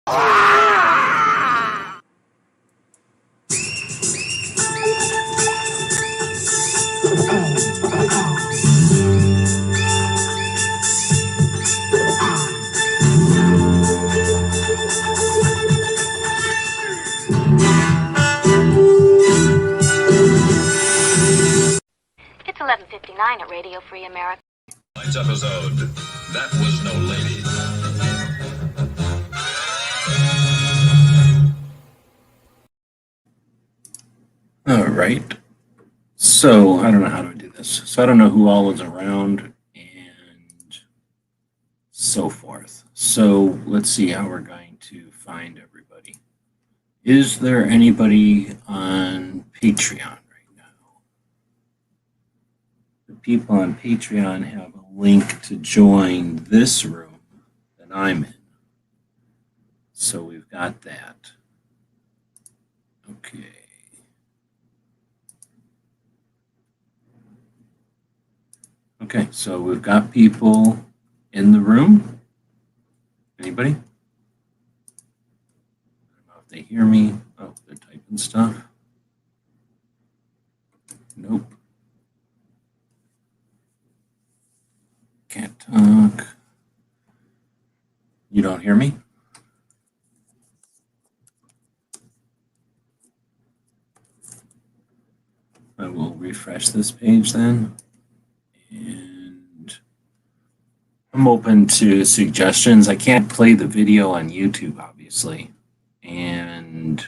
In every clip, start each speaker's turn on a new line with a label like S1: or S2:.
S1: It's 11:59 at Radio Free America.
S2: Tonight's episode, That Was No Lady.
S3: All right. So I don't know how to do this. So I don't know who all was around and so forth. So let's see how we're going to find everybody. Is there anybody on Patreon right now? The people on Patreon have a link to join this room that I'm in. So we've got that. Okay. Okay, so we've got people in the room. Anybody? I don't know if they hear me. Oh, they're typing stuff. Nope. Can't talk. You don't hear me? I will refresh this page then. And I'm open to suggestions. I can't play the video on YouTube, obviously. And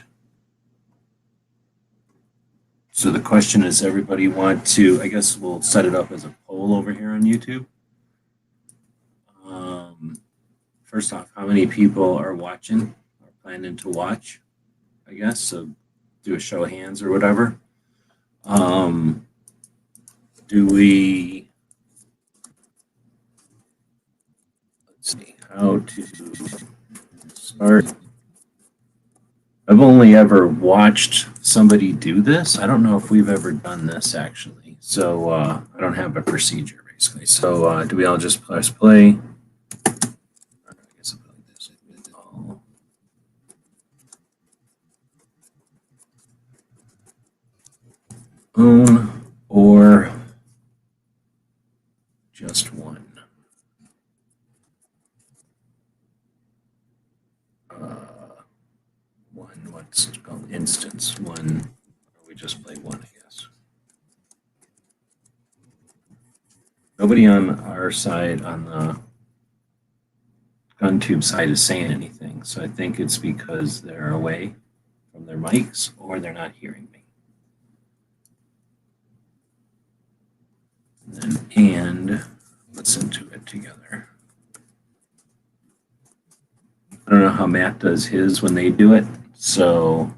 S3: so the question is, everybody want to, I guess we'll set it up as a poll over here on YouTube. First off, how many people are watching or planning to watch, I guess? So do a show of hands or whatever. Do we, let's see, how to start. I've only ever watched somebody do this. I don't know if we've ever done this actually. So I don't have a procedure basically. So do we all just press play? I guess I'll put it like this. Own or just one. One, what's it called? Instance. One, or we just play one, I guess. Nobody on our side, on the GunTube side, is saying anything. So I think it's because they're away from their mics or they're not hearing me. And listen to it together. I don't know how Matt does his when they do it, so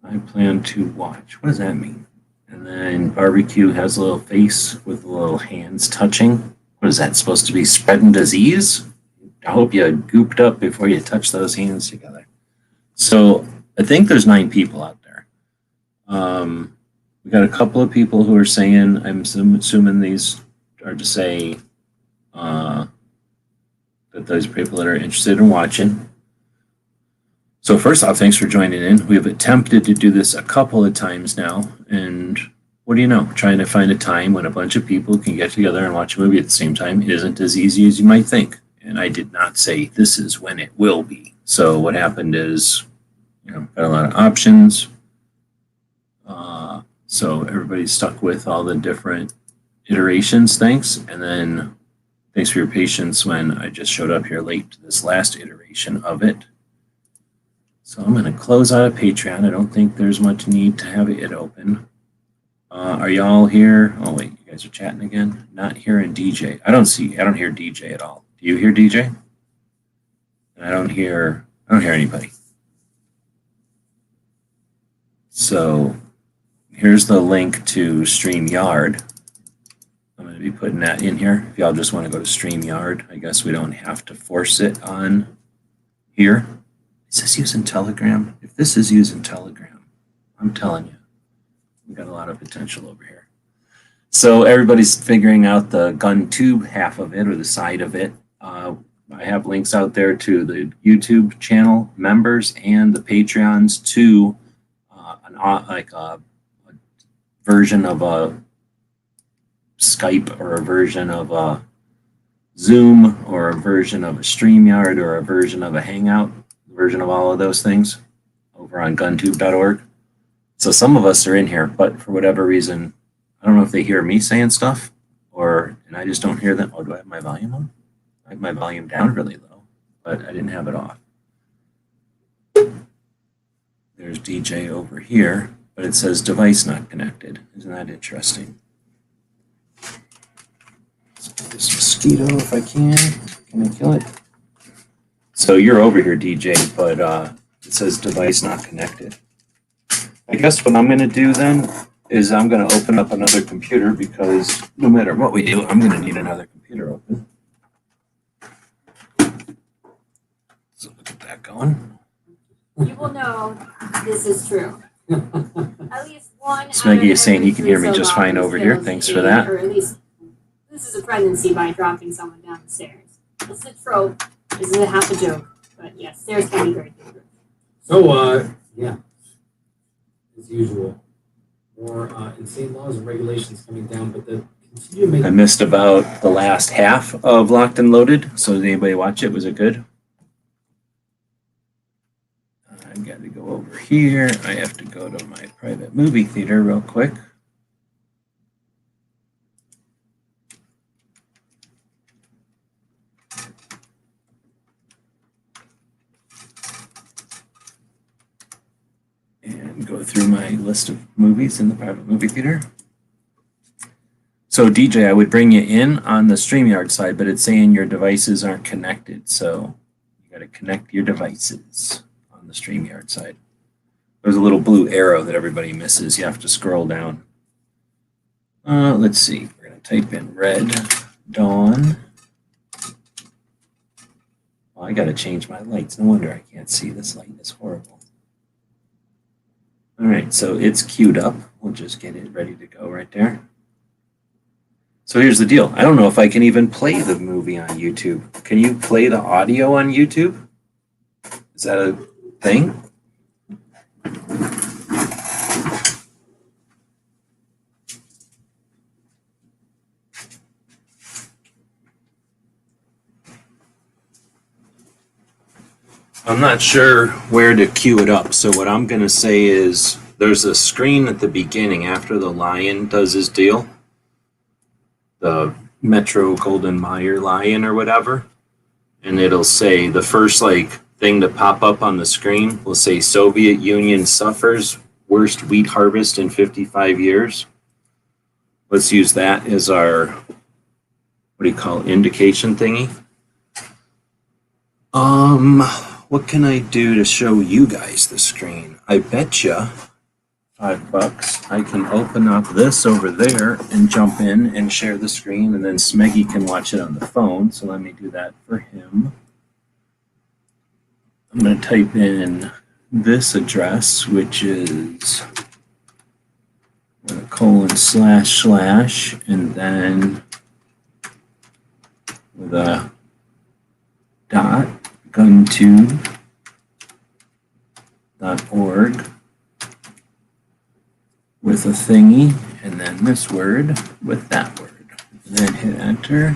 S3: I plan to watch. What does that mean? And then barbecue has a little face with little hands touching. What is that supposed to be? Spreading disease? I hope you gooped up before you touch those hands together. So I think there's 9 people out there. We got a couple of people who are saying, I'm assuming these are to say that those people that are interested in watching. So first off, thanks for joining in. We've attempted to do this a couple of times now, and what do you know? Trying to find a time when a bunch of people can get together and watch a movie at the same time isn't as easy as you might think. And I did not say this is when it will be. So what happened is, got a lot of options. So everybody's stuck with all the different iterations, thanks. And then thanks for your patience when I just showed up here late to this last iteration of it. So I'm going to close out of Patreon. I don't think there's much need to have it open. Are y'all here? Oh, wait, you guys are chatting again? Not hearing DJ. I don't hear DJ at all. Do you hear DJ? I don't hear anybody. So here's the link to StreamYard. I'm going to be putting that in here. If y'all just want to go to StreamYard, I guess we don't have to force it on here. Is this using Telegram? If this is using Telegram, I'm telling you, we got a lot of potential over here. So everybody's figuring out the GunTube half of it or the side of it. I have links out there to the YouTube channel members and the Patreons to a version of a Skype or a version of a Zoom or a version of a StreamYard or a version of a Hangout, version of all of those things over on guntube.org. So some of us are in here, but for whatever reason, I don't know if they hear me saying stuff and I just don't hear them. Oh, do I have my volume on? I have my volume down really low, but I didn't have it off. There's DJ over here, but it says device not connected. Isn't that interesting? Let's get this mosquito if I can. Can I kill it? So you're over here, DJ, but it says device not connected. I guess what I'm going to do then is I'm going to open up another computer because no matter what we do, I'm going to need another computer open. So look at that going.
S4: You will know this is true. At least one.
S3: Smeggy is saying he can hear me just fine over here. Thanks for that.
S4: Or at least this is a pregnancy by dropping someone down the stairs. It's a trope. This is a half a joke. But yes, stairs can be very dangerous.
S5: So, yeah, as usual, more insane laws and regulations coming down, but the continue to make.
S3: I missed about the last half of Locked and Loaded. So did anybody watch it? Was it good? I got to go over here. I have to go to my private movie theater real quick. And go through my list of movies in the private movie theater. So DJ, I would bring you in on the StreamYard side, but it's saying your devices aren't connected. So you got to connect your devices on the StreamYard side. There's a little blue arrow that everybody misses. You have to scroll down. Let's see. We're going to type in Red Dawn. Oh, I got to change my lights. No wonder I can't see. This light is horrible. All right, so it's queued up. We'll just get it ready to go right there. So here's the deal. I don't know if I can even play the movie on YouTube. Can you play the audio on YouTube? Is that a thing? I'm not sure where to queue it up. So what I'm going to say is there's a screen at the beginning after the lion does his deal. The Metro Golden Mayer lion or whatever. And it'll say the first thing to pop up on the screen will say Soviet Union suffers worst wheat harvest in 55 years. Let's use that as our, what do you call it, indication thingy. What can I do to show you guys the screen? I betcha $5 I can open up this over there and jump in and share the screen, and then Smeggy can watch it on the phone. So let me do that for him. I'm going to type in this address, which is :/ and then with a dot guntube.org with a thingy, and then this word with that word. And then hit enter.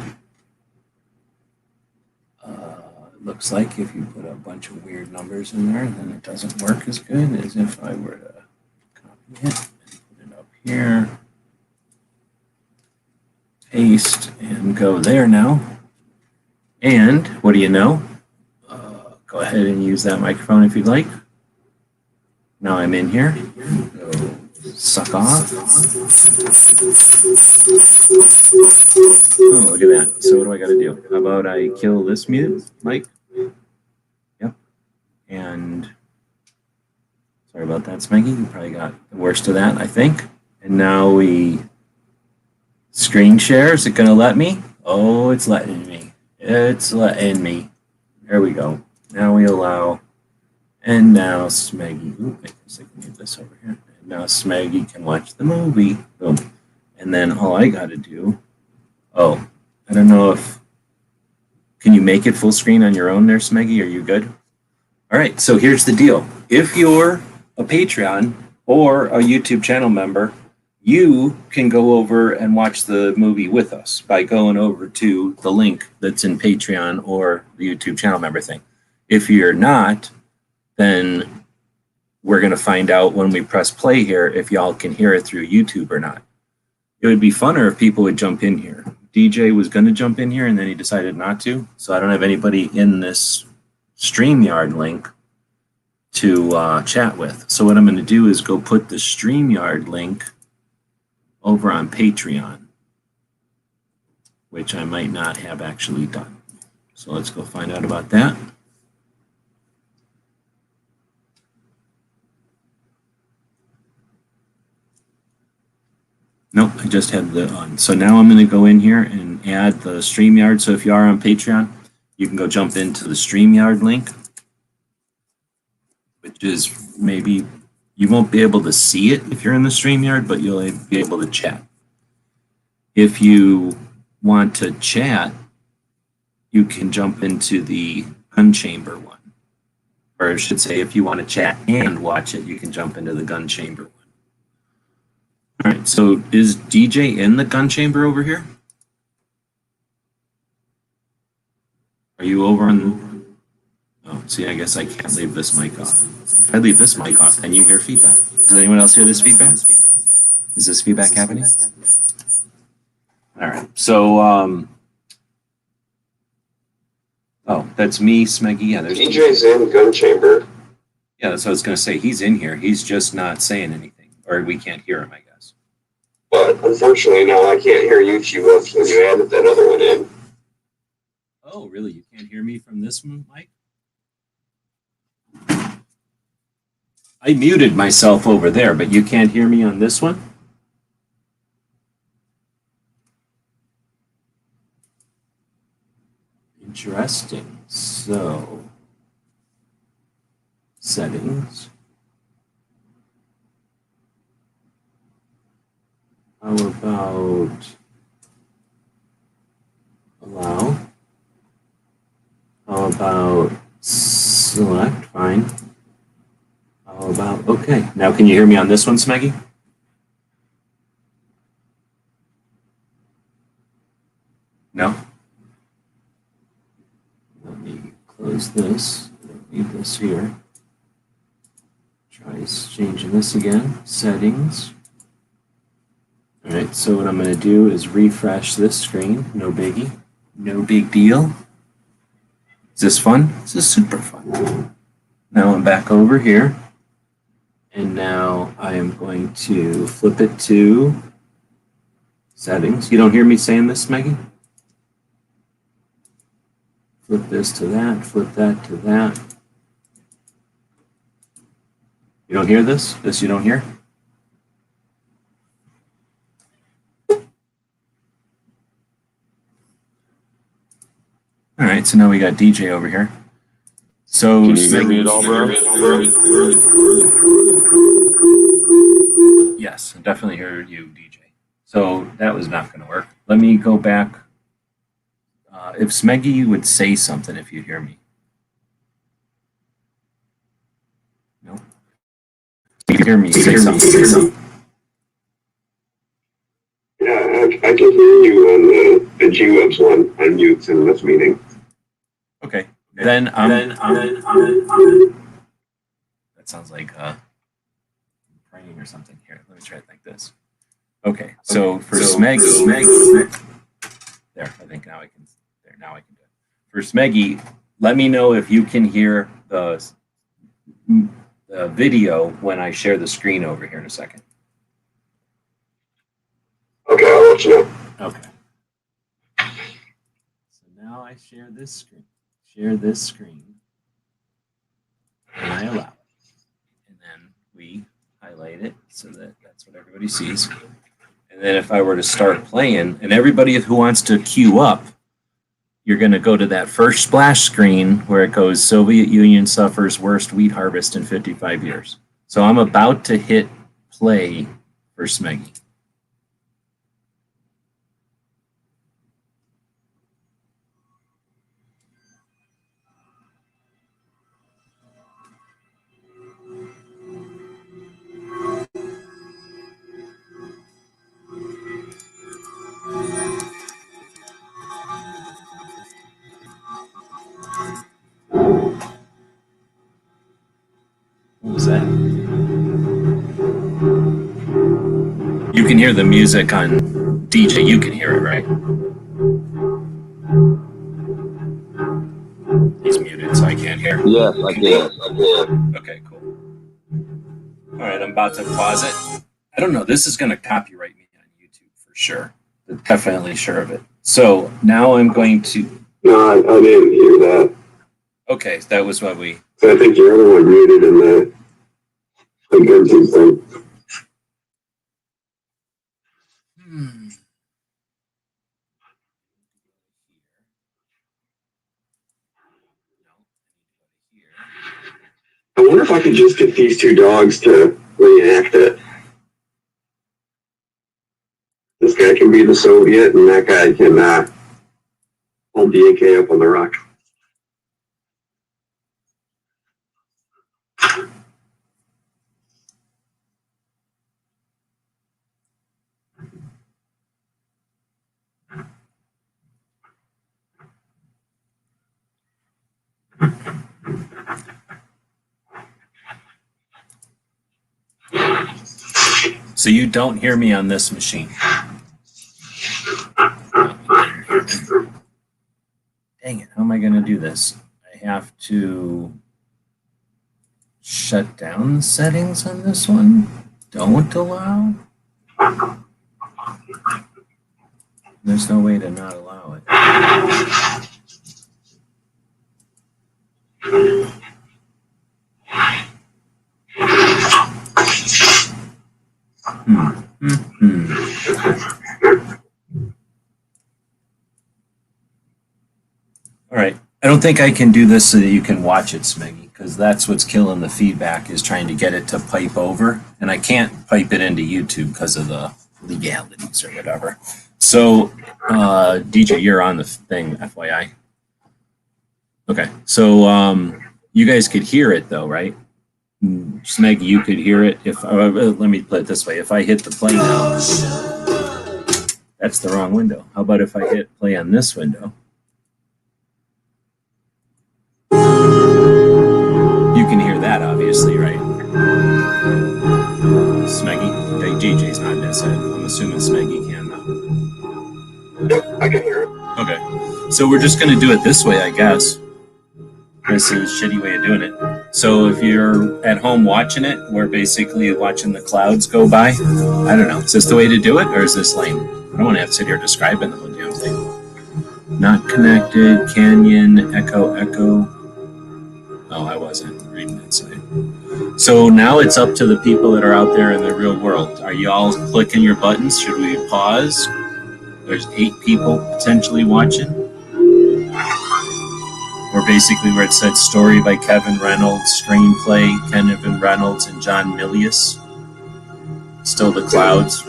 S3: It looks like if you put a bunch of weird numbers in there, then it doesn't work as good as if I were to copy it and put it up here, paste, and go there now. And what do you know? Go ahead and use that microphone if you'd like. Now I'm in here. Go suck off. Oh, look at that. So what do I got to do? How about I kill this mute mic? Yep. And sorry about that, Smeggy. You probably got the worst of that, I think. And now we screen share. Is it going to let me? Oh, it's letting me. It's letting me. There we go. Now we allow, and now Smeggy, I guess I can move this over here. And now Smeggy can watch the movie. Boom. And then all I got to do, I don't know if Can you make it full screen on your own there, Smeggy? Are you good? All right, so here's the deal. If you're a Patreon or a YouTube channel member, you can go over and watch the movie with us by going over to the link that's in Patreon or the YouTube channel member thing. If you're not, then we're going to find out when we press play here if y'all can hear it through YouTube or not. It would be funner if people would jump in here. DJ was going to jump in here and then he decided not to. So I don't have anybody in this StreamYard link to chat with. So what I'm going to do is go put the StreamYard link over on Patreon, which I might not have actually done. So let's go find out about that. Nope, I just had the on. So now I'm going to go in here and add the StreamYard. So if you are on Patreon, you can go jump into the StreamYard link, which is maybe you won't be able to see it if you're in the StreamYard, but you'll be able to chat. If you want to chat, you can jump into the gun chamber one. Or I should say, if you want to chat and watch it, you can jump into the gun chamber one. All right, so is DJ in the gun chamber over here? Are you over on the... Oh, see, I guess I can't leave this mic off. If I leave this mic off, then you hear feedback. Does anyone else hear this feedback? Is this feedback happening? All right, so, oh, that's me, Smeggy. Yeah, there's
S6: DJ's in gun chamber.
S3: Yeah, that's what I was going to say. He's in here. He's just not saying anything, or we can't hear him, I guess.
S6: But unfortunately, now I can't hear you too much when you added that other one in.
S3: Oh, really? You can't hear me from this mic? I muted myself over there, but you can't hear me on this one? Interesting. So, settings. How about allow? How about select? Fine. How about, okay. Now can you hear me on this one, Smeggy? No? Let me close this. Leave this here. Try changing this again. Settings. All right, so what I'm going to do is refresh this screen. No biggie. No big deal. Is this fun? This is super fun. Now I'm back over here. And now I am going to flip it to settings. You don't hear me saying this, Maggie? Flip this to that, flip that to that. You don't hear this? This you don't hear? All right, so now we got DJ over here. So
S7: can you hear me at all, bro?
S3: Yes, I definitely hear you, DJ. So that was not going to work. Let me go back. If Smeggy would say something if you hear me. No? You hear me, say something.
S6: Yeah, I can hear you on the G-Webs one on mute in this meeting.
S3: Okay. Then that sounds like praying or something. Here, let me try it like this. Okay, so for Smeggy, there, I think now I can. There, now I can do it. For Smeggy, let me know if you can hear the video when I share the screen over here in a second.
S6: Okay, I'll let you know.
S3: Okay. So now I share this screen. Share this screen. And I allow it. And then we highlight it so that that's what everybody sees. And then if I were to start playing, and everybody who wants to queue up, you're going to go to that first splash screen where it goes, Soviet Union suffers worst wheat harvest in 55 years. So I'm about to hit play for Smeggy. that? You can hear the music on DJ. You can hear it, right? He's muted, so I can't hear.
S7: Yes, I can.
S3: Okay, cool. All right, I'm about to pause it. I don't know. This is going to copyright me on YouTube for sure. I'm definitely sure of it. So now I'm going to.
S6: No, I didn't hear that.
S3: Okay, that was what we.
S6: So I think your other one muted in the go-to thing. I wonder if I could just get these two dogs to reenact it. This guy can be the Soviet, and that guy can hold the AK up on the rock.
S3: So you don't hear me on this machine. Dang it, how am I going to do this? I have to shut down the settings on this one. Don't allow. There's no way to not allow it. All right. I don't think I can do this so that you can watch it, Smeggy, because that's what's killing the feedback, is trying to get it to pipe over. And I can't pipe it into YouTube because of the legalities or whatever. So, DJ, you're on the thing, FYI. Okay. So, you guys could hear it, though, right? Smeggy, you could hear it. If let me put it this way. If I hit the play now, that's the wrong window. How about if I hit play on this window? You can hear that, obviously, right? Smeggy? DJ's not this side. I'm assuming Smeggy can now.
S6: Yep, I can hear it.
S3: Okay. So we're just going to do it this way, I guess. This is a shitty way of doing it. So if you're at home watching it, we're basically watching the clouds go by. I don't know. Is this the way to do it, or is this lame? I don't want to have to sit here describing the whole damn thing. Not connected, canyon, echo, echo. Oh, I wasn't reading that side. So now it's up to the people that are out there in the real world. Are you all clicking your buttons? Should we pause? There's 8 people potentially watching. Or basically where it said story by Kevin Reynolds, screenplay, Kevin Reynolds and John Milius. Still the clouds.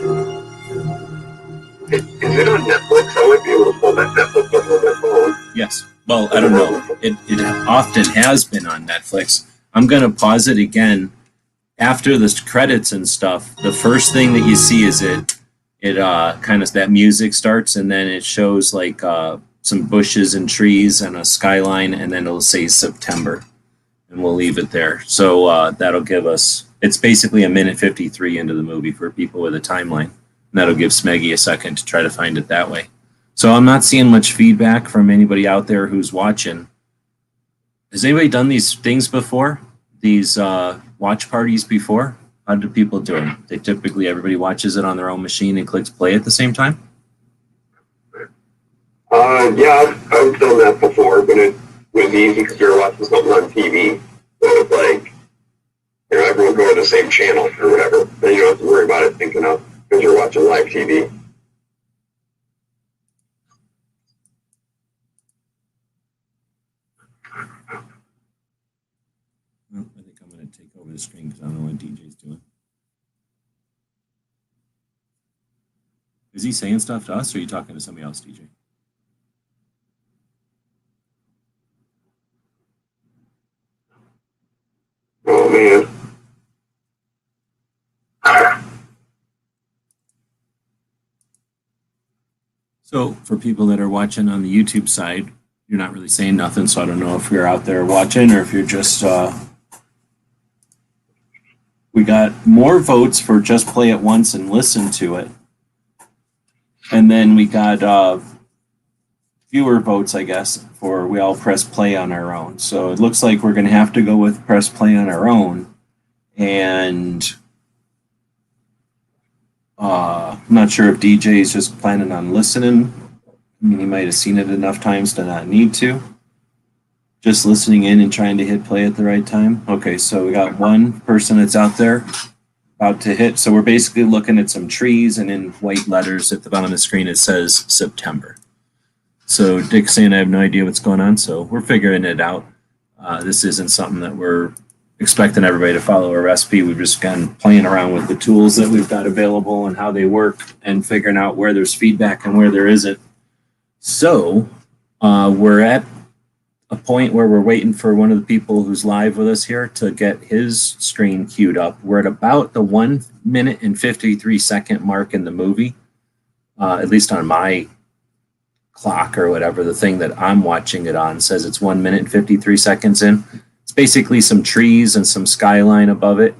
S6: Is it on Netflix? I would be able to pull that Netflix up on my phone.
S3: Yes. Well, I don't know. It often has been on Netflix. I'm going to pause it again. After the credits and stuff, the first thing that you see is it kind of, that music starts, and then it shows like some bushes and trees and a skyline, and then it'll say September, and we'll leave it there. So that'll give us, it's basically 1:53 into the movie for people with a timeline. And that'll give Smeggy a second to try to find it that way. So I'm not seeing much feedback from anybody out there who's watching. Has anybody done these things before? These watch parties before? How do people do them? They typically, everybody watches it on their own machine and clicks play at the same time?
S6: Yeah, I've done that before, but it was easy because you're watching something on TV. So it's like, everyone go to the same channel or whatever. Then you don't have to worry about it thinking of because you're watching live TV.
S3: Well, I think I'm going to take over the screen because I don't know what DJ's doing. Is he saying stuff to us, or are you talking to somebody else, DJ?
S6: Oh, man.
S3: So for people that are watching on the YouTube side, you're not really saying nothing, so I don't know if you're out there watching or if you're just we got more votes for just play it once and listen to it. And then we got fewer votes, I guess, for we all press play on our own. So it looks like we're going to have to go with press play on our own. And I'm not sure if DJ is just planning on listening. I mean, he might have seen it enough times to not need to. Just listening in and trying to hit play at the right time. Okay, so we got one person that's out there about to hit. So we're basically looking at some trees, and in white letters at the bottom of the screen it says September. So Dick's saying I have no idea what's going on, so we're figuring it out. This isn't something that we're expecting everybody to follow a recipe. We've just gone playing around with the tools that we've got available and how they work and figuring out where there's feedback and where there isn't. So we're at a point where we're waiting for one of the people who's live with us here to get his screen queued up. We're at about the 1 minute and 53 second mark in the movie, at least on my clock or whatever. The thing that I'm watching it on says it's 1 minute and 53 seconds in. It's basically some trees and some skyline above it.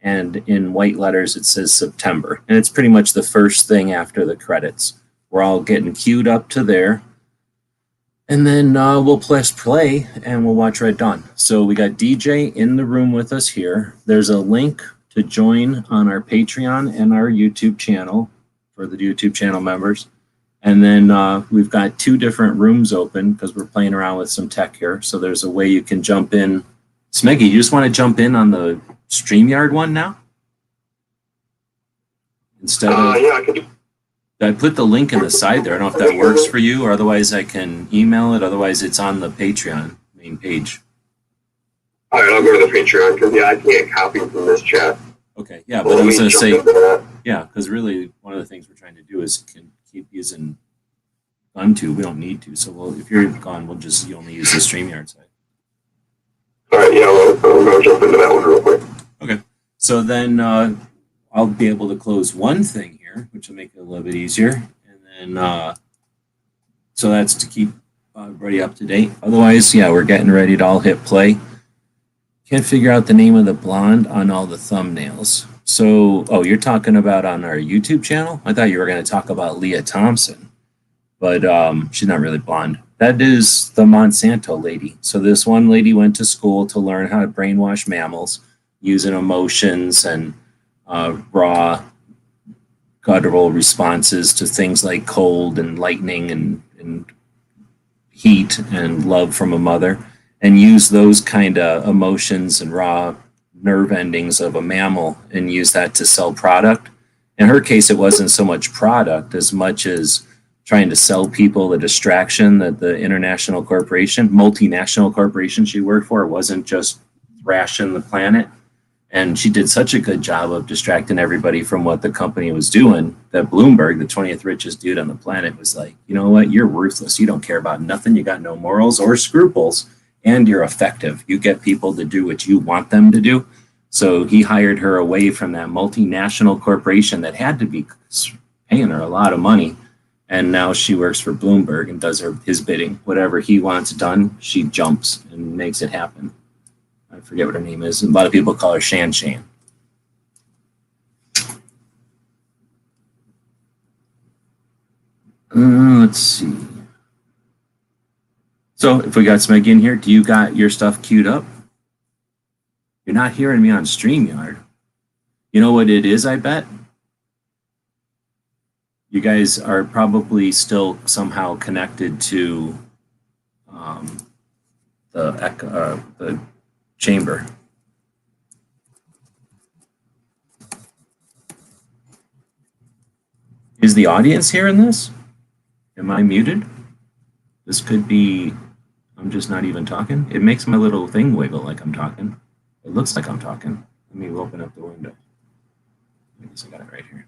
S3: And in white letters, it says September. And it's pretty much the first thing after the credits. We're all getting queued up to there. And then we'll press play and we'll watch Red Dawn. So we got DJ in the room with us here. There's a link to join on our Patreon and our YouTube channel for the YouTube channel members. And then we've got 2 different rooms open because we're playing around with some tech here. So there's a way you can jump in. Smeggy, you just want to jump in on the StreamYard one now? Instead of...
S6: yeah, I could.
S3: I put the link in the side there. I don't know if that works for you, or otherwise I can email it. Otherwise, it's on the Patreon main page.
S6: All right, I'll go to the Patreon because, yeah, I can't copy from this chat.
S3: Okay, yeah, but I was going to say, yeah, because really one of the things we're trying to do is keep using GunTube. We don't need to. So if you're gone, you only use the StreamYard side.
S6: All right, yeah, I'll go jump into that one real quick.
S3: Okay, so then I'll be able to close one thing here, which will make it a little bit easier. And then, so that's to keep everybody up to date. Otherwise, yeah, we're getting ready to all hit play. Can't figure out the name of the blonde on all the thumbnails. So, oh, you're talking about on our YouTube channel? I thought you were going to talk about Leah Thompson, but she's not really blonde. That is the Monsanto lady. So this one lady went to school to learn how to brainwash mammals using emotions and raw guttural responses to things like cold and lightning and heat and love from a mother, and use those kind of emotions and raw nerve endings of a mammal and use that to sell product. In her case, it wasn't so much product as much as trying to sell people the distraction that the multinational corporation she worked for wasn't just thrashing the planet. And she did such a good job of distracting everybody from what the company was doing that Bloomberg, the 20th richest dude on the planet, was like, you know what? You're worthless. You don't care about nothing. You got no morals or scruples, and you're effective. You get people to do what you want them to do. So he hired her away from that multinational corporation that had to be paying her a lot of money. And now she works for Bloomberg and does his bidding. Whatever he wants done, she jumps and makes it happen. I forget what her name is. A lot of people call her Shan Shan. Let's see. So if we got Smeg in here, do you got your stuff queued up? You're not hearing me on StreamYard. You know what it is, I bet? You guys are probably still somehow connected to the chamber. Is the audience hearing this? Am I muted? This could be, I'm just not even talking. It makes my little thing wiggle like I'm talking. It looks like I'm talking. Let me open up the window. I guess I got it right here.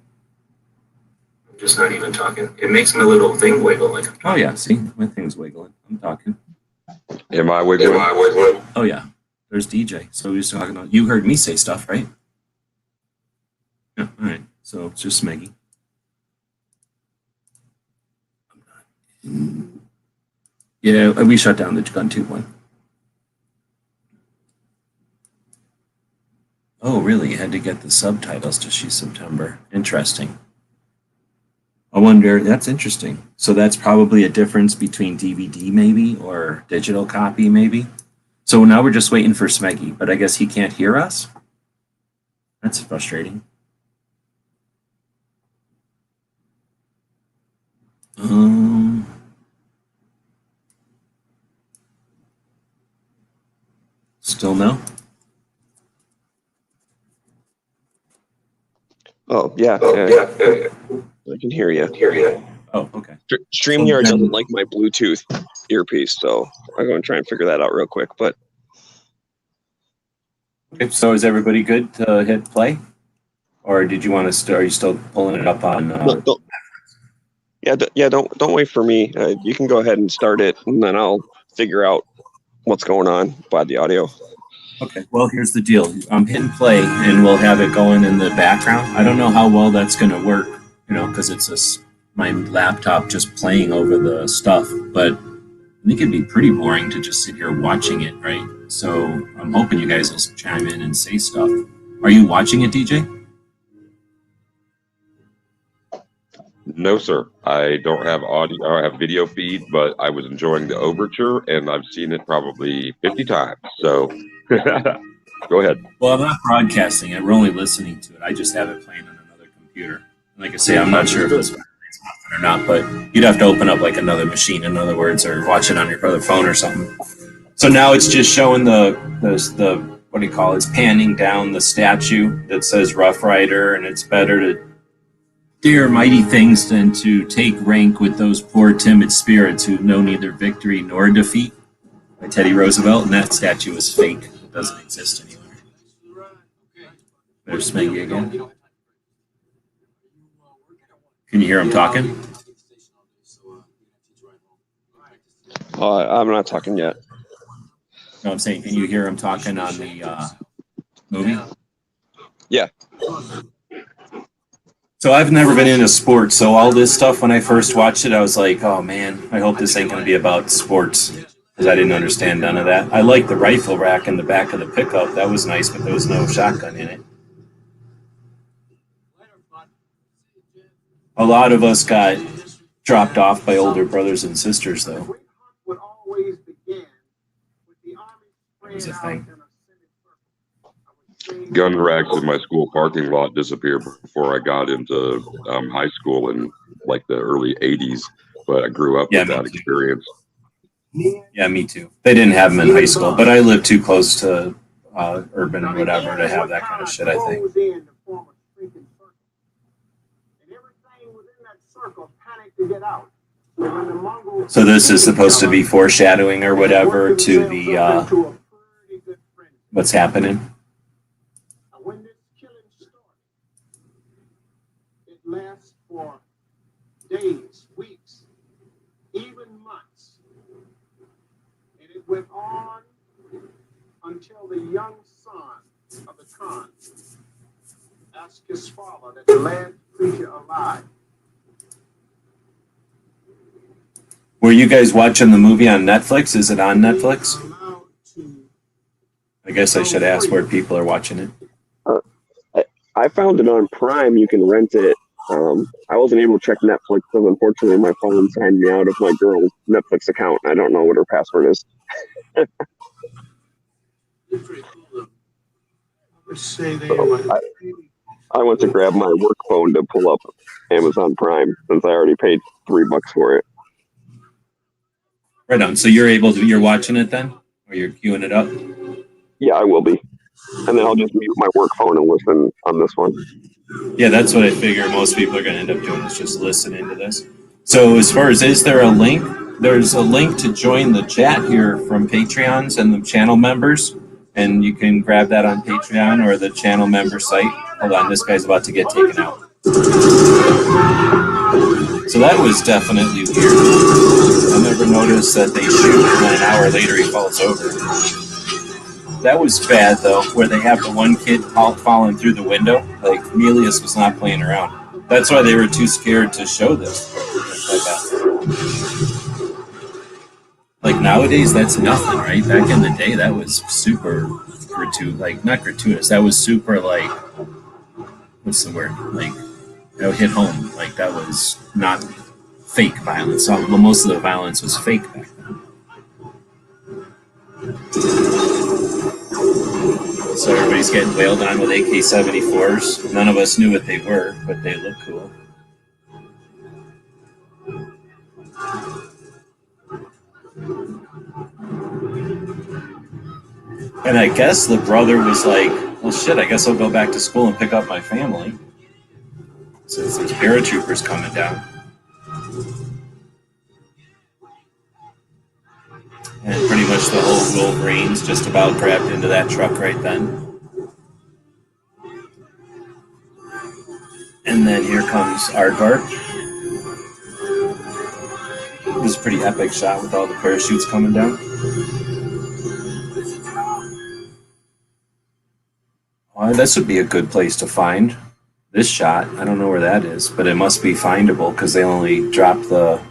S3: I'm just not even talking. It makes my little thing wiggle like I'm talking. Oh yeah, see? My thing's wiggling. I'm talking.
S7: Am I wiggling?
S3: Oh yeah. There's DJ. So he was talking about, you heard me say stuff, right? Yeah, all right. So it's just Smeggy. Yeah, we shut down the GunTube one. Oh, really? You had to get the subtitles to see September. Interesting. I wonder, that's interesting. So that's probably a difference between DVD maybe or digital copy maybe. So now we're just waiting for Smeggy, but I guess he can't hear us? That's frustrating. Um, Still no?
S8: Oh, yeah. I can hear you.
S3: Oh, okay.
S8: StreamYard
S3: So then-
S8: doesn't like my Bluetooth earpiece, so I'm going to try and figure that out real quick. But
S3: Okay, so is everybody good to hit play? Or did you want to are you still pulling it up on
S8: don't wait for me. You can go ahead and start it, and then I'll figure out what's going on by the audio.
S3: Okay, well, here's the deal. I'm hitting play, and we'll have it going in the background. I don't know how well that's going to work, because it's my laptop just playing over the stuff. But I think it'd be pretty boring to just sit here watching it, right? So I'm hoping you guys will chime in and say stuff. Are you watching it, DJ?
S7: No, sir. I don't have audio. I have video feed, but I was enjoying the overture, and I've seen it probably 50 times. So go ahead.
S3: Well, I'm not broadcasting it. We're only listening to it. I just have it playing on another computer. Like I say, I'm not sure if this is or not, but you'd have to open up like another machine, in other words, or watch it on your other phone or something. So now it's just showing the what do you call it? It's panning down the statue that says Rough Rider, and it's better to dare mighty things than to take rank with those poor timid spirits who know neither victory nor defeat, by Teddy Roosevelt, and that statue is fake. It doesn't exist anywhere. There's Smeggy again. Can you hear him talking?
S8: I'm not talking yet.
S3: No, I'm saying, can you hear him talking on the movie?
S8: Yeah.
S3: So I've never been into sports, so all this stuff, when I first watched it, I was like, oh man, I hope this ain't going to be about sports, because I didn't understand none of that. I liked the rifle rack in the back of the pickup. That was nice, but there was no shotgun in it. A lot of us got dropped off by older brothers and sisters, though. That was a thing.
S7: Gun racks in my school parking lot disappeared before I got into high school in like the early 80s, but I grew up with that experience.
S3: Yeah, me too. They didn't have them in high school, but I lived too close to urban and whatever to have that kind of shit, I think. So this is supposed to be foreshadowing or whatever to the what's happening.
S9: When this killing started, it lasts for days, weeks, even months. And it went on until the young son of the Khan asked his father, that the last creature alive.
S3: Were you guys watching the movie on Netflix? Is it on Netflix? I guess I should ask where people are watching it.
S8: I found it on Prime. You can rent it. I wasn't able to check Netflix because unfortunately my phone signed me out of my girl's Netflix account. I don't know what her password is. I went to grab my work phone to pull up Amazon Prime since I already paid $3 for it.
S3: Right on. So you're watching it then? Or you're queuing it up?
S8: Yeah, I will be. And then I'll just mute my work phone and listen on this one.
S3: Yeah, that's what I figure most people are going to end up doing, is just listening to this. So as far as, is there a link? There's a link to join the chat here from Patreons and the channel members. And you can grab that on Patreon or the channel member site. Hold on, this guy's about to get taken out. So that was definitely weird. I never noticed that they shoot and then an hour later he falls over. That was bad, though, where they have the one kid falling through the window. Like, Melius was not playing around. That's why they were too scared to show this. Like like nowadays, that's nothing, right? Back in the day, that was super not gratuitous. That was super like, what's the word? Like, that would hit home. Like, that was not fake violence. So, most of the violence was fake back then. So everybody's getting wailed on with AK-74s. None of us knew what they were, but they look cool. And I guess the brother was like, well, shit, I guess I'll go back to school and pick up my family. So there's these paratroopers coming down. And pretty much the whole Wolverines just about grabbed into that truck right then. And then here comes Aardvark. This is a pretty epic shot with all the parachutes coming down. Well, this would be a good place to find this shot. I don't know where that is, but it must be findable because they only dropped the...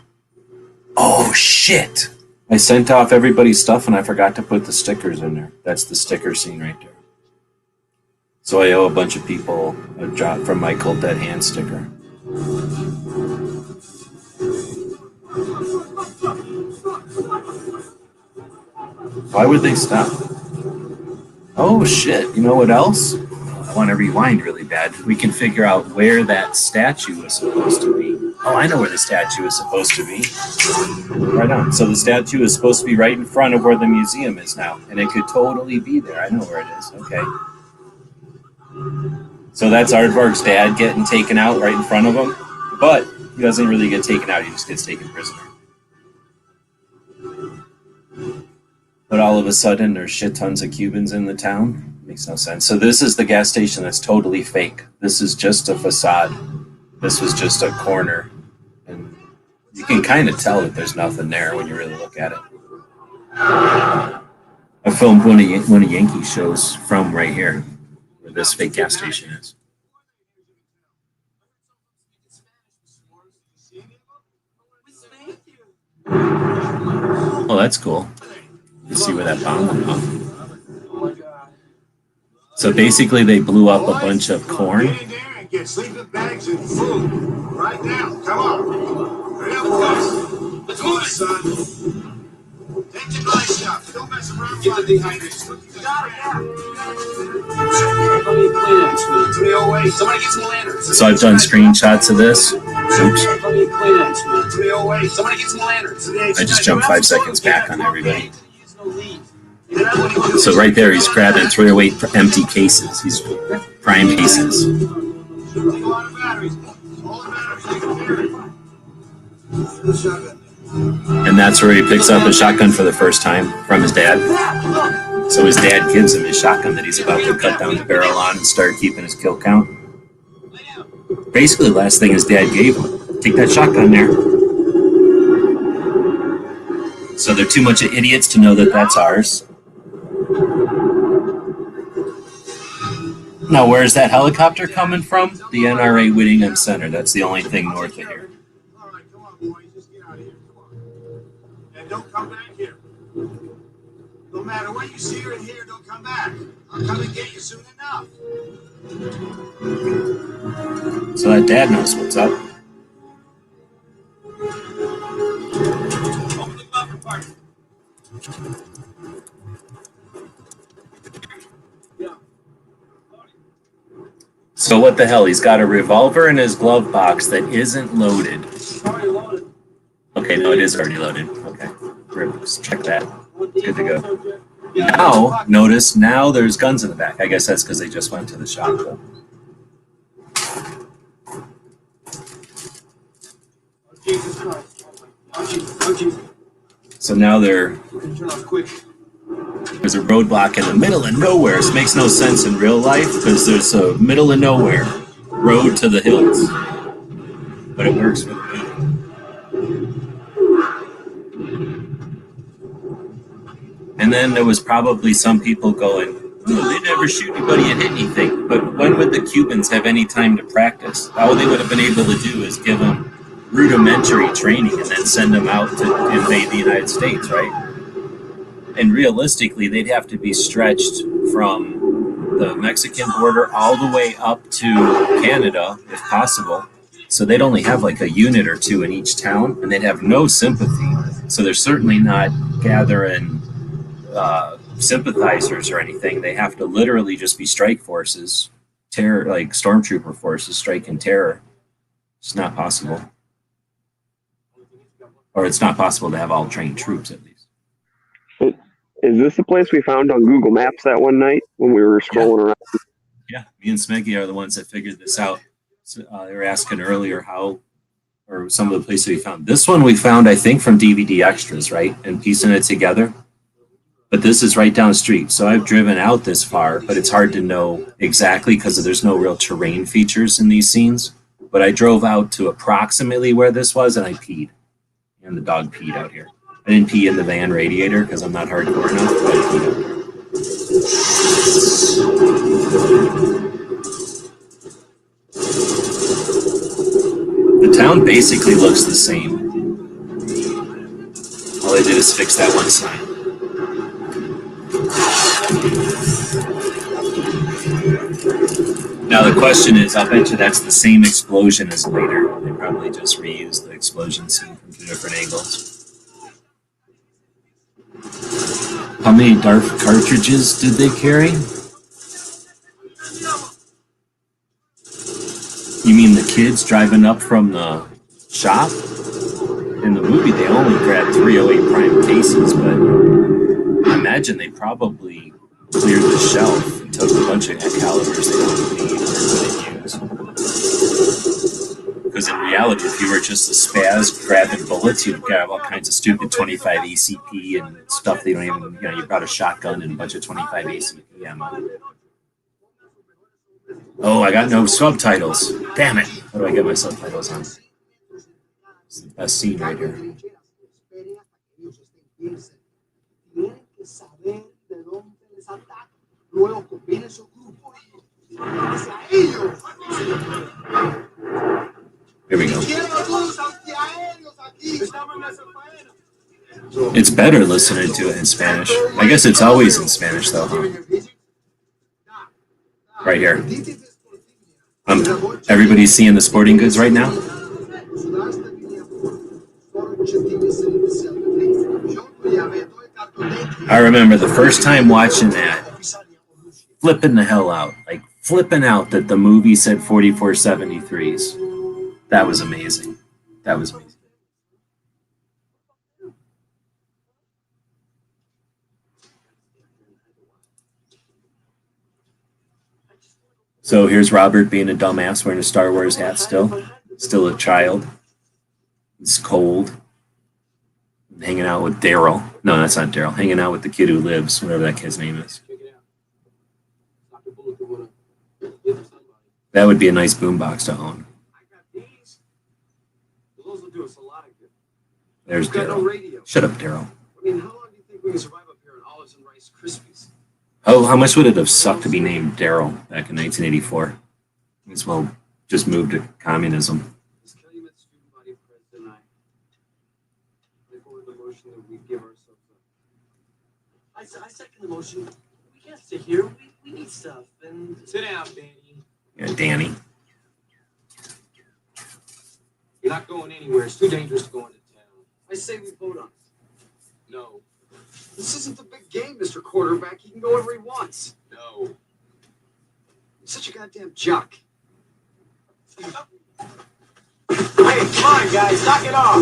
S3: Oh, shit! I sent off everybody's stuff and I forgot to put the stickers in there. That's the sticker scene right there. So I owe a bunch of people a drop from my Cold Dead Hand sticker. Why would they stop? Oh shit, you know what else? I want to rewind really bad. We can figure out where that statue is supposed to be. Oh, I know where the statue is supposed to be. Right on. So the statue is supposed to be right in front of where the museum is now. And it could totally be there. I know where it is. Okay. So that's Aardvark's dad getting taken out right in front of him. But he doesn't really get taken out. He just gets taken prisoner. But all of a sudden, there's shit tons of Cubans in the town. Makes no sense. So this is the gas station that's totally fake. This is just a facade. This was just a corner. And you can kind of tell that there's nothing there when you really look at it. I filmed one of Yankees shows from right here, where this fake gas station is. Oh, that's cool. You see where that bomb went off. So basically, they blew up a bunch of corn.
S9: Get in there and get sleeping bags and food right now. Come on. Hurry up, boys. Let's move it, son. Take the glass shot. Don't mess around. Get the dehydration. Got it. Somebody get some lanterns.
S3: So I've done screenshots of this. Oops.
S9: Somebody get some lanterns.
S3: I just jumped 5 seconds back on everybody. So right there, he's grabbing throwaway empty cases. He's prime cases. And that's where he picks up a shotgun for the first time from his dad. So his dad gives him his shotgun that he's about to cut down the barrel on and start keeping his kill count. Basically, the last thing his dad gave him. Take that shotgun there. So they're too much of idiots to know that that's ours. Now, where's that helicopter coming from? The NRA Whittingham Center. That's the only thing north of here.
S9: All right, come on, boys. Just get out of here. Come on. And don't come back here. No matter what you see or hear, don't come back. I'll come and get you soon enough.
S3: So that dad knows what's up.
S9: Open the glove compartment.
S3: So what the hell? He's got a revolver in his glove box that isn't loaded. Okay, no, it is already loaded. Okay, let's check that. Good to go. Now, notice, now there's guns in the back. I guess that's because they just went to the shop, though. So now there's a roadblock in the middle of nowhere. This makes no sense in real life because there's a middle of nowhere road to the hills. But it works for the movie. And then there was probably some people going, oh, they never shoot anybody and hit anything. But when would the Cubans have any time to practice? All they would have been able to do is give them rudimentary training and then send them out to invade the United States, right? And realistically, they'd have to be stretched from the Mexican border all the way up to Canada, if possible. So they'd only have like a unit or two in each town, and they'd have no sympathy. So they're certainly not gathering sympathizers or anything. They have to literally just be strike forces, terror, like stormtrooper forces striking terror. It's not possible. Or it's not possible to have all trained troops, at least.
S8: Is this the place we found on Google Maps that one night when we were scrolling around?
S3: Yeah, me and Smeggy are the ones that figured this out. So, they were asking earlier how, or some of the places we found. This one we found, I think, from DVD Extras, right? And piecing it together. But this is right down the street. So I've driven out this far, but it's hard to know exactly because there's no real terrain features in these scenes. But I drove out to approximately where this was, and I peed. And the dog peed out here. I didn't pee in the van radiator because I'm not hardcore enough, but I peed out here. The town basically looks the same. All they did is fix that one sign. Now the question is, I'll bet you that's the same explosion as later. They probably just reused the explosion scene from 2 different angles. How many Darth cartridges did they carry? You mean the kids driving up from the shop? In the movie, they only grabbed 308 prime cases, but I imagine they probably cleared the shelf and took a bunch of calibers they don't need or couldn't use. Because in reality, if you were just a spaz grabbing bullets, you'd grab all kinds of stupid 25 ACP and stuff they don't even, you brought a shotgun and a bunch of 25 ACP ammo. Oh, I got no subtitles. Damn it. How do I get my subtitles on? It's the best scene right here. Here we go. It's better listening to it in Spanish. I guess it's always in Spanish, though, huh? Right here. Everybody's seeing the sporting goods right now? I remember the first time watching that, flipping the hell out. Like, flipping out that the movie said 4473s. That was amazing. That was amazing. So here's Robert being a dumbass wearing a Star Wars hat still. Still a child. It's cold. Hanging out with Daryl. No, that's not Daryl. Hanging out with the kid who lives, whatever that kid's name is. That would be a nice boombox to own. There's Daryl. Shut up, Daryl.
S9: I mean, how long do you think we can survive up here on olives and Rice Krispies?
S3: Oh, how much would it have sucked to be named Daryl back in 1984? As well, just moved to communism.
S9: I second the motion. We can't sit here. We need stuff. And sit down, Danny.
S3: Yeah, Danny.
S9: You're not going anywhere. It's too dangerous to go into town. I say we vote on it. No. This isn't the big game, Mr. Quarterback. He can go wherever he wants. No. You're such a goddamn jock. Hey, come on, guys. Knock it off.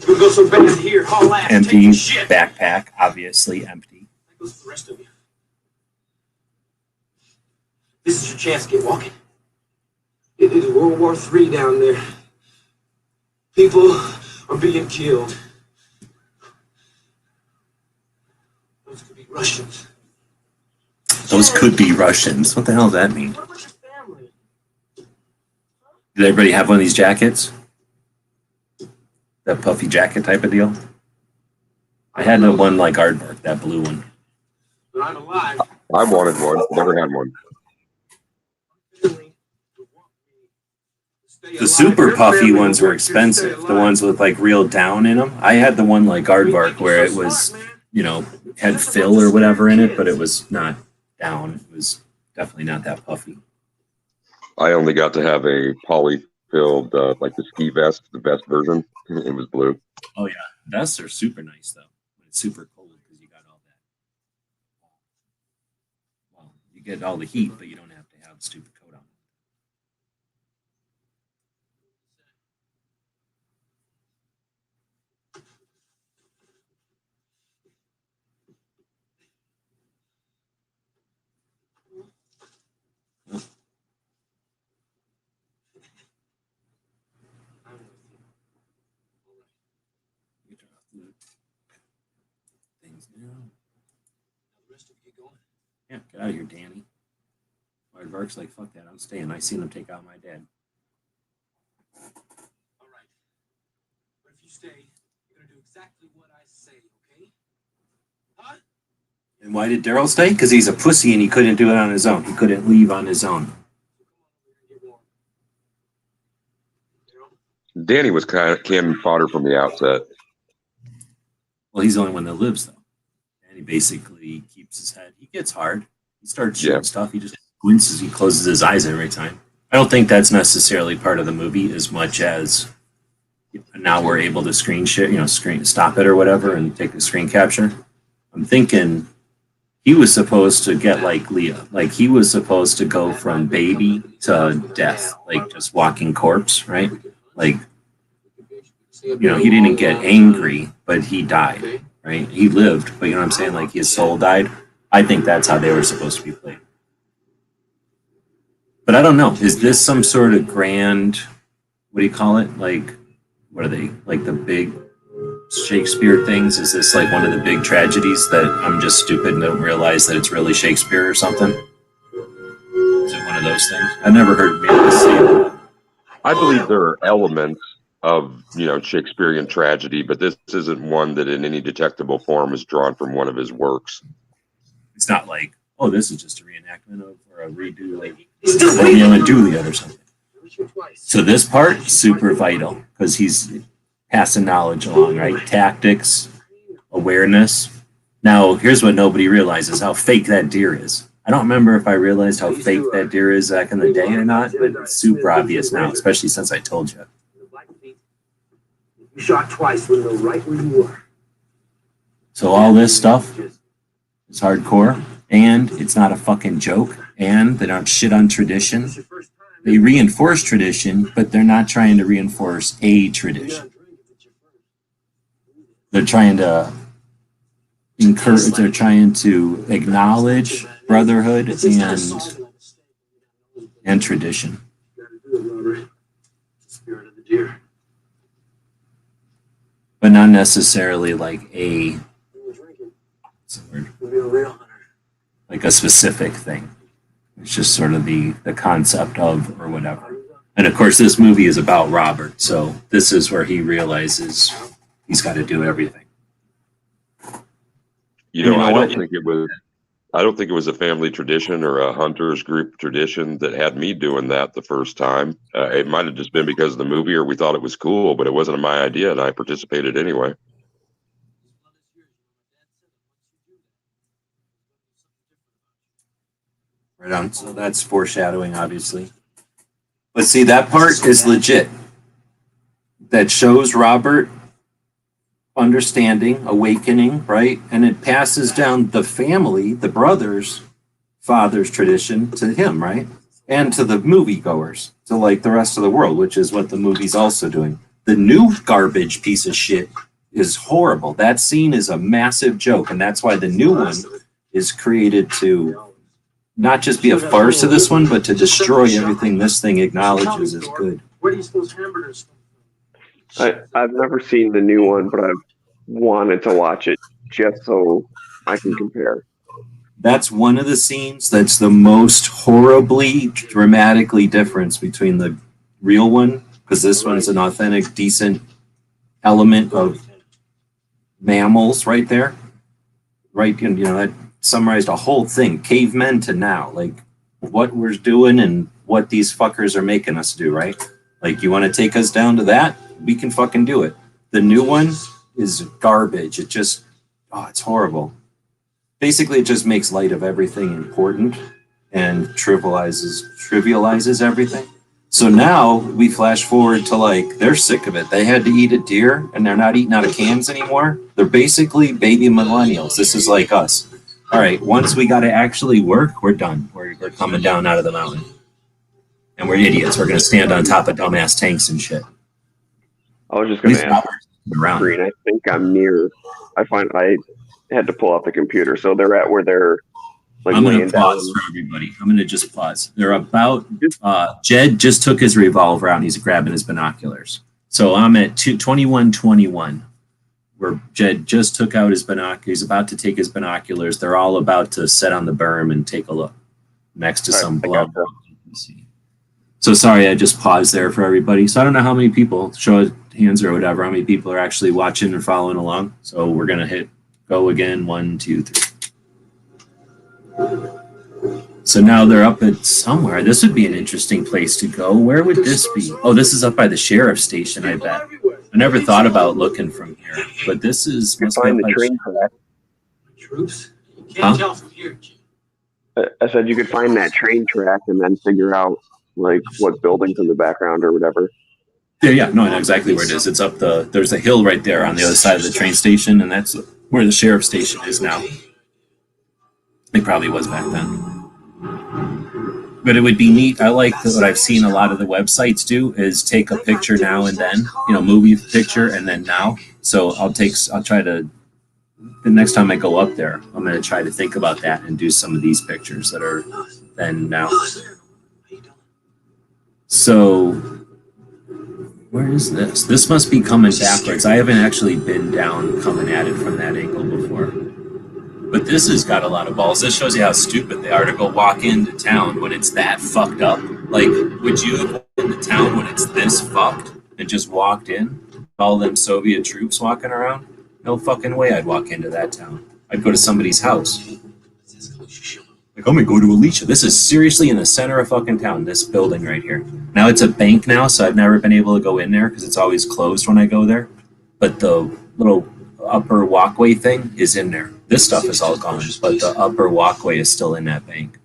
S9: We go so bad here. Haul ass.
S3: Empty backpack, obviously empty.
S9: That goes for the rest of you. This is your chance to get walking. It is World War III down there. People are being killed. Those could be Russians.
S3: Those could be Russians. What the hell does that mean?
S9: What about your family?
S3: Did everybody have one of these jackets? That puffy jacket type of deal? I had the one like Aardvark, that blue one.
S9: But I'm alive.
S7: I wanted one. Never had one.
S9: Family would want me to
S3: The super puffy ones were expensive. The ones with like real down in them. I had the one like Aardvark where it was, you know, had fill or whatever in it, but it was not down. It was definitely not that puffy.
S7: I only got to have a poly filled, like the ski vest, the vest version. It was blue.
S3: Oh yeah, vests are super nice though. When it's super cold because you got all that. Well, you get all the heat, but you don't have to have the stupid coat on. Things now. Yeah, get out of here, Danny. Aardvark's like, fuck that, I'm staying. I seen him take out my dad.
S10: All right. But if you stay, you're gonna do exactly what I say, okay? Huh?
S3: And why did Daryl stay? Because he's a pussy and he couldn't do it on his own. He couldn't leave on his own.
S7: Danny was kind of cannon fodder from the outset.
S3: Well, he's the only one that lives, though. And he basically keeps his head. He gets hard. He starts shooting stuff. He just winces. He closes his eyes every time. I don't think that's necessarily part of the movie as much as now we're able to screen share, screen stop it or whatever and take a screen capture. I'm thinking he was supposed to get like Leah. Like he was supposed to go from baby to death, like just walking corpse, right? Like, he didn't get angry, but he died, right? He lived, but you know what I'm saying? Like his soul died. I think that's how they were supposed to be played. But I don't know. Is this some sort of grand, what do you call it? Like, what are they? Like the big Shakespeare things? Is this like one of the big tragedies that I'm just stupid and don't realize that it's really Shakespeare or something? Is it one of those things? I never heard Mary say that.
S7: I believe there are elements of, Shakespearean tragedy, but this isn't one that in any detectable form is drawn from one of his works.
S3: It's not like, oh, this is just a reenactment of or a redo like Romeo and Juliet or something. So this part, super vital because he's passing knowledge along, right? Tactics, awareness. Now, here's what nobody realizes, how fake that deer is. I don't remember if I realized how fake that deer is back in the day or not, but it's super obvious now, especially since I told you.
S10: You shot twice, we know right where you were.
S3: So all this stuff is hardcore, and it's not a fucking joke, and they don't shit on tradition. They reinforce tradition, but they're not trying to reinforce a tradition. They're trying to encourage, they're trying to acknowledge brotherhood and tradition. But not necessarily like like a specific thing. It's just sort of the concept of or whatever. And of course, this movie is about Robert, so this is where he realizes he's got to do everything.
S7: I don't think it was a family tradition or a hunters group tradition that had me doing that the first time. It might have just been because of the movie or we thought it was cool, but it wasn't my idea and I participated anyway.
S3: Right on. So that's foreshadowing, obviously. But see, that part is legit. That shows Robert understanding, awakening, right? And it passes down the family, the brothers, father's tradition to him, right? And to the moviegoers, to like the rest of the world, which is what the movie's also doing. The new garbage piece of shit is horrible. That scene is a massive joke, and that's why the new one is created to not just be a farce to this one, but to destroy everything this thing acknowledges is good.
S10: Where do you suppose hamburgers
S8: I've never seen the new one, but I've wanted to watch it just so I can compare.
S3: That's one of the scenes that's the most horribly, dramatically difference between the real one, because this one's an authentic, decent element of mammals right there. Right, that summarized a whole thing, cavemen to now, like what we're doing and what these fuckers are making us do, right? Like, you want to take us down to that? We can fucking do it. The new one is garbage. It just, it's horrible. Basically, it just makes light of everything important and trivializes everything. So now we flash forward to, like, they're sick of it. They had to eat a deer and they're not eating out of cans anymore. They're basically baby millennials. This is like us. All right, once we got to actually work, we're done. We're coming down out of the mountain. And we're idiots. We're going to stand on top of dumbass tanks and shit.
S8: I was just going to ask,
S3: around.
S8: Green, I think I'm near. I had to pull out the computer. So they're at where they're like
S3: I'm going to
S8: laying
S3: pause
S8: down.
S3: for everybody. I'm going to just pause. They're about, Jed just took his revolver out and he's grabbing his binoculars. So I'm at 21:21, where Jed just took out his binoculars. He's about to take his binoculars. They're all about to set on the berm and take a look next to some blood. So sorry, I just paused there for everybody. So I don't know how many people, show hands or whatever, how many people are actually watching and following along. So we're going to hit go again. 1, 2, 3. So now they're up at somewhere. This would be an interesting place to go. Where would this be? Oh, this is up by the sheriff's station, I bet. I never thought about looking from here, but this is.
S8: You find the train track.
S10: Troops? You can't tell from here, Jim.
S8: I said you could find that train track and then figure out like what buildings in the background or whatever.
S3: Yeah, no, I know exactly where it is. It's up there's a hill right there on the other side of the train station, and that's where the sheriff's station is now. It probably was back then. But it would be neat. I like what I've seen a lot of the websites do is take a picture now and then, movie picture and then now. So I'll try to, the next time I go up there, I'm going to try to think about that and do some of these pictures that are then now. So where is this? This must be coming backwards. I haven't actually been down coming at it from that angle before. But this has got a lot of balls. This shows you how stupid they are to go walk into town when it's that fucked up. Like, would you go into town when it's this fucked and just walked in? All them Soviet troops walking around? No fucking way I'd walk into that town. I'd go to somebody's house. Like, I'm gonna go to Alicia. This is seriously in the center of fucking town, this building right here. Now it's a bank now, so I've never been able to go in there because it's always closed when I go there. But the little upper walkway thing is in there. This stuff is all gone, but the upper walkway is still in that bank.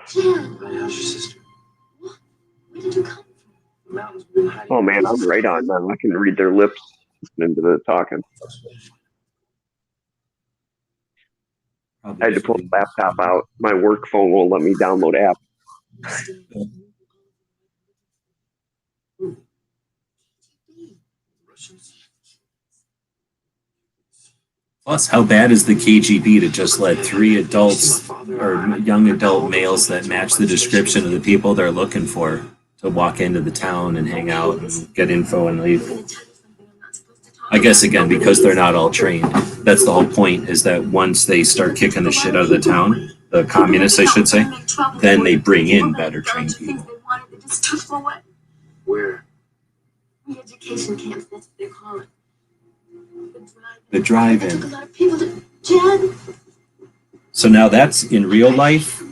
S1: Jim,
S10: How's your sister?
S1: where did you come from?
S10: Mountains been hiding.
S8: Oh man, I'm right on them. I can read their lips listening to the talking. I had to pull the laptop out. My work phone won't let me download apps.
S3: Plus, how bad is the KGB to just let 3 adults or young adult males that match the description of the people they're looking for to walk into the town and hang out and get info and leave? I guess, again, because they're not all trained. That's the whole point, is that once they start kicking the shit out of the town, the communists, I should say, then they bring in better trained people.
S10: Where?
S1: Re-education camps, that's what they call it.
S3: The drive-in.
S1: Took a lot of people to Jen.
S3: So now that's in real life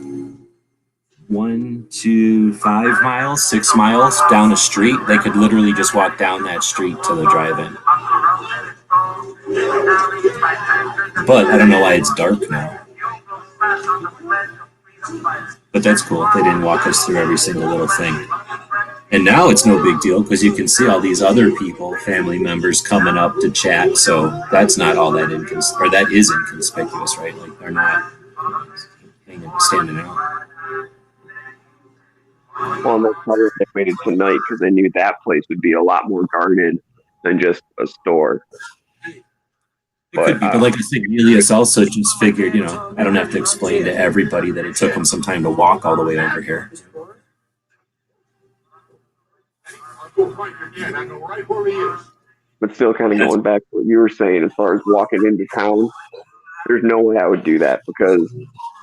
S3: 1 to 5 miles, 6 miles down a street. They could literally just walk down that street to the drive-in. But I don't know why it's dark now. But that's cool. They didn't walk us through every single little thing. And now it's no big deal because you can see all these other people, family members, coming up to chat. So that's not all that that is inconspicuous, right? Like, they're not standing out.
S8: Well, and that's probably they waited tonight because they knew that place would be a lot more guarded than just a store.
S3: It could be, but like I said, Elias also just figured, I don't have to explain to everybody that it took him some time to walk all the way over here.
S8: But still, kind of going back to what you were saying as far as walking into town, there's no way I would do that because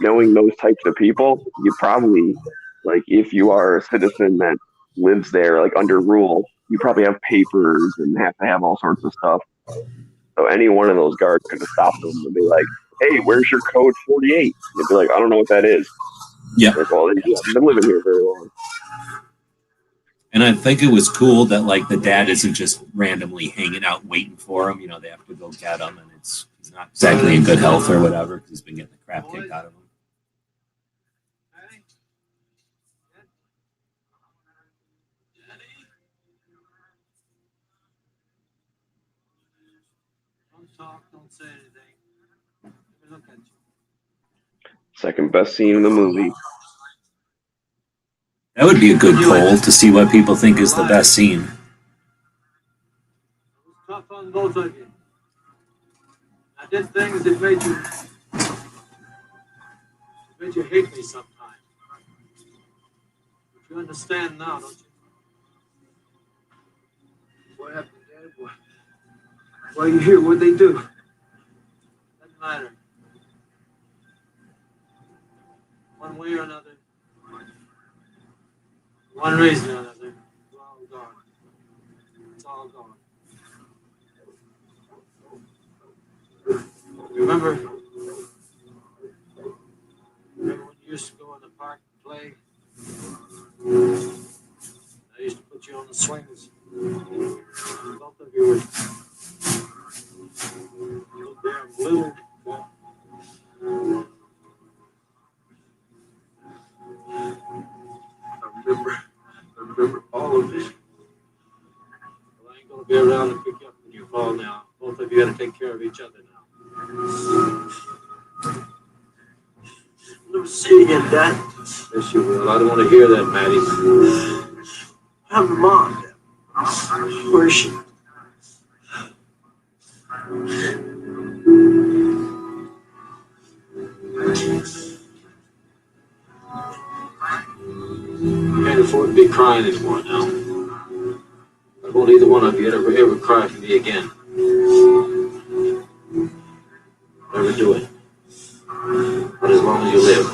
S8: knowing those types of people, you probably, like, if you are a citizen that lives there, like, under rule, you probably have papers and have to have all sorts of stuff. So any one of those guards could have stopped them and be like, hey, where's your code 48? They'd be like, I don't know what that is.
S3: Yeah.
S8: Like, well, then you haven't been living here very long.
S3: And I think it was cool that like the dad isn't just randomly hanging out waiting for him. You know, they have to go get him, and he's not exactly in good health or whatever because he's been getting the crap kicked out of him.
S10: Don't talk, don't say anything. Let me look at you.
S8: Second best scene in the movie.
S3: That would be a good poll to see what people think is the best scene.
S10: It was tough on both of you. I did things that made you hate me sometimes. But you understand now, don't you? What happened, Dad? Why are you here? What'd they do? Doesn't matter. One way or another. One reason or another. It's all gone. It's all gone. Remember when you used to go in the park and play? I used to put you on the swings. Both of you were so damn little. I remember all of this. Well, I ain't gonna be around to pick you up when you fall now. Both of you gotta take care of each other now. Never see you again, Dad. Yes, you will. I don't want to hear that, Maddie. I'm Mom. Where is she? You can't afford to be crying anymore now. I won't either one of you ever cry for me again. Never do it. But as long as you live.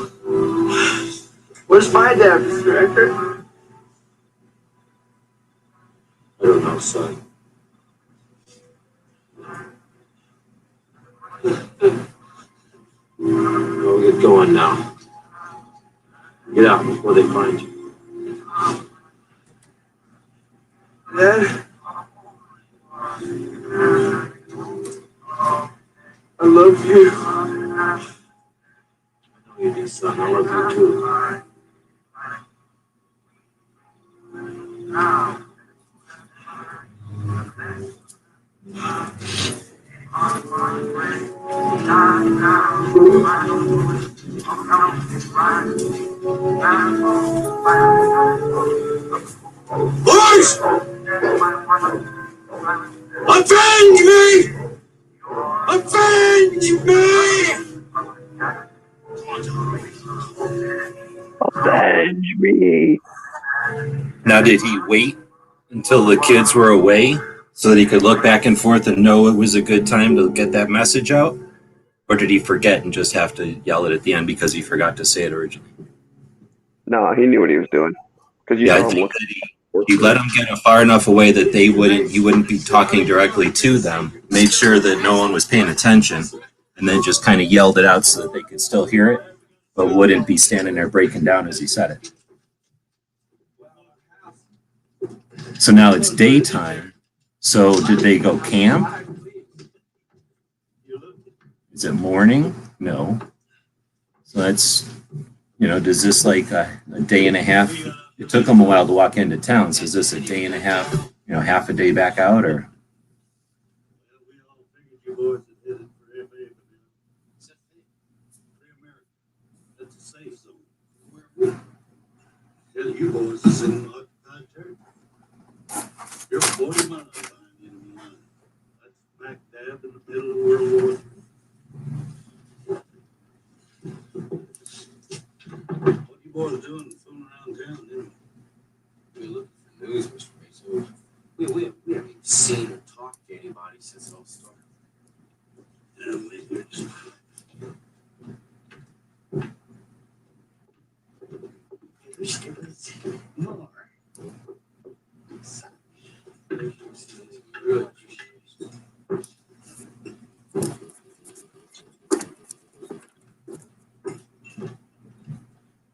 S10: Where's my dad, Mr. Ector? I don't know, son. We'll get going now. Get out before they find you. Dad? I love you. I know you do, son. I love you too. Boys! Avenge me! Avenge me!
S8: Avenge me!
S3: Now, did he wait until the kids were away so that he could look back and forth and know it was a good time to get that message out? Or did he forget and just have to yell it at the end because he forgot to say it originally?
S8: No, he knew what he was doing. Because you
S3: Yeah, I
S8: saw him
S3: think
S8: look.
S3: that he let them get far enough away that he wouldn't be talking directly to them, made sure that no one was paying attention, and then just kind of yelled it out so that they could still hear it, but wouldn't be standing there breaking down as he said it. So now it's daytime. So did they go camp? Is it morning? No. So that's, does this like a day and a half? It took them a while to walk into town. So is this a day and a half, half a day back out or?
S10: You boys is in occupied territory. You're 40 miles behind enemy line. That's smack dab in the middle of World War III. What you boys doing fooling around town, anyway? We're looking for news, Mr. Mason. We haven't even seen or talked to anybody since it all started. Yeah, maybe just... More.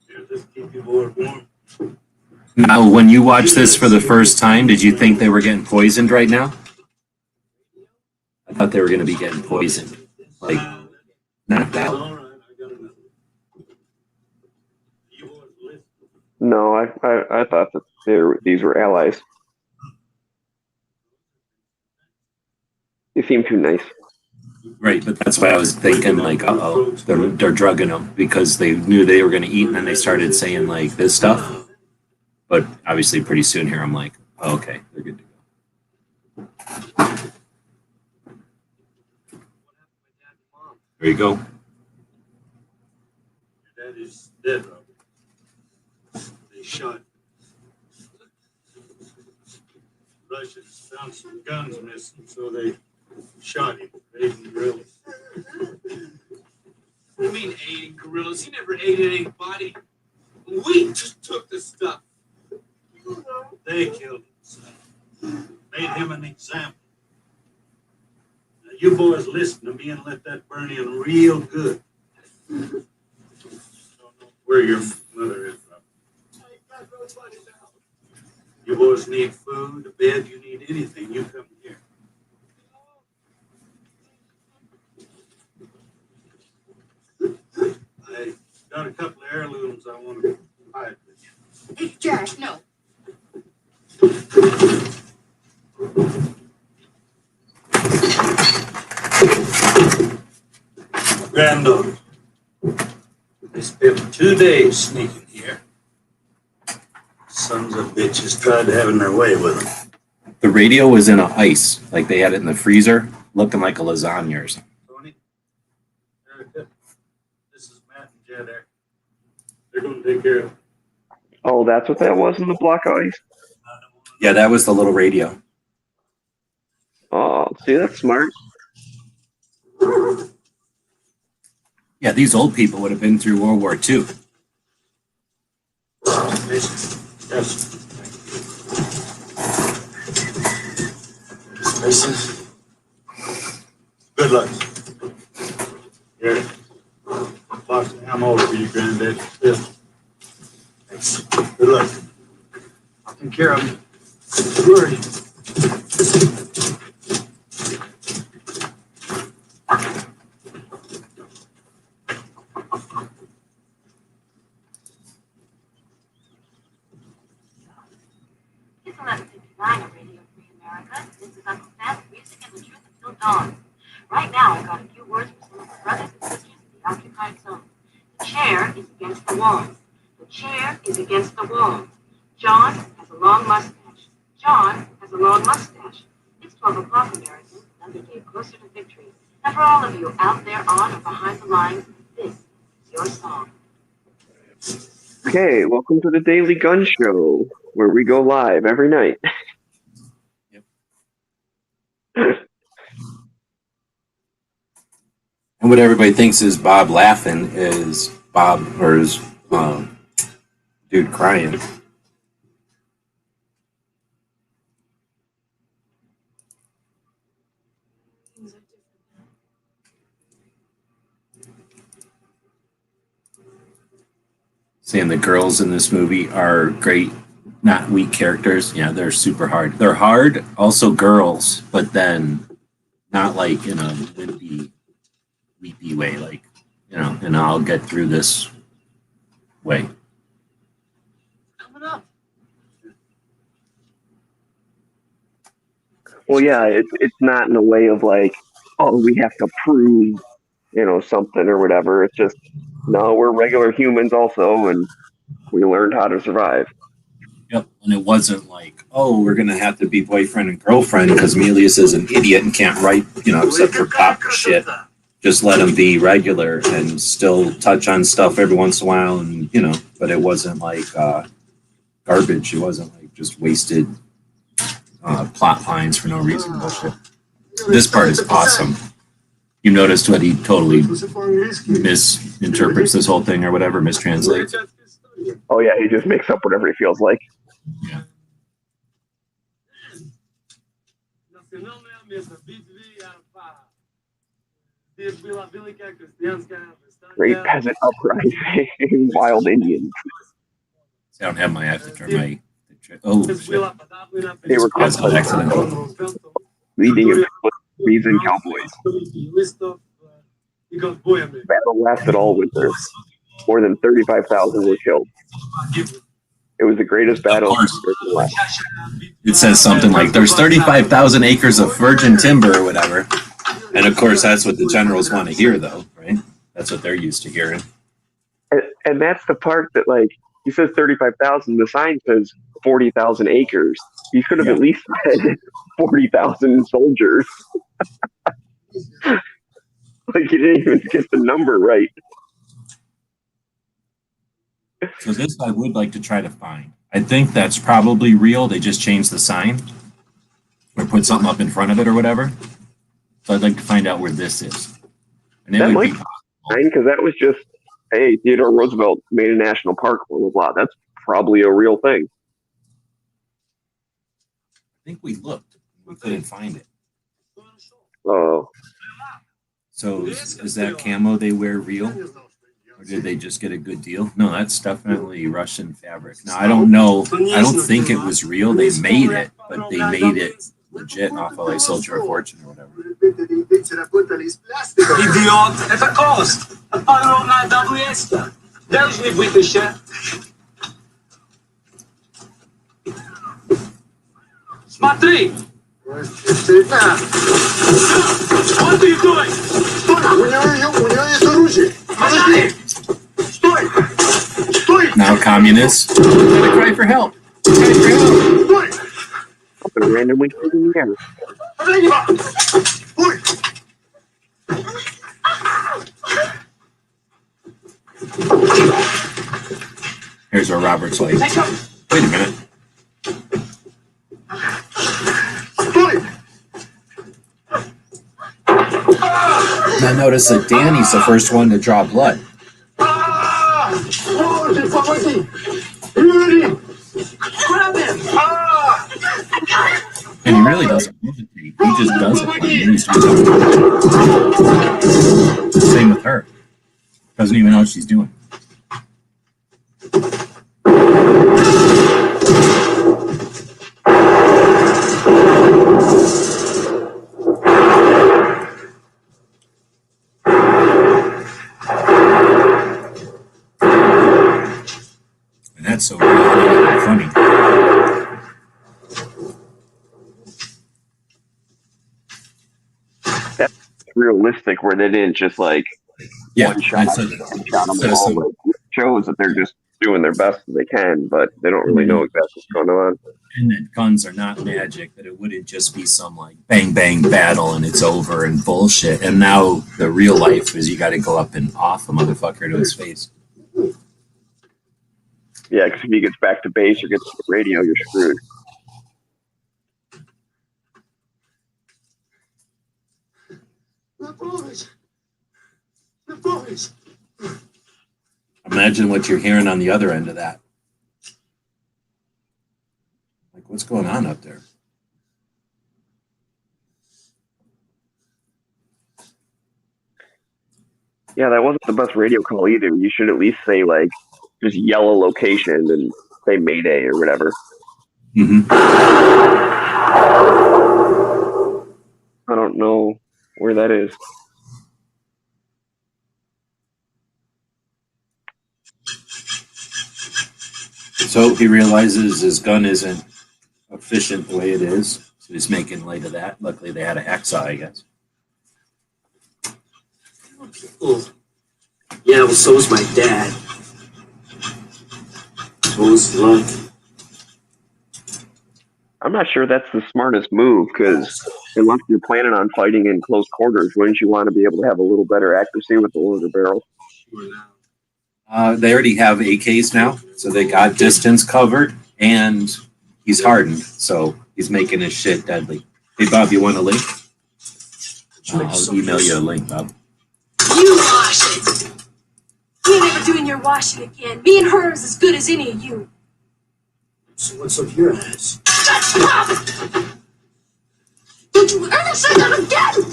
S10: Here, just keep your board warm.
S3: When you watched this for the first time, did you think they were getting poisoned right now? I thought they were going to be getting poisoned. Like, knocked out.
S8: No, I thought that these were allies. They seem too nice.
S3: Right, but that's why I was thinking, like, uh-oh, they're drugging them because they knew they were going to eat, and then they started saying, like, this stuff. But obviously, pretty soon here, I'm like, oh, okay, they're good to go. There you go.
S9: Your dad is dead, Robert. They shot. Russians found some guns missing, so they shot him. Aiding guerrillas. What do you mean aiding guerrillas? He never aided anybody. We just took the stuff. They killed him. Made him an example. Now you boys listen to me and let that burn in real good. Don't know where your mother is, Robert. You boys need food, a bed, you need anything, you come here. I got a couple of heirlooms I want to hide with you.
S1: Hey, Josh, no.
S9: Granddaughter. They spent 2 days sneaking here. Sons of bitches tried to have their way with them.
S3: The radio was in a ice, like they had it in the freezer, looking like a lasagna or something.
S9: Tony, Erica, this is Matt and Jed there. They're going to take care of it.
S8: Oh, that's what that was in the block of ice?
S3: Yeah, that was the little radio.
S8: Oh, see, that's smart.
S3: Yeah, these old people would have been through World War II.
S9: Yes. Mason. Good luck. Here. Box of ammo for you, Granddad. Yeah. Thanks. Good luck. I'll take care of you. Don't worry.
S1: It's 11:59 at Radio Free America. This is Uncle Sam's Music and the Truth Until Dawn. Right now, I got a few words for some of the brothers and sisters in the occupied zone. The chair is against the wall. The chair is against the wall. John has a long mustache. John has a long mustache. It's 12 o'clock, Americans, another day closer to victory. And for all of you out there on or behind the lines, this is your song.
S8: Okay, welcome to the Daily Gun Show, where we go live every night.
S3: Yep. And what everybody thinks is Bob laughing is Bob or is dude crying. Saying the girls in this movie are great, not weak characters. Yeah, they're super hard. They're hard, also girls, but then not like in a wimpy, weepy way, like, you know, and I'll get through this way.
S9: Coming up.
S8: Well, yeah, it's not in a way of like, oh, we have to prove, you know, something or whatever. It's just, no, we're regular humans also, and we learned how to survive.
S3: Yep, and it wasn't like, oh, we're gonna have to be boyfriend and girlfriend because Melius is an idiot and can't write, you know, except for pop shit. Just let him be regular and still touch on stuff every once in a while, and you know, but it wasn't like garbage. It wasn't like just wasted plot lines for no reason bullshit. This part is awesome. You noticed what he totally misinterprets this whole thing or whatever, mistranslates.
S8: Oh yeah, he just makes up whatever he feels like.
S3: Yeah.
S8: Great peasant uprising, wild Indians.
S3: See, I don't have my thing Oh, shit.
S8: They were called
S3: That's an accident.
S8: leading and reason cowboys. Battle lasted all winter. More than 35,000 were killed. It was the greatest battle in the West.
S3: It says something like there's 35,000 acres of virgin timber or whatever. And of course, that's what the generals want to hear, though, right? That's what they're used to hearing.
S8: And that's the part that, like, he says 35,000. The sign says 40,000 acres. He could have at least said 40,000 soldiers. Like, he didn't even get the number right.
S3: So this I would like to try to find. I think that's probably real. They just changed the sign or put something up in front of it or whatever. So I'd like to find out where this is. And
S8: that might be fine, because that was just, hey, Theodore Roosevelt made a national park, blah, blah, blah. That's probably a real thing.
S3: I think we looked. We couldn't find it.
S8: Oh.
S3: So is that camo they wear real? Or did they just get a good deal? No, that's definitely Russian fabric. Now, I don't know. I don't think it was real. They made it, but they made it legit off of like Soldier of Fortune or whatever.
S10: Idiot, это кост. Паровна double. Должны быть еще. Смотри. What are you doing?
S9: У него есть оружие.
S10: Подожди.
S9: Стой! Стой!
S3: Now, communists, gotta cry for help. Cry for help.
S9: Стой!
S8: Something randomly in the air.
S9: Стой!
S3: Here's where Robert's like, wait a minute.
S9: Стой!
S3: Now notice that Danny's the first one to draw blood.
S9: Боже, помоги! Юрий!
S10: Grab him.
S3: And he really doesn't hesitate. He just does it. When he's doing it. Same with her. Doesn't even know what she's doing. And that's so funny.
S8: That's realistic, where they didn't just like one shot, shot them all. Like, it shows that they're just doing their best as they can, but they don't really know exactly what's going on.
S3: And that guns are not magic, that it wouldn't just be some like bang bang battle and it's over and bullshit. And now the real life is you got to go up and off a motherfucker to his face.
S8: Yeah, because if he gets back to base or gets to the radio, you're screwed.
S3: Imagine what you're hearing on the other end of that. Like, what's going on up there?
S8: Yeah, that wasn't the best radio call either. You should at least say, like, just yell a location and say Mayday or whatever.
S3: Mm-hmm.
S8: I don't know where that is.
S3: So he realizes his gun isn't efficient the way it is. So he's making light of that. Luckily, they had a hacksaw, I guess.
S10: Yeah, well, so was my dad. So was Luck.
S8: I'm not sure that's the smartest move, because unless you're planning on fighting in close quarters, wouldn't you want to be able to have a little better accuracy with the longer barrels?
S3: They already have AKs now, so they got distance covered, and he's hardened, so he's making his shit deadly. Hey, Bob, you want a link? I'll email you a link, Bob.
S11: You wash it! You ain't never doing your washing again. Me and her is as good as any of you.
S10: So what's up your ass?
S11: Don't you ever say that again!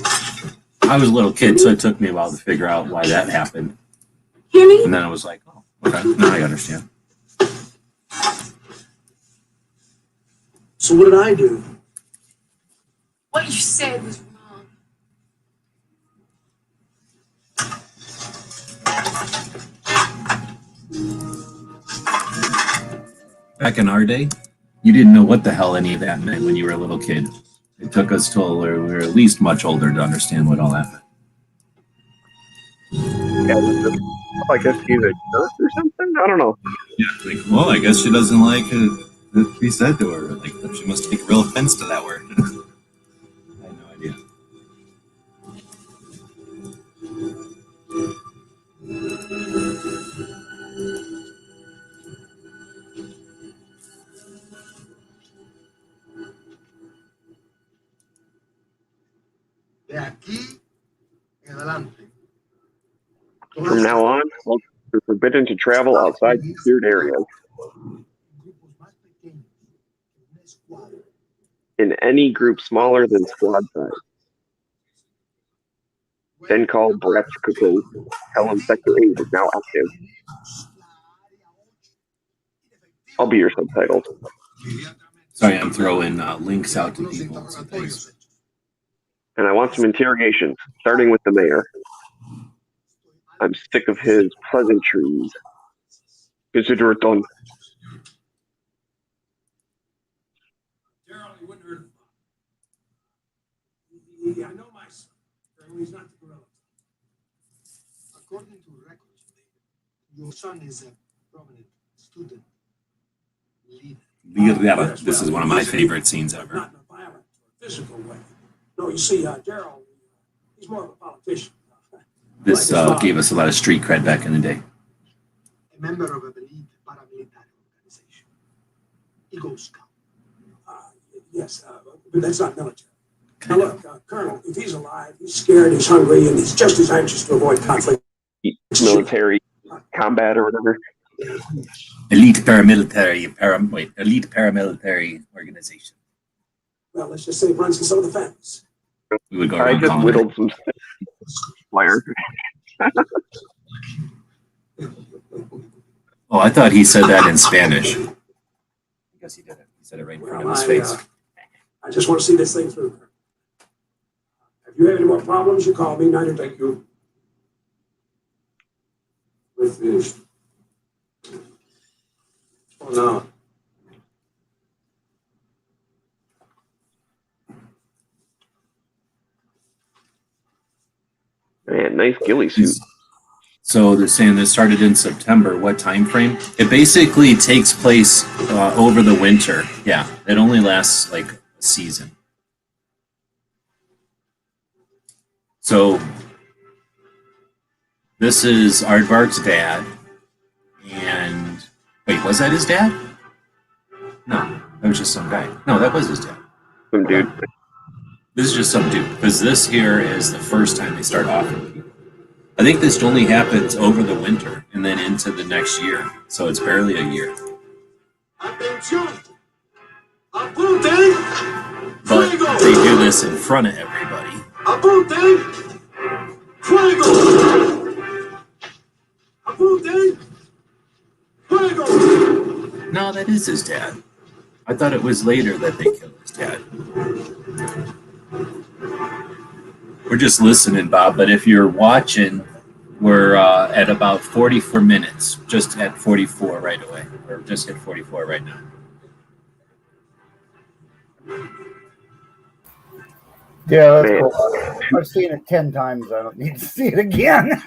S3: I was a little kid, so it took me a while to figure out why that happened.
S11: Hear me?
S3: And then I was like, oh, okay, now I understand.
S10: So what did I do?
S11: What you said was wrong.
S3: Back in our day, you didn't know what the hell any of that meant when you were a little kid. It took us till we were at least much older to understand what all that meant.
S8: Yeah, I guess he's a jerk or something. I don't know.
S3: Yeah, like, well, I guess she doesn't like it that we said to her. Like, she must take real offense to that word. I had no idea.
S9: De aquí en adelante.
S8: From now on, you're forbidden to travel outside secured areas in any group smaller than squad size. Then called Brett's Cooking. Helen Sector 8 is now active. I'll be your subtitles.
S3: Sorry, I'm throwing links out to people. And some things.
S8: And I want some interrogations, starting with the mayor. I'm sick of his pleasantries. Consider it done.
S10: Daryl, he wouldn't hurt him. I know my son. He's not the gorilla.
S9: According to records, your son is a prominent student leader.
S3: This is one of my favorite scenes ever.
S10: Not in a violent or physical way. No, you see, Daryl, he's more of a politician.
S3: This gave us a lot of street cred back in the day.
S9: A member of a elite paramilitary organization, Eagle Scout.
S10: Yes, but that's not military. Now look, Colonel, if he's alive, he's scared, he's hungry, and he's just as anxious to avoid conflict.
S8: Military combat or whatever.
S3: Elite paramilitary organization.
S10: Well, let's just say it runs in some of the families.
S3: We would go
S8: I
S3: around
S8: just
S3: calling
S8: whittled some flyer.
S3: Oh, I thought he said that in Spanish. I guess he didn't. He said it right in front of his face.
S10: I just want to see this thing through. If you have any more problems, you call me. Neither thank you. We're finished. Oh, no.
S8: Man, nice ghillie suit.
S3: So they're saying this started in September. What time frame? It basically takes place over the winter. Yeah, it only lasts like a season. So this is Aardvark's dad. And wait, was that his dad? No, that was just some guy. No, that was his dad.
S8: Some dude.
S3: This is just some dude, because this here is the first time they start offering people. I think this only happens over the winter and then into the next year, so it's barely a year. But they do this in front of everybody. No, that is his dad. I thought it was later that they killed his dad. We're just listening, Bob, but if you're watching, we're at about 44 minutes, just at 44 right away, or just at 44 right now.
S12: Yeah, that's cool. I've seen it 10 times. I don't need to see it again.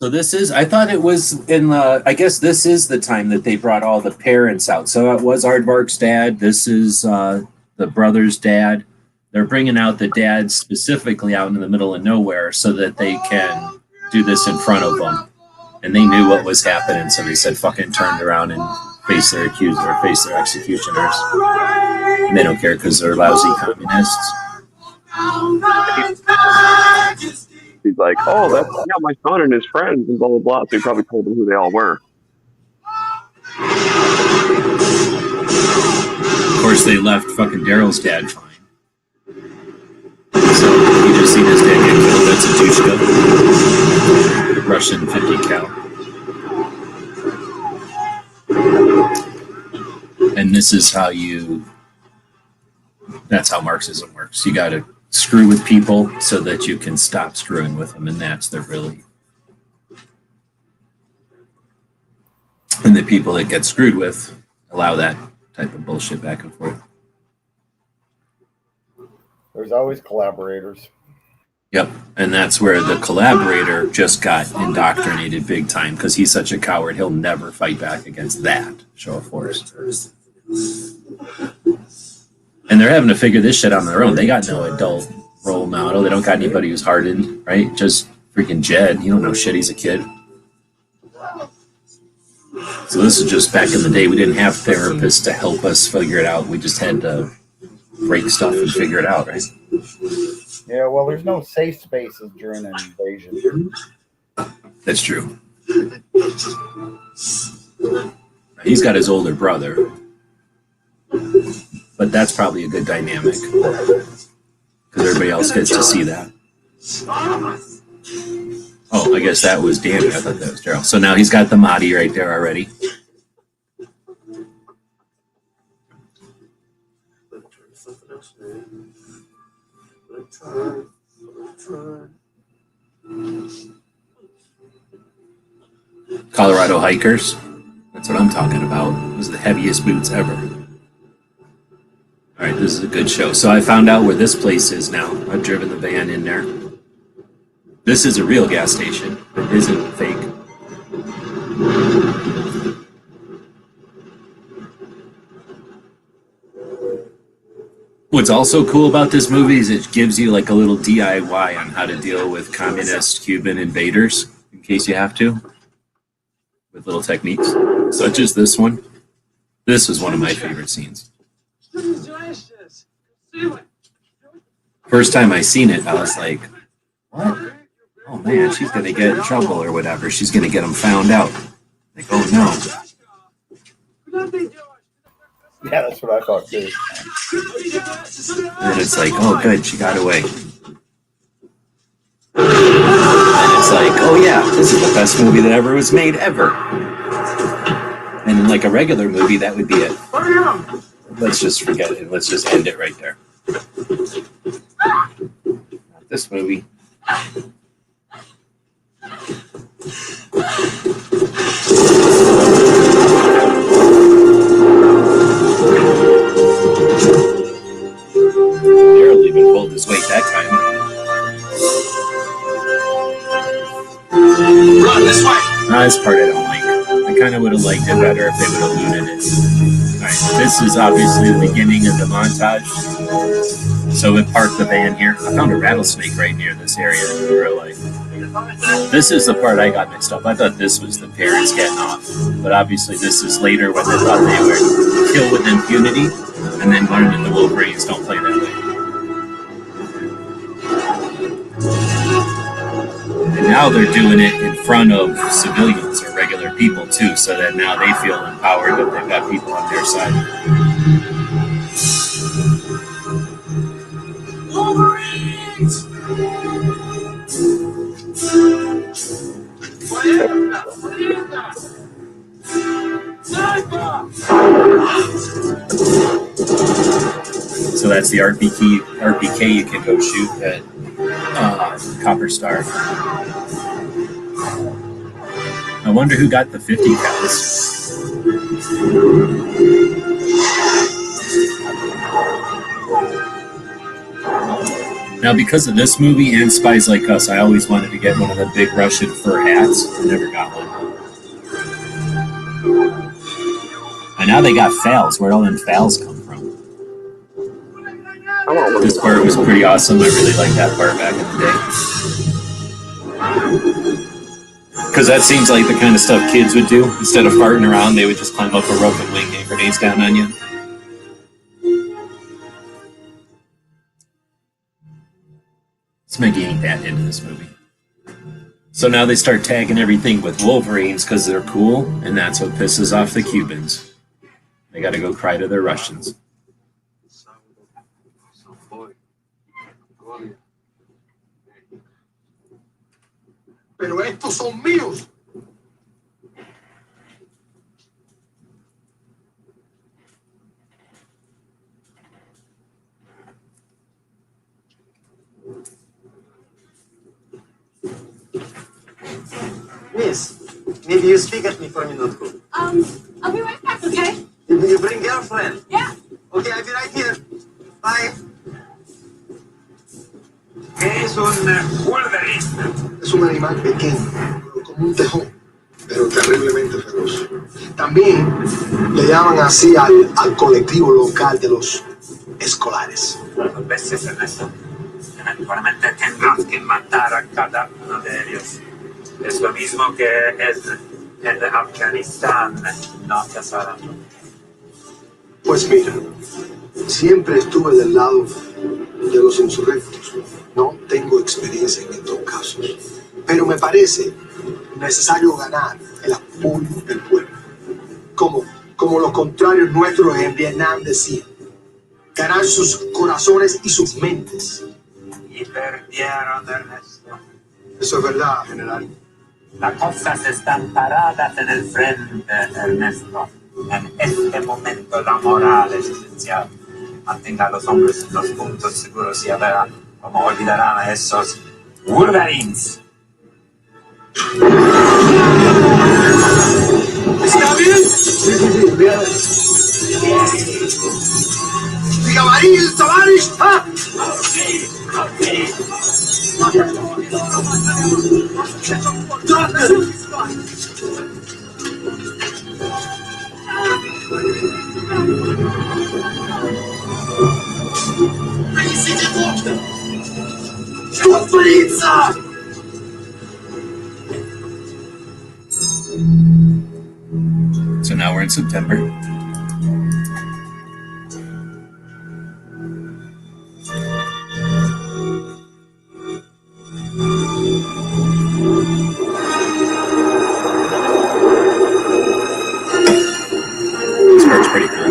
S3: So this is, I thought it was in the, I guess this is the time that they brought all the parents out. So it was Aardvark's dad. This is the brother's dad. They're bringing out the dad specifically out in the middle of nowhere so that they can do this in front of them. And they knew what was happening, so they said fucking turned around and face their accuser or face their executioners. And they don't care because they're lousy communists.
S8: He's like, oh, that's my son and his friends and blah, blah, blah. So he probably told them who they all were.
S3: Of course, they left fucking Daryl's dad fine. So you just see this dad get killed. That's a Dushka. Russian 50 cal. And this is how that's how Marxism works. You got to screw with people so that you can stop screwing with them, and that's the really. And the people that get screwed with allow that type of bullshit back and forth.
S12: There's always collaborators.
S3: Yep, and that's where the collaborator just got indoctrinated big time because he's such a coward. He'll never fight back against that show of force. And they're having to figure this shit out on their own. They got no adult role model. They don't got anybody who's hardened, right? Just freaking Jed. You don't know shit. He's a kid. So this is just back in the day. We didn't have therapists to help us figure it out. We just had to break stuff and figure it out, right?
S12: Yeah, well, there's no safe spaces during an invasion.
S3: That's true. He's got his older brother, but that's probably a good dynamic because everybody else gets to see that. Oh, I guess that was Danny. I thought that was Daryl. So now he's got the Mahdi right there already. Colorado hikers. That's what I'm talking about. Those are the heaviest boots ever. All right, this is a good show. So I found out where this place is now. I've driven the van in there. This is a real gas station. It isn't fake. What's also cool about this movie is it gives you like a little DIY on how to deal with communist Cuban invaders in case you have to, with little techniques, such as this one. This was one of my favorite scenes. First time I seen it, I was like, what? Oh man, she's going to get in trouble or whatever. She's going to get them found out. Like, oh no.
S12: Yeah, that's what I thought too.
S3: And it's like, oh good, she got away. And it's like, oh yeah, this is the best movie that ever was made ever. And in like a regular movie, that would be it. Let's just forget it. Let's just end it right there. Not this movie. Daryl even pulled his weight that time.
S10: Run this way.
S3: This part I don't like. I kind of would have liked it better if they would have looted it. Alright, this is obviously the beginning of the montage. So we parked the van here. I found a rattlesnake right near this area in real life. This is the part I got mixed up. I thought this was the parents getting off. But obviously this is later when they thought they would kill with impunity and then learned that the Wolverines don't play that way. And now they're doing it in front of civilians or regular people too, so that now they feel empowered that they've got people on their side.
S10: Wolverines!
S3: So that's the RPK you can go shoot at Copper Star. I wonder who got the 50 cals. Now, because of this movie and Spies Like Us, I always wanted to get one of the big Russian fur hats. I never got one. And now they got fowls. Where'd all them fowls come from? This part was pretty awesome. I really liked that part back in the day. Because that seems like the kind of stuff kids would do. Instead of farting around, they would just climb up a rope and wing hand grenades down on you. Smeggy ain't that into this movie. So now they start tagging everything with Wolverines because they're cool, and that's what pisses off the Cubans. They gotta go cry to their Russians.
S9: Pero estos son míos.
S10: Miss, need you speak at me for a minute?
S11: I'll be right back, okay?
S10: You bring girlfriend?
S11: Yeah.
S10: Okay, I'll be right here. Bye.
S2: ¿Qué es un Wolverine?
S9: Es un animal pequeño, como un tejón, pero terriblemente feroz. También le llaman así al colectivo local de los escolares.
S2: Dos veces en eso. Eventualmente tendrás que matar a cada uno de ellos. Es lo mismo que en Afganistán, no casada.
S9: Pues mira, siempre estuve del lado de los insurrectos. No tengo experiencia en estos casos, pero me parece necesario ganar el apoyo del pueblo. Como los contrarios nuestros en Vietnam decían, ganar sus corazones y sus mentes.
S2: Y perdieron, Ernesto.
S9: Eso es verdad, general.
S2: Las cosas están paradas en el frente, Ernesto. En este momento la moral es esencial. Mantenga a los hombres en los puntos seguros y ya verán cómo olvidarán a esos Wolverines.
S9: ¿Está bien? Sí, bien. ¡Diga Maril, Tavarish! ¡Ah!
S3: So now we're in September. This part's pretty cool.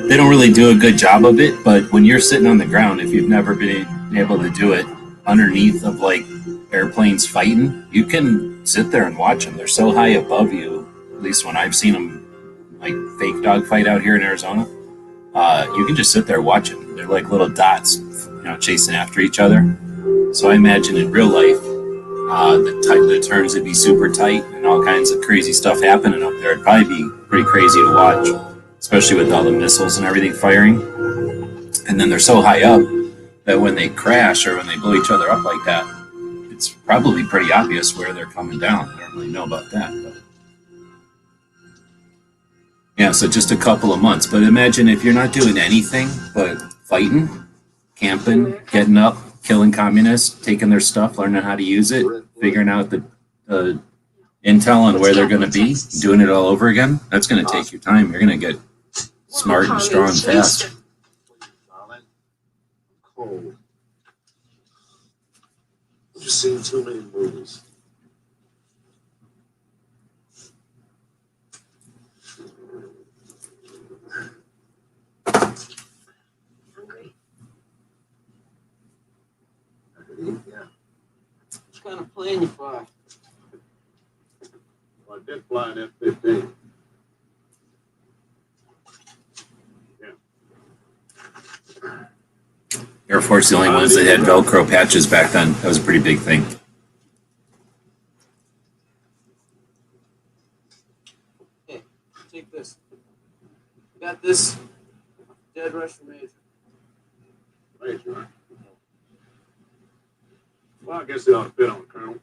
S3: They don't really do a good job of it, but when you're sitting on the ground, if you've never been able to do it underneath of like airplanes fighting, you can sit there and watch them. They're so high above you, at least when I've seen them like fake dog fight out here in Arizona. You can just sit there watching. They're like little dots, chasing after each other. So I imagine in real life, the turns would be super tight and all kinds of crazy stuff happening up there. It'd probably be pretty crazy to watch, especially with all the missiles and everything firing. And then they're so high up that when they crash or when they blow each other up like that, it's probably pretty obvious where they're coming down. I don't really know about that. But yeah, so just a couple of months. But imagine if you're not doing anything but fighting, camping, getting up, killing communists, taking their stuff, learning how to use it, figuring out the intel on where they're going to be, doing it all over again. That's going to take your time. You're going to get smart and strong fast.
S9: Cold. I've just seen too many movies.
S11: Hungry?
S9: Yeah.
S10: What kind of plane you fly?
S9: Well, I did fly an F-15.
S3: Air Force, the only ones that had Velcro patches back then. That was a pretty big thing.
S10: Hey, take this. You got this? Dead Russian Major.
S9: Major. Well, I guess it ought to fit on, Colonel.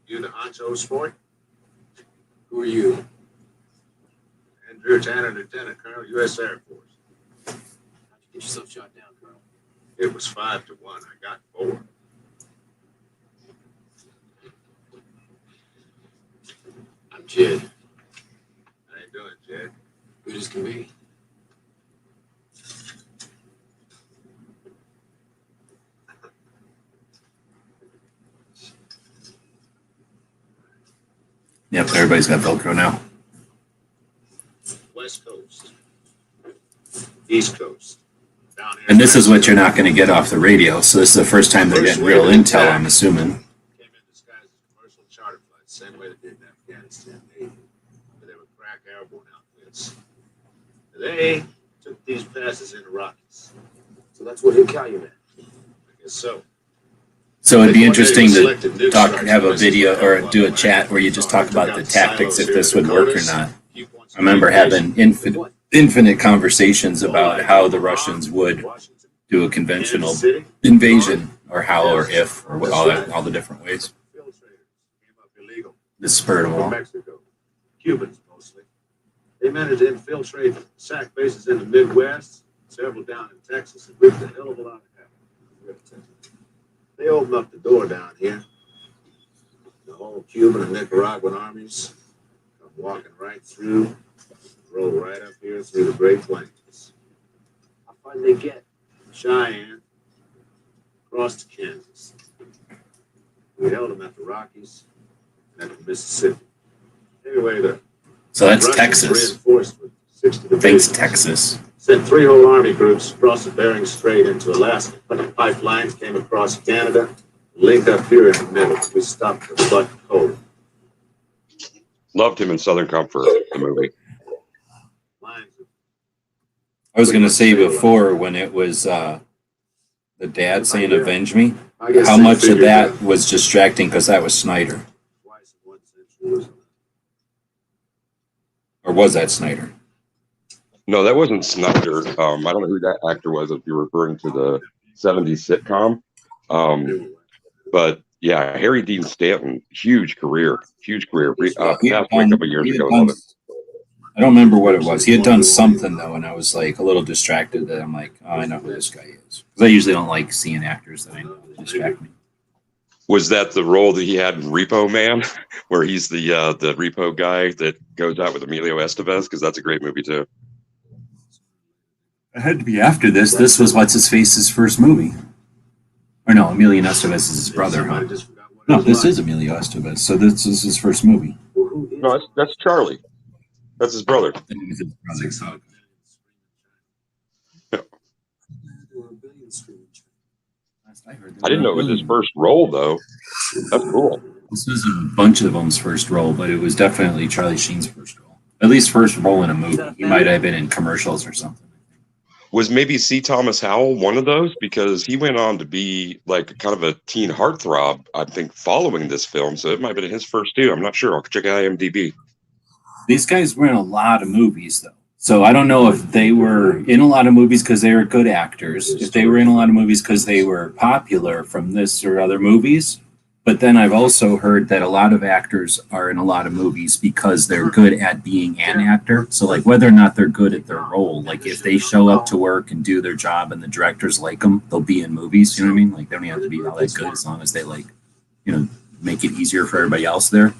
S9: You the honcho sport?
S10: Who are you?
S9: Andrew Tanner, Lieutenant Colonel, U.S. Air Force.
S10: How'd you get yourself shot down, Colonel?
S9: It was 5-1. I got 4.
S10: I'm Jed.
S9: How you doing, Jed?
S10: Good as can be.
S3: Yep, everybody's got Velcro now.
S9: West Coast. East Coast. Down here.
S3: And this is what you're not going to get off the radio. So this is the first time they're getting real intel, I'm assuming.
S9: Came in disguised as commercial charter flights, same way they did in Afghanistan. They were crack airborne outfits. They took these passes into Rockies. So that's what hit Calumet. I guess so.
S3: So it'd be interesting to have a video or do a chat where you just talk about the tactics, if this would work or not. I remember having infinite conversations about how the Russians would do a conventional invasion, or how, or if, or all the different ways. This spurred them all.
S9: Mexico, Cubans mostly. They managed to infiltrate SAC bases in the Midwest, several down in Texas, and ripped a hell of a lot of havoc. They opened up the door down here. The whole Cuban and Nicaraguan armies come walking right through, roll right up here through the Great Plains. How far did they get? Cheyenne, across to Kansas. We held them at the Rockies and at the Mississippi. Anyway,
S3: so that's Texas. Thanks, Texas.
S9: Sent 3 whole army groups across the Bering Strait into Alaska. But the pipelines came across Canada, linked up here in the middle. We stopped the butt cold.
S7: Loved him in Southern Comfort, the movie.
S3: I was going to say before, when it was the dad saying "avenge me," how much of that was distracting because that was Snyder, or was that Snyder?
S7: No, that wasn't Snyder. I don't know who that actor was, if you're referring to the 70s sitcom. But yeah, Harry Dean Stanton, huge career. Passed away a couple years ago.
S3: I don't remember what it was. He had done something though, and I was like a little distracted. That I'm like, oh, I know who this guy is, because I usually don't like seeing actors that I know that distract me.
S7: Was that the role that he had in Repo Man, where he's the repo guy that goes out with Emilio Estevez? Because that's a great movie too.
S3: It had to be after this. This was what's his face's first movie, or no? Emilio Estevez is his brother, huh? No, this is Emilio Estevez. So this is his first movie.
S7: No, that's Charlie. That's his brother. I didn't know it was his first role, though. That's cool.
S3: This was a bunch of them's first role, but it was definitely Charlie Sheen's first role. At least first role in a movie. He might have been in commercials or something.
S7: Was maybe C. Thomas Howell one of those? Because he went on to be like kind of a teen heartthrob, I think, following this film. So it might have been his first too. I'm not sure. I'll check out IMDb.
S3: These guys were in a lot of movies, though. So I don't know if they were in a lot of movies because they were good actors, if they were in a lot of movies because they were popular from this or other movies. But then I've also heard that a lot of actors are in a lot of movies because they're good at being an actor. So like whether or not they're good at their role, like if they show up to work and do their job and the directors like them, they'll be in movies. You know what I mean? Like they don't have to be all that good as long as they like, you know, make it easier for everybody else there.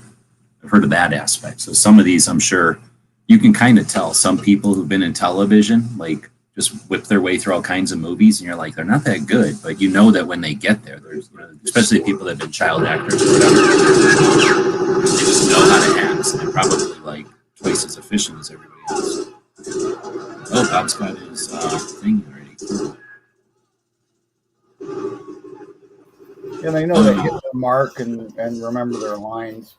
S3: I've heard of that aspect. So some of these, I'm sure you can kind of tell. Some people who've been in television, like just whip their way through all kinds of movies, and you're like, they're not that good, but you know that when they get there, there's, you know, especially people that have been child actors or whatever, they just know how to act. So they're probably like twice as efficient as everybody else. Oh, Bob's got his thing already.
S12: Yeah, they know they hit the mark and remember their lines.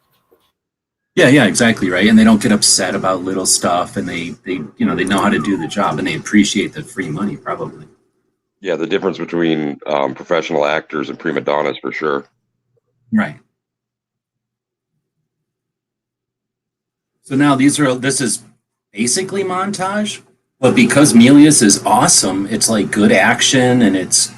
S3: Yeah, exactly, right. And they don't get upset about little stuff, and they you know, they know how to do the job, and they appreciate the free money, probably.
S7: Yeah, the difference between professional actors and prima donnas, for sure.
S3: Right. So now this is basically montage, but because Milius is awesome, it's like good action, and it's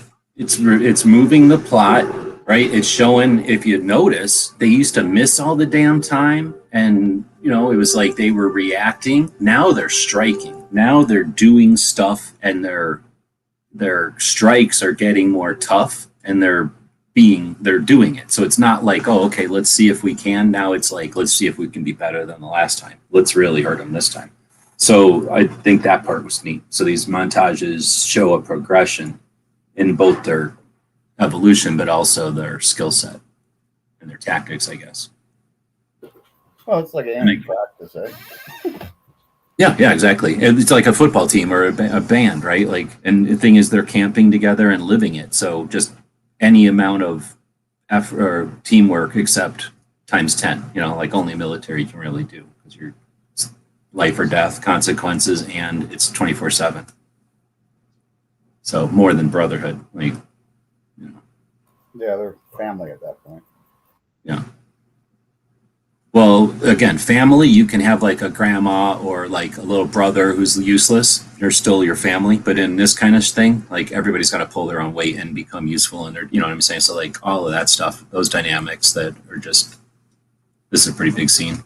S3: moving the plot. Right, it's showing, if you notice, they used to miss all the damn time, and you know, it was like they were reacting. Now they're striking. Now they're doing stuff, and their strikes are getting more tough, and they're doing it. So it's not like, oh, okay, let's see if we can. Now it's like, let's see if we can be better than the last time. Let's really hurt them this time. So I think that part was neat. So these montages show a progression in both their evolution, but also their skill set and their tactics, I guess.
S12: Well, it's like an practice, eh?
S3: Yeah, exactly. It's like a football team or a band, right? Like, and the thing is, they're camping together and living it. So just any amount of effort or teamwork, except times 10, like only military can really do, because you're life or death consequences, and it's 24/7. So more than brotherhood,
S12: Yeah, they're family at that point.
S3: Yeah. Well, again, family, you can have like a grandma or like a little brother who's useless. They're still your family. But in this kind of thing, like everybody's got to pull their own weight and become useful. And they're, you know what I'm saying? So like all of that stuff, those dynamics that are just, this is a pretty big scene.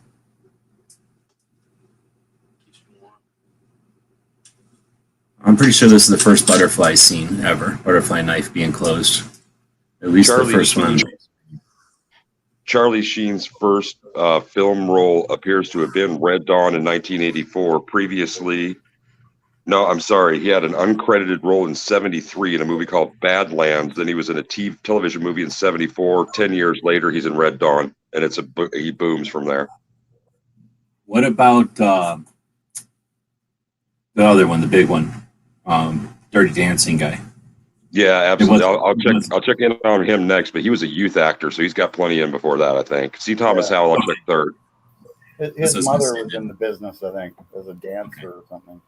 S3: I'm pretty sure this is the first butterfly scene ever. Butterfly knife being closed. At least the first one.
S7: Charlie Sheen's first film role appears to have been Red Dawn in 1984. Previously, no, I'm sorry, he had an uncredited role in 73 in a movie called Badlands. Then he was in a television movie in 74. 10 years later, he's in Red Dawn, and he booms from there.
S3: What about the other one, the big one, Dirty Dancing guy?
S7: Yeah, absolutely. I'll check in on him next, but he was a youth actor, so he's got plenty in before that, I think. C. Thomas Howell, I'll check third.
S12: His mother was in the business, I think, as a dancer or something.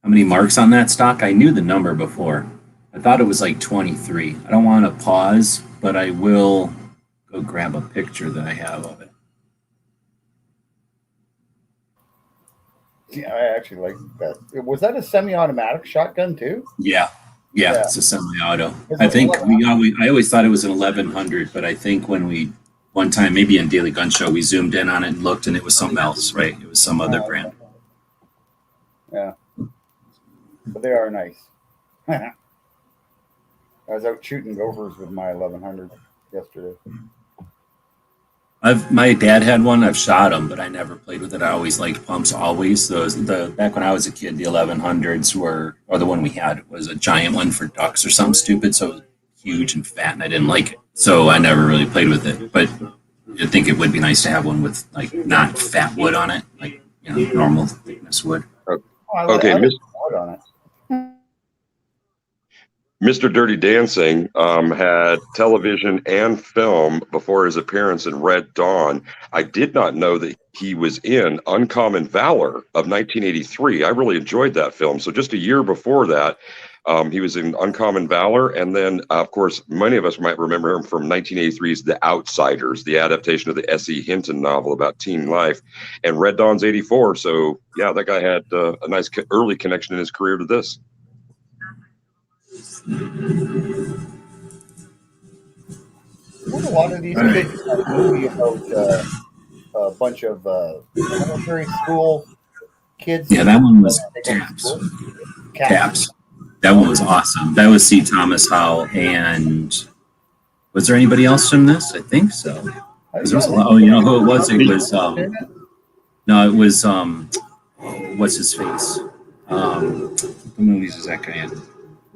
S3: How many marks on that stock? I knew the number before. I thought it was like 23. I don't want to pause, but I will go grab a picture that I have of it.
S12: Yeah, I actually like that. Was that a semi-automatic shotgun too?
S3: Yeah, it's a semi-auto. I think I always thought it was an 1100, but I think when one time, maybe in Daily Gun Show, we zoomed in on it and looked, and it was something else, right? It was some other brand.
S12: Yeah, but they are nice. I was out shooting gophers with my 1100 yesterday.
S3: My dad had one. I've shot them, but I never played with it. I always liked pumps. Always. So back when I was a kid, the 1100s or the one we had was a giant one for ducks or something stupid. So it was huge and fat, and I didn't like it. So I never really played with it. But I think it would be nice to have one with like not fat wood on it, like normal thickness wood.
S7: Okay,
S12: wood on it.
S7: Mr. Dirty Dancing had television and film before his appearance in Red Dawn. I did not know that he was in Uncommon Valor of 1983. I really enjoyed that film. So just a year before that, he was in Uncommon Valor. And then, of course, many of us might remember him from 1983's The Outsiders, the adaptation of the S.E. Hinton novel about teen life. And Red Dawn's 84. So, yeah, that guy had a nice early connection in his career to this.
S12: What a lot of these kids have a movie about a bunch of military school kids.
S3: Yeah, that one was Caps. That one was awesome. That was C. Thomas Howell, and was there anybody else from this? I think so. There was a lot. Oh, you know who it was? It was no, it was what's his face? What movies is that guy in?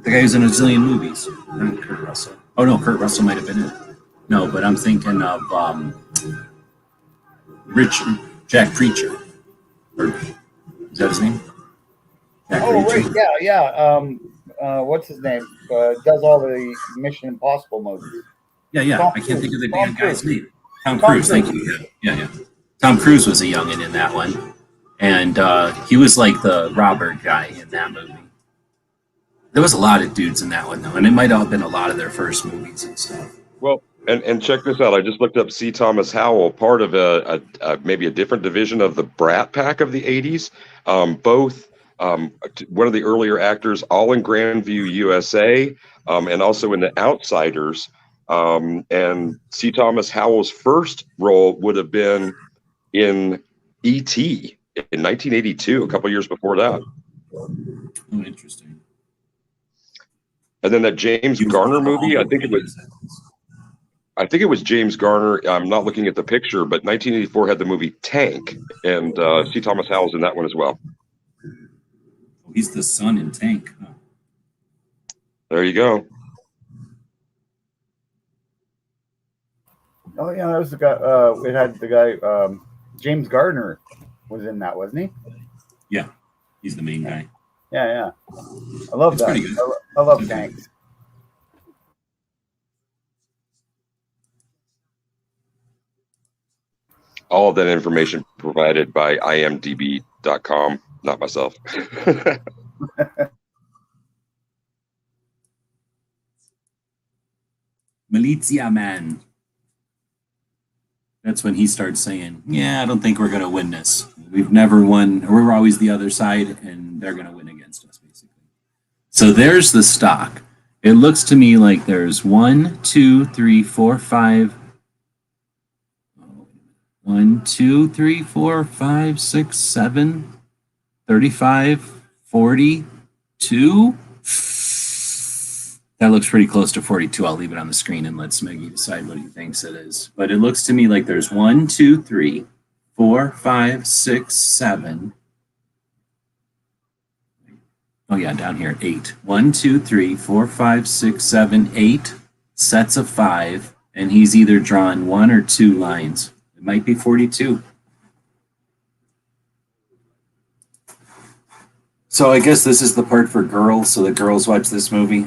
S3: The guy who's in a zillion movies. Not Kurt Russell. Oh no, Kurt Russell might have been in it. No, but I'm thinking of Jack Preacher. Is that his name? Jack Preacher.
S12: Right, yeah. What's his name? Does all the Mission Impossible movies.
S3: Yeah. I can't think of the damn guy's name. Tom Cruise. Thank you. Yeah. Tom Cruise was a youngin' in that one, and he was like the robber guy in that movie. There was a lot of dudes in that one though, and it might have been a lot of their first movies and stuff.
S7: Well, and check this out. I just looked up C. Thomas Howell, part of maybe a different division of the Brat Pack of the 80s. Both one of the earlier actors, all in Grandview, USA, and also in The Outsiders. And C. Thomas Howell's first role would have been in E.T. in 1982, a couple years before that.
S3: Oh, interesting.
S7: And then that James Garner movie, I think it was James Garner. I'm not looking at the picture, but 1984 had the movie Tank, and C. Thomas Howell's in that one as well.
S3: Oh, he's the son in Tank. Huh?
S7: There you go.
S12: Oh yeah, that was the guy. It had the guy. James Gardner was in that, wasn't he?
S3: Yeah, he's the main guy.
S12: Yeah. I love that. I love tanks.
S7: All of that information provided by imdb.com, not myself.
S3: Militia man. That's when he starts saying, yeah, I don't think we're going to win this. We've never won. We're always the other side, and they're going to win against us, basically. So there's the stock. It looks to me like there's 1, 2, 3, 4, 5. 1, 2, 3, 4, 5, 6, 7, 35, 42. That looks pretty close to 42. I'll leave it on the screen and let Smeggy decide what he thinks it is. But it looks to me like there's 1, 2, 3, 4, 5, 6, 7. Oh, yeah, down here, 8. 1, 2, 3, 4, 5, 6, 7, 8 sets of 5. And he's either drawn 1 or 2 lines. It might be 42. So I guess this is the part for girls, so the girls watch this movie.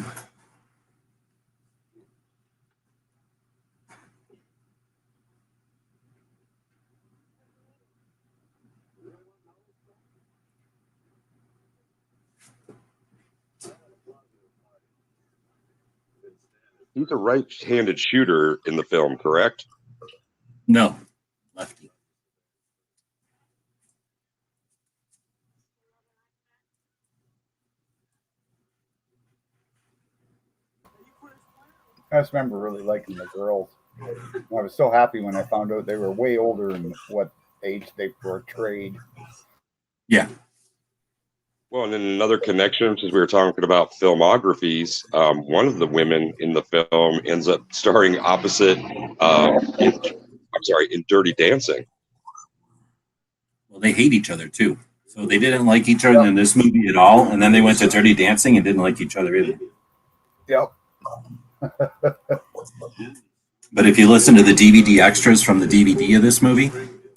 S7: He's a right-handed shooter in the film, correct?
S3: No, lefty.
S12: I just remember really liking the girls. I was so happy when I found out they were way older than what age they portrayed.
S3: Yeah.
S7: Well, and then another connection, since we were talking about filmographies, one of the women in the film ends up starring opposite, in Dirty Dancing.
S3: Well, they hate each other, too. So they didn't like each other in this movie at all, and then they went to Dirty Dancing and didn't like each other either.
S12: Yep.
S3: But if you listen to the DVD extras from the DVD of this movie,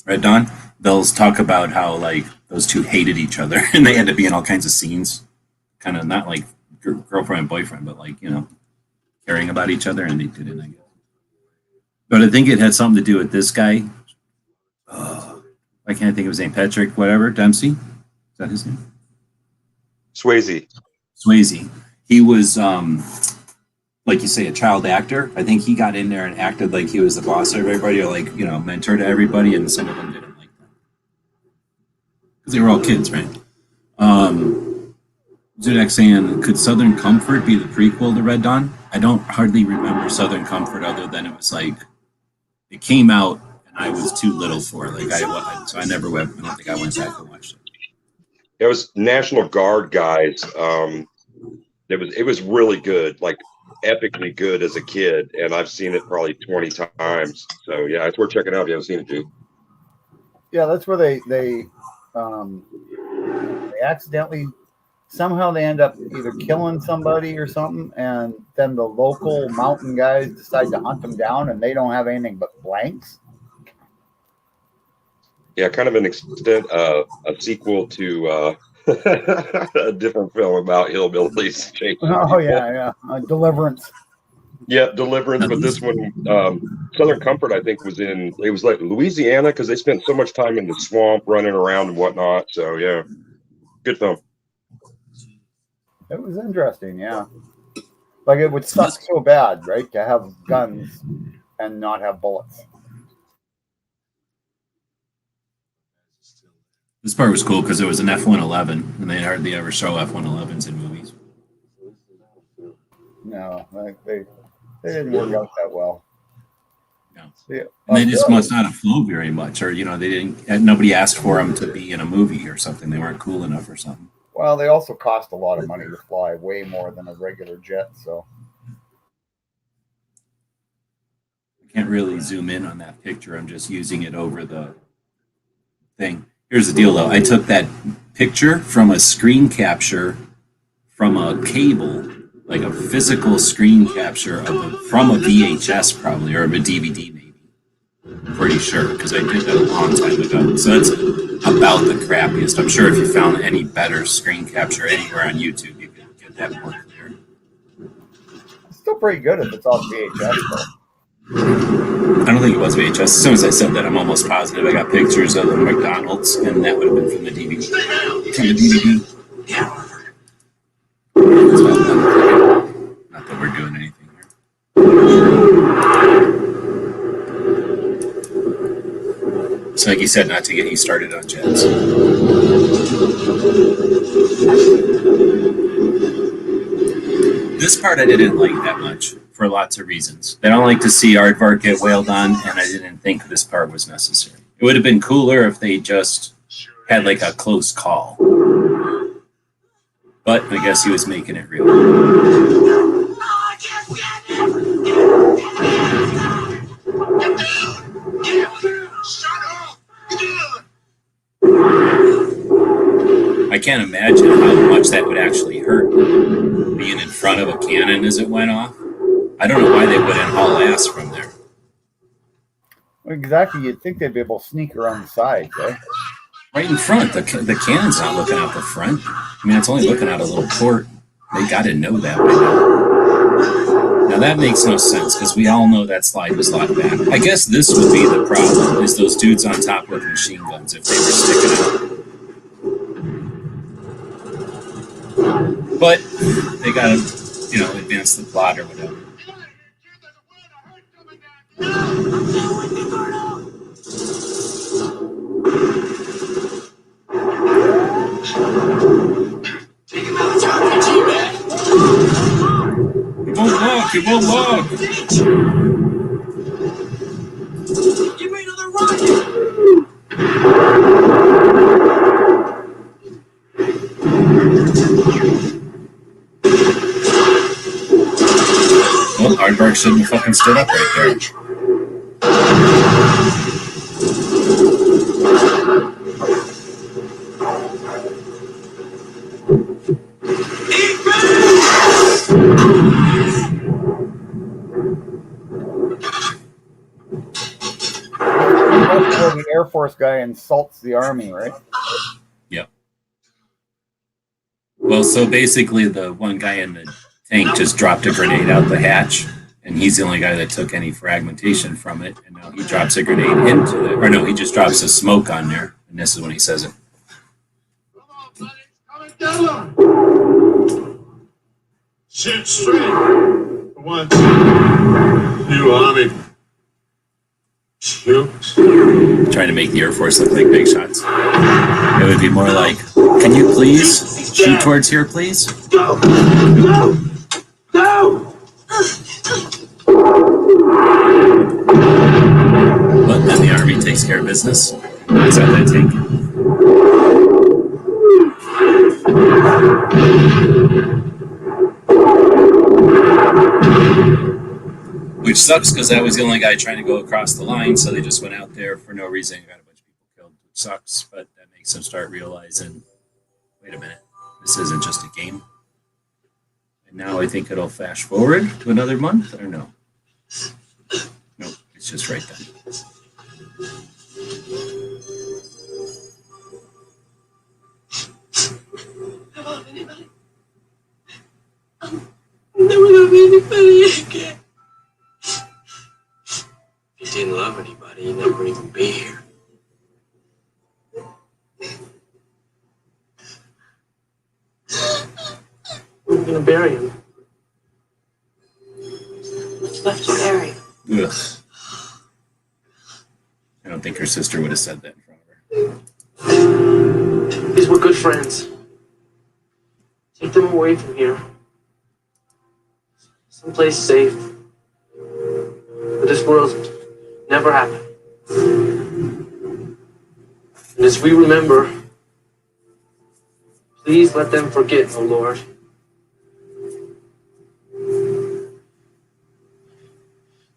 S3: right, Don, they'll talk about how, like, those two hated each other, and they had to be in all kinds of scenes. Kind of not like girlfriend and boyfriend, but like, caring about each other, and they didn't, I guess. But I think it had something to do with this guy. I can't think of his name. Patrick, whatever, Dempsey? Is that his name? Swayze. He was, like you say, a child actor. I think he got in there and acted like he was the boss of everybody, or like, mentor to everybody, and some of them didn't like that. Because they were all kids, right? Zudek saying, could Southern Comfort be the prequel to Red Dawn? I don't hardly remember Southern Comfort other than it was like, it came out and I was too little for it. So I never went, I don't think I went back and watched it.
S7: It was National Guard guys. It was really good, like epically good as a kid, and I've seen it probably 20 times. So yeah, it's worth checking out if you haven't seen it, dude.
S12: Yeah, that's where they accidentally somehow they end up either killing somebody or something, and then the local mountain guys decide to hunt them down, and they don't have anything but blanks.
S7: Yeah, kind of an extent a sequel to a different film about hillbillies.
S12: Oh yeah, Deliverance.
S7: Yeah, Deliverance, but this one, Southern Comfort, I think it was like Louisiana, because they spent so much time in the swamp running around and whatnot. So yeah, good film.
S12: It was interesting, yeah. Like it would suck so bad, right, to have guns and not have bullets.
S3: This part was cool because it was an F-111, and they hardly ever show F-111s in movies.
S12: No, they didn't work out that well.
S3: No.
S12: Yeah.
S3: And they just must not have flown very much, or they didn't. Nobody asked for them to be in a movie or something. They weren't cool enough or something.
S12: Well, they also cost a lot of money to fly, way more than a regular jet. So
S3: I can't really zoom in on that picture. I'm just using it over the thing. Here's the deal, though. I took that picture from a screen capture from a cable, like a physical screen capture from a VHS probably, or a DVD maybe. I'm pretty sure, because I did that a long time ago. So that's about the crappiest. I'm sure if you found any better screen capture anywhere on YouTube, you could get that more clear.
S12: it's still pretty good if it's on VHS, though.
S3: I don't think it was VHS. As soon as I said that, I'm almost positive I got pictures of the McDonald's, and that would have been from the DVD. From the DVD. That's all done. Not that we're doing anything here. So like you said, not to get you started on jets. This part I didn't like that much for lots of reasons. I don't like to see Aardvark get wailed on, and I didn't think this part was necessary. It would have been cooler if they just had like a close call. But I guess he was making it real. I can't imagine how much that would actually hurt, being in front of a cannon as it went off. I don't know why they wouldn't haul ass from there.
S12: Exactly. You'd think they'd be able to sneak around the sides, eh?
S3: Right in front. The cannon's not looking out the front. I mean, it's only looking out a little port. They got to know that by now. Now, that makes no sense, because we all know that slide was locked back. I guess this would be the problem, is those dudes on top with machine guns, if they were sticking out. But they got to, advance the plot or whatever. He won't lock.
S11: Give me another rocket.
S3: Well, Aardvark shouldn't have fucking stood up right there.
S12: The Air Force guy insults the Army, right?
S3: Yep. Well, so basically the one guy in the tank just dropped a grenade out the hatch, and he's the only guy that took any fragmentation from it, and now he drops a grenade into it. Or no, he just drops a smoke on there, and this is when he says it.
S9: Shoot straight. For one, you Army. Shoot.
S3: Trying to make the Air Force look like big shots. It would be more like, can you please shoot towards here, please?
S9: Go! Go! Go!
S3: But then the Army takes care of business. Is that that tank? Which sucks because I was the only guy trying to go across the line, so they just went out there for no reason and got a bunch of people killed, which sucks, but that makes them start realizing, wait a minute, this isn't just a game. And now I think it'll flash forward to another month, or no? Nope, it's just right then.
S11: Hello, anybody? I'm never gonna be anybody again. If you didn't love anybody, you'd never even be here. We're gonna bury him. What's left to bury?
S3: Ugh. I don't think her sister would have said that in front of her.
S11: These were good friends. Take them away from here. Someplace safe. But this world's never happened. And as we remember, please let them forget, O Lord.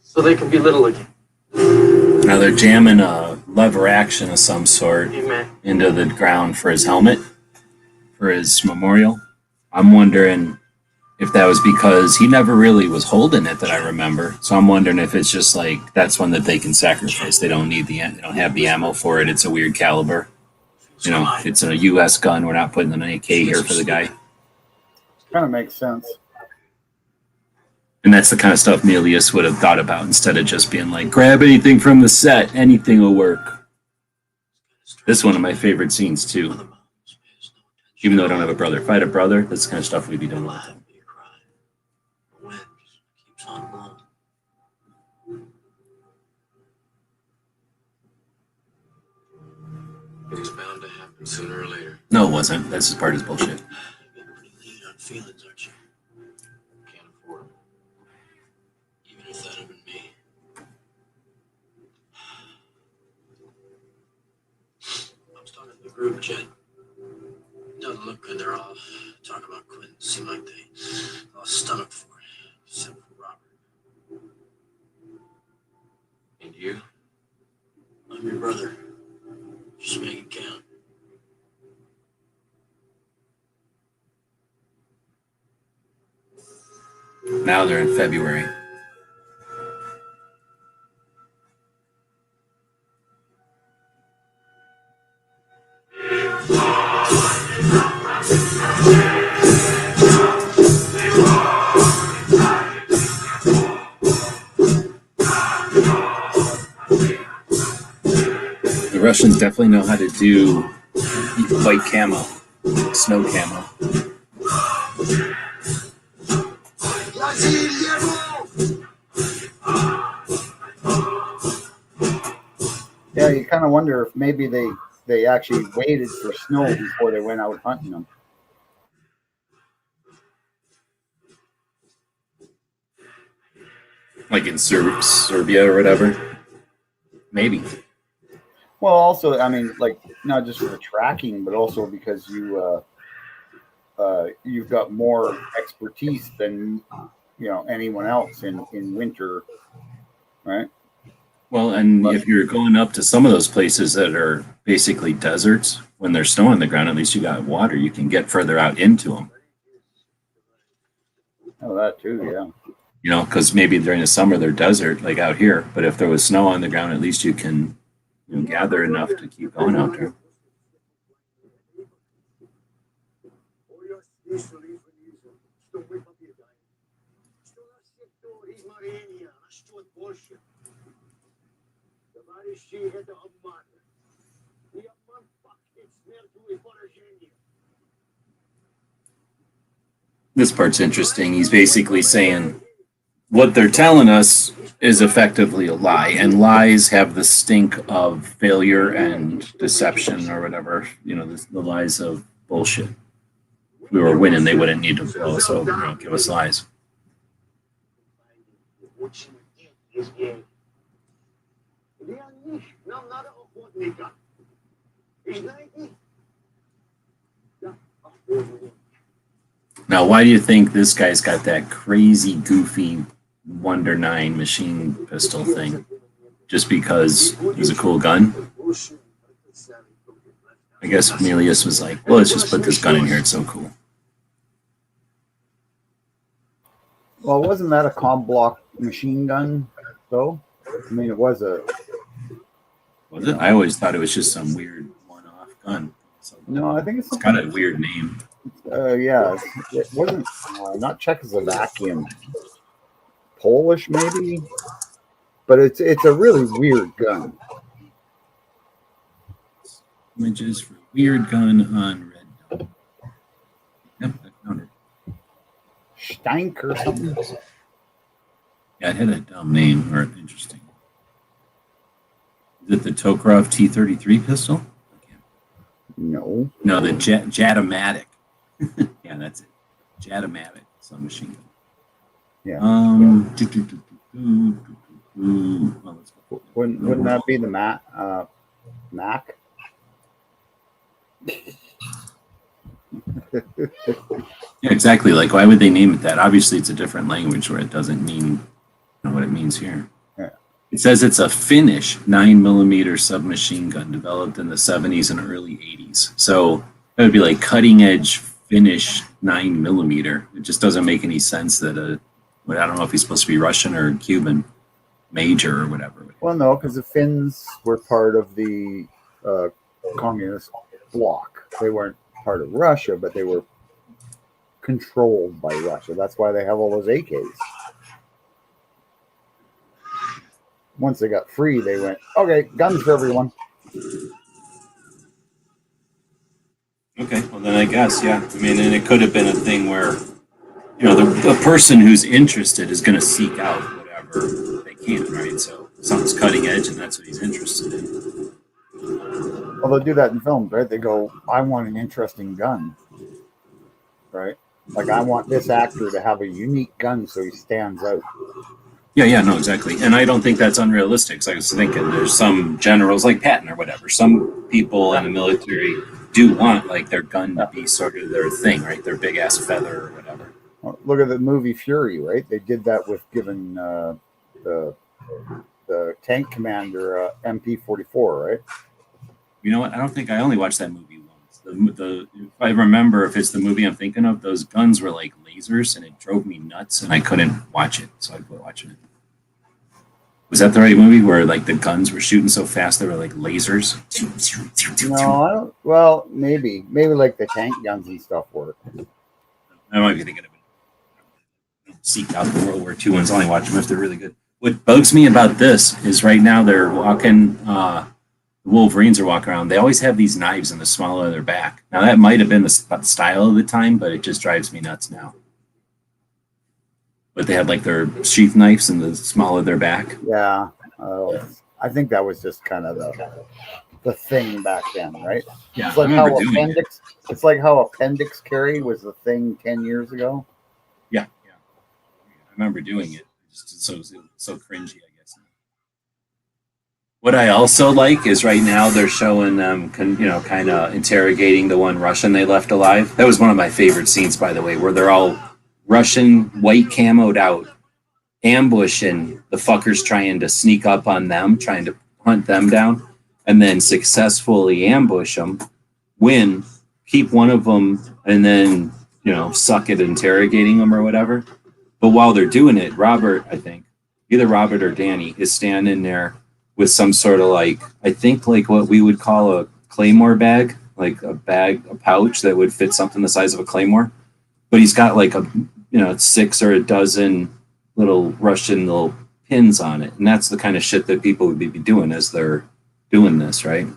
S11: So they can be little again.
S3: Now they're jamming a lever action of some sort
S11: Amen.
S3: into the ground for his helmet, for his memorial. I'm wondering if that was because he never really was holding it that I remember. So I'm wondering if it's just like that's one that they can sacrifice. They don't have the ammo for it. It's a weird caliber. It's a U.S. gun. We're not putting an AK here for the guy.
S12: Kind of makes sense.
S3: And that's the kind of stuff Melius would have thought about instead of just being like, grab anything from the set, anything will work. This is one of my favorite scenes too. Even though I don't have a brother. If I had a brother, that's the kind of stuff we'd be doing all the time.
S10: The wind just keeps on blowing. It was bound to happen sooner or later.
S3: No, it wasn't. That's just part of his bullshit.
S10: You're getting pretty lean on feelings, aren't you? Can't afford them. Even if that had been me. I was talking to the group chat. Doesn't look good. They're all talking about Quentin. Seem like they lost stomach for it, except for Robert. And you? I'm your brother. Just make it count.
S3: Now they're in February. The Russians definitely know how to do white camo, snow camo.
S12: Yeah, you kind of wonder if maybe they actually waited for snow before they went out hunting them.
S3: Like in Serbia or whatever. Maybe.
S12: Well, also, I mean, like not just for the tracking, but also because you've got more expertise than anyone else in winter, right?
S3: Well, and if you're going up to some of those places that are basically deserts, when there's snow on the ground, at least you got water. You can get further out into them.
S12: Oh, that too, yeah.
S3: Because maybe during the summer they're desert, like out here. But if there was snow on the ground, at least you can gather enough to keep going out there. This part's interesting. He's basically saying what they're telling us is effectively a lie, and lies have the stink of failure and deception or whatever. The lies of bullshit. If we were winning, they wouldn't need to blow us over and give us lies. Now, why do you think this guy's got that crazy, goofy Wonder 9 machine pistol thing? Just because it was a cool gun? I guess Melius was like, well, let's just put this gun in here. It's so cool.
S12: Well, wasn't that a comp block machine gun, though? I mean, it was a...
S3: Was it? I always thought it was just some weird one-off gun. So
S12: no, I think it's
S3: got a weird name.
S12: Yeah, it wasn't not Czechoslovakian, Polish maybe, but it's a really weird gun.
S3: Images for weird gun on Red. Yep, I found it.
S12: Steink or something.
S3: Yeah, it had a dumb name or interesting. Is it the Tokarev T-33 pistol?
S12: No.
S3: No, the Jatomatic. Yeah, that's it. Jatomatic submachine gun.
S12: Yeah.
S3: Well, let's go.
S12: Wouldn't that be the Mac?
S3: Yeah, exactly. Like, why would they name it that? Obviously, it's a different language where it doesn't mean what it means here.
S12: Yeah.
S3: It says it's a Finnish 9mm submachine gun developed in the 70s and early 80s. So that would be like cutting edge Finnish 9mm. It just doesn't make any sense that I don't know if he's supposed to be Russian or Cuban major or whatever.
S12: Well, no, because the Finns were part of the communist bloc. They weren't part of Russia, but they were controlled by Russia. That's why they have all those AKs. once they got free, they went, okay, guns for everyone.
S3: Okay, well then I guess, yeah. I mean, and it could have been a thing where, you know, the person who's interested is going to seek out whatever they can, right? So something's cutting edge, and that's what he's interested in.
S12: Well, they'll do that in films, right? They go, I want an interesting gun, right? Like, I want this actor to have a unique gun so he stands out.
S3: Yeah, no, exactly. And I don't think that's unrealistic. So I was thinking there's some generals like Patton or whatever. Some people in the military do want like their gun to be sort of their thing, right? Their big ass feather or whatever.
S12: Well, look at the movie Fury, right? They did that with giving the tank commander MP-44, right?
S3: You know what? I don't think I only watched that movie once. If I remember, if it's the movie I'm thinking of, those guns were like lasers, and it drove me nuts, and I couldn't watch it, so I quit watching it. Was that the right movie where like the guns were shooting so fast they were like lasers?
S12: No, I don't. Well, maybe like the tank guns and stuff were.
S3: I might be thinking of it. Seek out the World War II ones. Only watch them if they're really good. What bugs me about this is right now they're walking. The Wolverines are walking around. They always have these knives in the small of their back. Now that might have been the style of the time, but it just drives me nuts now. But they had like their sheath knives in the small of their back.
S12: Yeah, I think that was just kind of the thing back then, right?
S3: Yeah,
S12: it's like how appendix. It's like how appendix carry was the thing 10 years ago.
S3: Yeah. I remember doing it. It's so cringy, I guess. What I also like is right now they're showing them, kind of interrogating the one Russian they left alive. That was one of my favorite scenes, by the way, where they're all Russian white camoed out, ambushing the fuckers trying to sneak up on them, trying to hunt them down, and then successfully ambush them, win, keep one of them, and then, suck at interrogating them or whatever. But while they're doing it, Robert, I think, either Robert or Danny, is standing there with some sort of I think what we would call a claymore bag, like a pouch that would fit something the size of a claymore. But he's got 6 or a dozen little Russian little pins on it. And that's the kind of shit that people would be doing as they're doing this, right?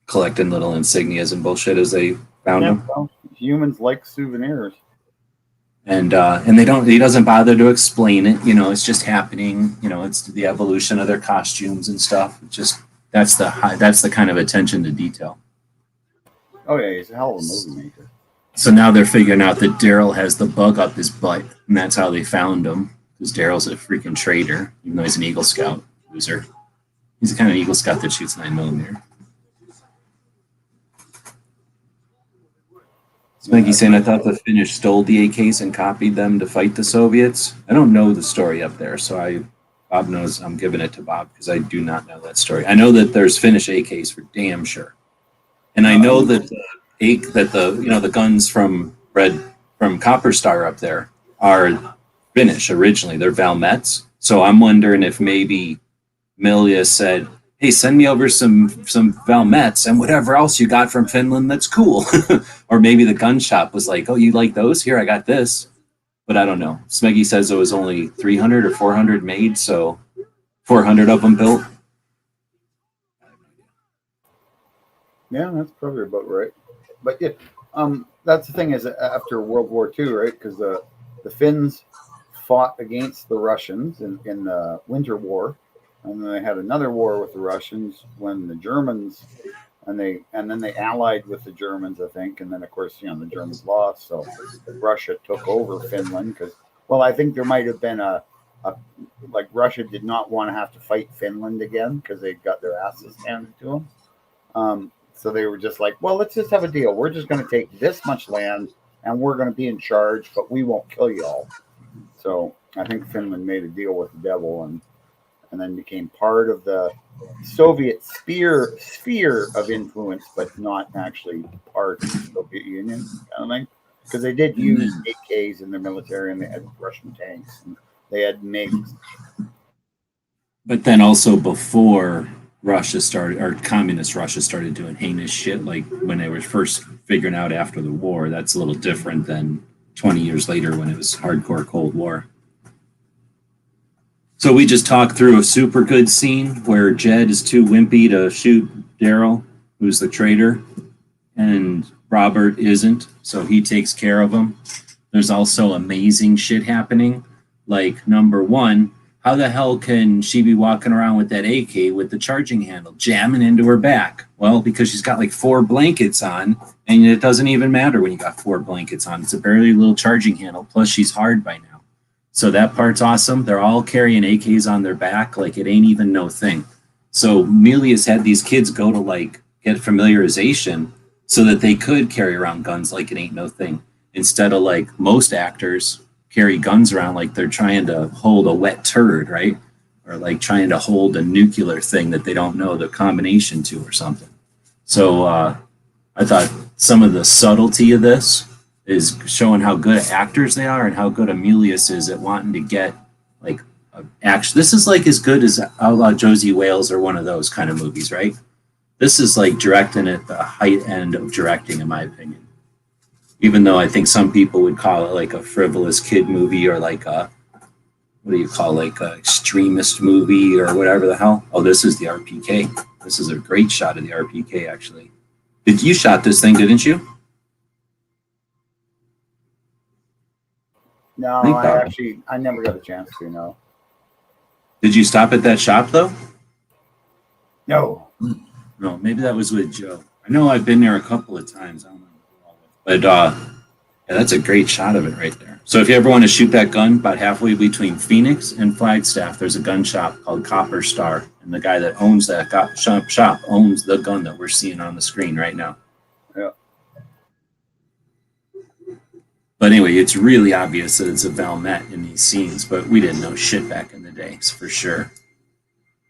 S3: Collecting little insignias and bullshit as they found them.
S12: Well, humans like souvenirs.
S3: And he doesn't bother to explain it. It's just happening. It's the evolution of their costumes and stuff. It's just, that's the kind of attention to detail.
S12: Oh yeah, he's a hell of a movie maker.
S3: So now they're figuring out that Daryl has the bug up his butt, and that's how they found him. Because Daryl's a freaking traitor, even though he's an Eagle Scout loser. He's the kind of Eagle Scout that shoots 9mm. Spanky saying, I thought the Finnish stole the AKs and copied them to fight the Soviets. I don't know the story up there, so Bob knows. I'm giving it to Bob because I do not know that story. I know that there's Finnish AKs for damn sure, and I know that the guns from Copper Star up there are Finnish originally. They're Valmets. So I'm wondering if maybe Milja said, hey, send me over some Valmets and whatever else you got from Finland that's cool. Or maybe the gun shop was like, oh, you like those? Here, I got this. But I don't know. Smeggy says it was only 300 or 400 made, so 400 of them built.
S12: Yeah, that's probably about right. But yeah, that's the thing is after World War II, right? Because the Finns fought against the Russians in the Winter War. And then they had another war with the Russians when the Germans, and then they allied with the Germans, I think. And then, of course, the Germans lost. So Russia took over Finland because, I think there might have been Russia did not want to have to fight Finland again because they got their asses handed to them. So they were just like, well, let's just have a deal. We're just going to take this much land and we're going to be in charge, but we won't kill you all. So I think Finland made a deal with the devil and then became part of the Soviet sphere of influence, but not actually part of the Soviet Union, kind of thing. Because they did use AKs in their military, and they had Russian tanks, and they had MiGs.
S3: But then also before Russia started, or communist Russia started doing heinous shit, like when they were first figuring out after the war, that's a little different than 20 years later when it was hardcore Cold War. So we just talked through a super good scene where Jed is too wimpy to shoot Daryl, who's the traitor, and Robert isn't, so he takes care of him. There's also amazing shit happening. Like, number one, how the hell can she be walking around with that AK with the charging handle jamming into her back? Well, because she's got like 4 blankets on, and it doesn't even matter when you got 4 blankets on. It's a barely little charging handle, plus she's hard by now. So that part's awesome. They're all carrying AKs on their back like it ain't even no thing. So Milius had these kids go to like get familiarization so that they could carry around guns like it ain't no thing, instead of like most actors carry guns around like they're trying to hold a wet turd, right? Or like trying to hold a nuclear thing that they don't know the combination to or something. So I thought some of the subtlety of this is showing how good actors they are and how good Emilius is at wanting to get like action. This is like as good as Outlaw Josie Wales or one of those kind of movies, right? This is like directing at the height end of directing, in my opinion. Even though I think some people would call it like a frivolous kid movie or like a, what do you call, like a extremist movie or whatever the hell. Oh, this is the RPK. This is a great shot of the RPK, actually. Did you shot this thing, didn't you?
S12: No, I never got a chance to, no.
S3: Did you stop at that shop, though?
S12: No.
S3: No, maybe that was with Joe. I know I've been there a couple of times. I don't know. But yeah, that's a great shot of it right there. So if you ever want to shoot that gun, about halfway between Phoenix and Flagstaff, there's a gun shop called Copper Star. And the guy that owns that shop owns the gun that we're seeing on the screen right now.
S12: Yeah.
S3: But anyway, it's really obvious that it's a Valmet in these scenes, but we didn't know shit back in the day, for sure.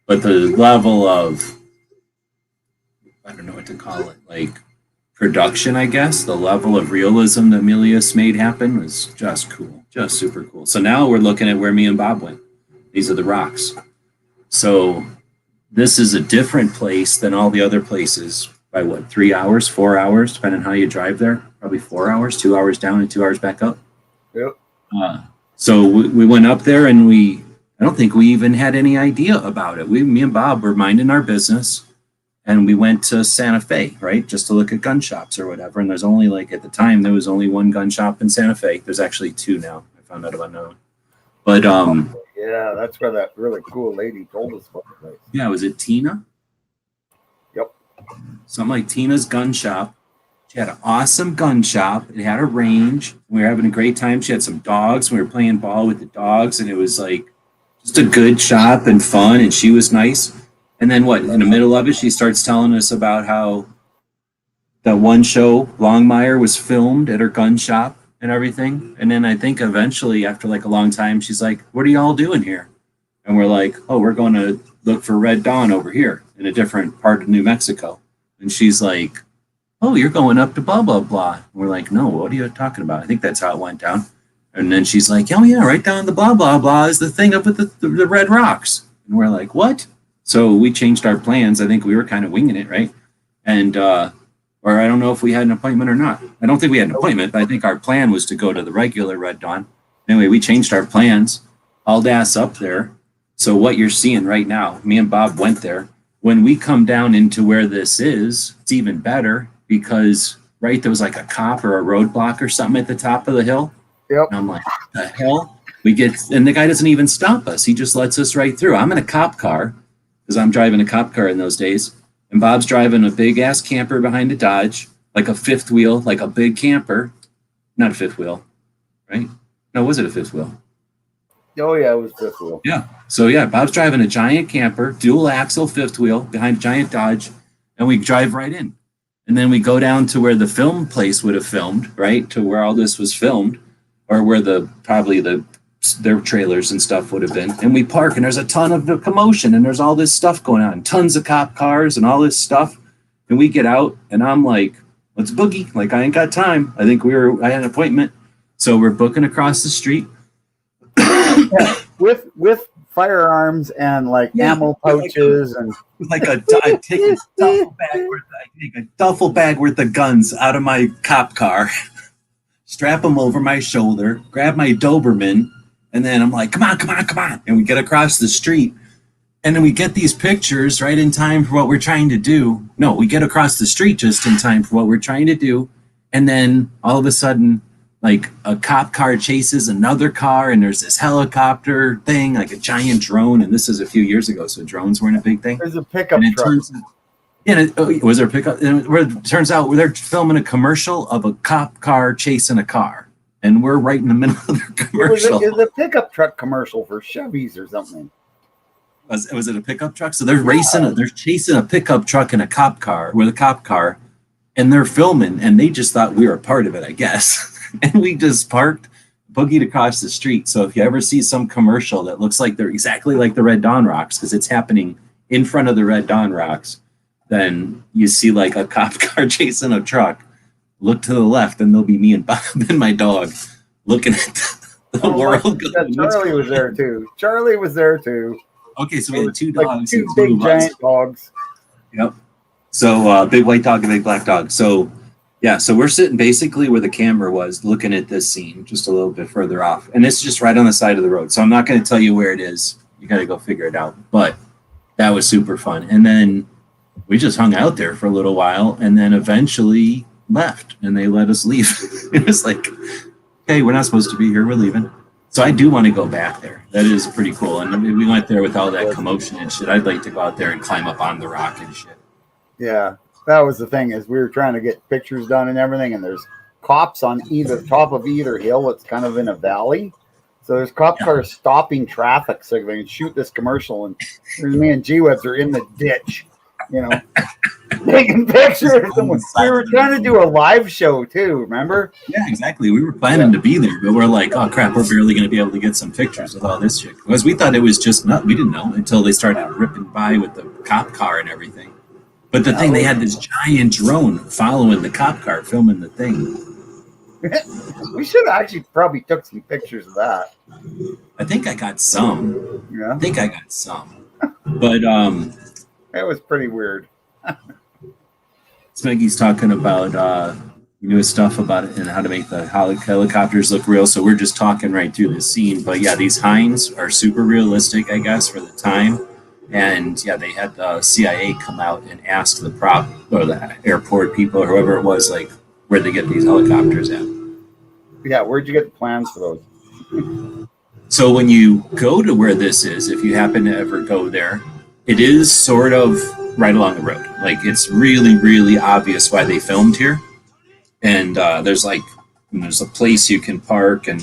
S3: But the level of, I don't know what to call it, like production, I guess, the level of realism that Milius made happen was just cool, just super cool. So now we're looking at where me and Bob went. These are the rocks. So this is a different place than all the other places by what, 3 hours, 4 hours, depending on how you drive there. Probably 4 hours, 2 hours down and 2 hours back up.
S12: Yep.
S3: So we went up there and I don't think we even had any idea about it. Me and Bob were minding our business. And we went to Santa Fe, right, just to look at gun shops or whatever. And there's only like, at the time, there was only one gun shop in Santa Fe. There's actually 2 now. I found out about another one. But
S12: yeah, that's where that really cool lady told us about the place.
S3: Yeah, was it Tina?
S12: Yep.
S3: Something like Tina's Gun Shop. She had an awesome gun shop. It had a range. We were having a great time. She had some dogs. We were playing ball with the dogs, and it was like just a good shop and fun. And she was nice. And then what? In the middle of it, she starts telling us about how that one show, Longmire, was filmed at her gun shop and everything. And then I think eventually, after like a long time, she's like, "What are y'all doing here?" And we're like, "Oh, we're going to look for Red Dawn over here in a different part of New Mexico." And she's like, "Oh, you're going up to blah, blah, blah." And we're like, "No, what are you talking about?" I think that's how it went down. And then she's like, "Oh, yeah, right down the blah, blah, blah is the thing up with the red rocks." And we're like, "What?" So we changed our plans. I think we were kind of winging it, right? And, or I don't know if we had an appointment or not. I don't think we had an appointment, but I think our plan was to go to the regular Red Dawn. Anyway, we changed our plans, hauled ass up there. So what you're seeing right now, me and Bob went there. When we come down into where this is, it's even better because, right, there was like a cop or a roadblock or something at the top of the hill.
S12: Yep.
S3: And I'm like, what the hell? And the guy doesn't even stop us. He just lets us right through. I'm in a cop car, because I'm driving a cop car in those days. And Bob's driving a big-ass camper behind a Dodge, like a fifth wheel, like a big camper. Not a fifth wheel, right? No, was it a fifth wheel?
S12: Oh, yeah, it was fifth wheel.
S3: Yeah. So, yeah, Bob's driving a giant camper, dual-axle fifth wheel behind a giant Dodge, and we drive right in. And then we go down to where the film place would have filmed, right, to where all this was filmed, or where their trailers and stuff would have been. And we park, and there's a ton of the commotion, and there's all this stuff going on, tons of cop cars and all this stuff. And we get out, and I'm like, let's boogie. Like, I ain't got time. I had an appointment. So we're booking across the street.
S12: Yeah, with firearms and like ammo pouches and
S3: I take a duffel bag worth of guns out of my cop car, strap them over my shoulder, grab my Doberman, And then I'm like, come on, come on, come on. And we get across the street. And then we get these pictures right in time for what we're trying to do. No, we get across the street just in time for what we're trying to do. And then all of a sudden, like a cop car chases another car, and there's this helicopter thing, like a giant drone. And this is a few years ago, so drones weren't a big thing.
S12: There's a pickup truck.
S3: Was there a pickup? And it turns out they're filming a commercial of a cop car chasing a car. And we're right in the middle of their commercial.
S12: It was a pickup truck commercial for Chevys or something.
S3: Was it a pickup truck? So they're they're chasing a pickup truck in a cop car with a cop car, and they're filming, and they just thought we were a part of it, I guess. And we just parked, boogied across the street. So if you ever see some commercial that looks like they're exactly like the Red Dawn Rocks, because it's happening in front of the Red Dawn Rocks, then you see like a cop car chasing a truck. Look to the left, and there'll be me and Bob and my dog looking at the world.
S12: Charlie was there too. Charlie was there too.
S3: Okay, so we had two dogs.
S12: Like two big giant dogs.
S3: Yep. So big white dog and big black dog. So yeah, so we're sitting basically where the camera was, looking at this scene, just a little bit further off, and it's just right on the side of the road. So I'm not going to tell you where it is. You got to go figure it out. But that was super fun. And then we just hung out there for a little while, and then eventually left, and they let us leave. It was like, hey, we're not supposed to be here. We're leaving. So I do want to go back there. That is pretty cool. And I mean, we went there with all that commotion and shit. I'd like to go out there and climb up on the rock and shit.
S12: Yeah, that was the thing, is we were trying to get pictures done and everything, and there's cops on either top of either hill. It's kind of in a valley. So there's cop cars stopping traffic so they can shoot this commercial. And me and G-Webs are in the ditch, you know, taking pictures. We were trying to do a live show too, remember?
S3: Yeah, exactly. We were planning to be there, but we're like, oh crap, we're barely going to be able to get some pictures with all this shit. Because we thought it was just we didn't know until they started ripping by with the cop car and everything. But the thing, they had this giant drone following the cop car, filming the thing.
S12: We should have actually probably took some pictures of that.
S3: I think I got some.
S12: Yeah.
S3: I think I got some. But
S12: it was pretty weird.
S3: Smeggy's talking about newest stuff about it and how to make the helicopters look real. So we're just talking right through the scene. But yeah, these Hinds are super realistic, I guess, for the time. And yeah, they had the CIA come out and ask the prop or the airport people or whoever it was, like, where'd they get these helicopters at?
S12: Yeah, where'd you get the plans for those?
S3: So when you go to where this is, if you happen to ever go there, it is sort of right along the road. Like, it's really, really obvious why they filmed here. And there's a place you can park and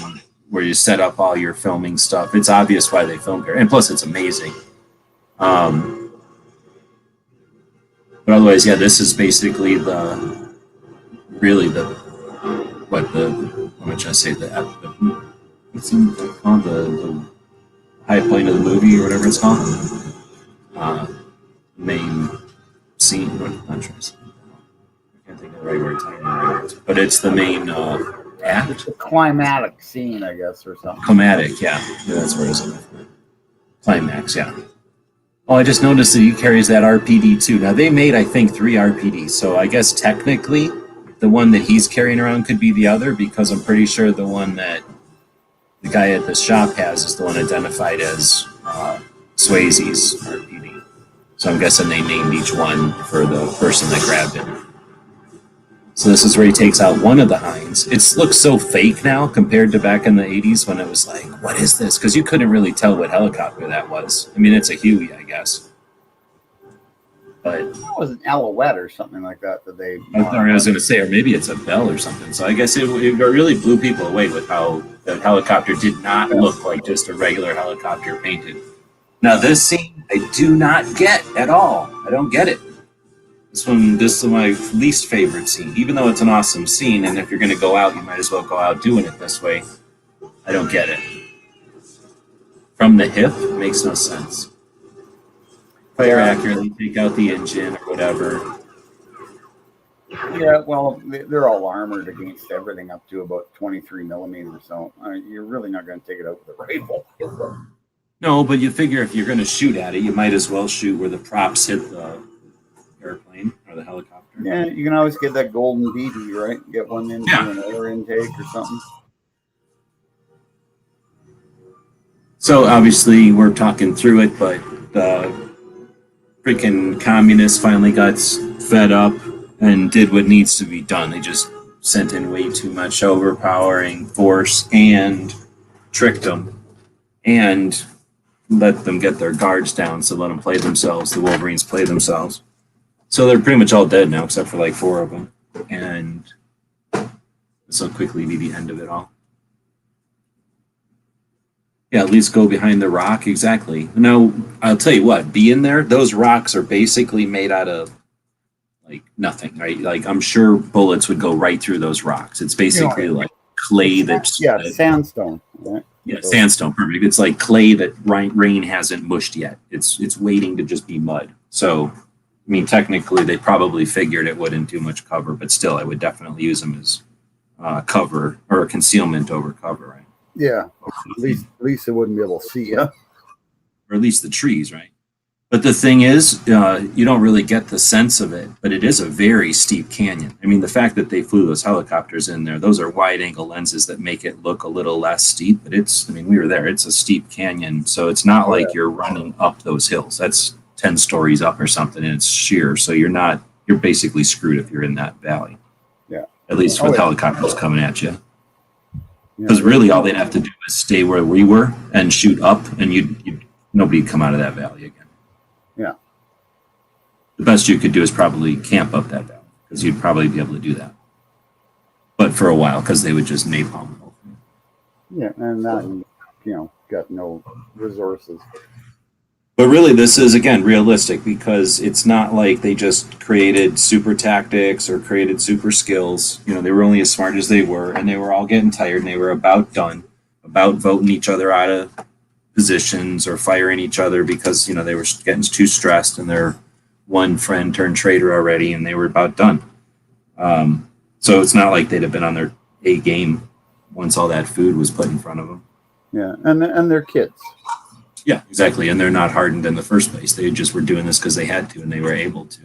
S3: where you set up all your filming stuff. It's obvious why they filmed here. And plus, it's amazing. But otherwise, yeah, this is basically the high point of the movie or whatever it's called. Main scene. I'm trying to say. I can't think of the right word. But it's the main act.
S12: It's a climatic scene, I guess, or something.
S3: Climatic, yeah. That's where it is. Climax, yeah. Oh, I just noticed that he carries that RPD too. Now, they made, I think, 3 RPDs. So I guess technically the one that he's carrying around could be the other, because I'm pretty sure the one that the guy at the shop has is the one identified as Swayze's RPD. So I'm guessing they named each one for the person that grabbed it. So this is where he takes out one of the Hinds. It looks so fake now compared to back in the 80s when it was like, what is this? Because you couldn't really tell what helicopter that was. I mean, it's a Huey, I guess. But
S12: it was an Alouette or something like that they...
S3: I was going to say, or maybe it's a Bell or something. So I guess it really blew people away with how the helicopter did not look like just a regular helicopter painted. Now, this scene, I do not get at all. I don't get it. This is my least favorite scene, even though it's an awesome scene, and if you're going to go out, you might as well go out doing it this way. I don't get it. From the hip, it makes no sense. Fire accurately, take out the engine or whatever.
S12: Yeah, well, they're all armored against everything up to about 23 millimeters, so you're really not going to take it out with a rifle.
S3: No, but you figure if you're going to shoot at it, you might as well shoot where the props hit the airplane or the helicopter.
S12: Yeah, you can always get that golden BB, right? Get one into an air intake or something.
S3: So obviously we're talking through it, but the freaking communists finally got fed up and did what needs to be done. They just sent in way too much overpowering force and tricked them and let them get their guards down. So let them play themselves. The Wolverines play themselves. So they're pretty much all dead now, except for like 4 of them. And this will quickly be the end of it all. Yeah, at least go behind the rock. Exactly. Now, I'll tell you what, being there, those rocks are basically made out of like nothing, right? Like I'm sure bullets would go right through those rocks. It's basically like clay that's
S12: sandstone. Right?
S3: Yeah, sandstone, perfect. It's like clay that rain hasn't mushed yet. It's waiting to just be mud. So, I mean, technically, they probably figured it wouldn't do much cover, but still, I would definitely use them as cover or concealment over cover, right?
S12: Yeah, at least they wouldn't be able to see you,
S3: or at least the trees, right? But the thing is, you don't really get the sense of it, but it is a very steep canyon. I mean, the fact that they flew those helicopters in there, those are wide angle lenses that make it look a little less steep, but it's, I mean, we were there, it's a steep canyon. So it's not like you're running up those hills. That's 10 stories up or something, and it's sheer. So you're basically screwed if you're in that valley.
S12: Yeah.
S3: At least with helicopters coming at you. Because really all they'd have to do is stay where we were and shoot up, and nobody'd come out of that valley again.
S12: Yeah.
S3: The best you could do is probably camp up that valley, because you'd probably be able to do that. But for a while, because they would just napalm the whole thing.
S12: Yeah, and now got no resources.
S3: But really, this is, again, realistic, because it's not like they just created super tactics or created super skills. You know, they were only as smart as they were, and they were all getting tired, and they were about done, about voting each other out of positions or firing each other because, you know, they were getting too stressed and their one friend turned traitor already, and they were about done. So it's not like they'd have been on their A game once all that food was put in front of them.
S12: Yeah, and they're kids.
S3: Yeah, exactly. And they're not hardened in the first place. They just were doing this because they had to and they were able to.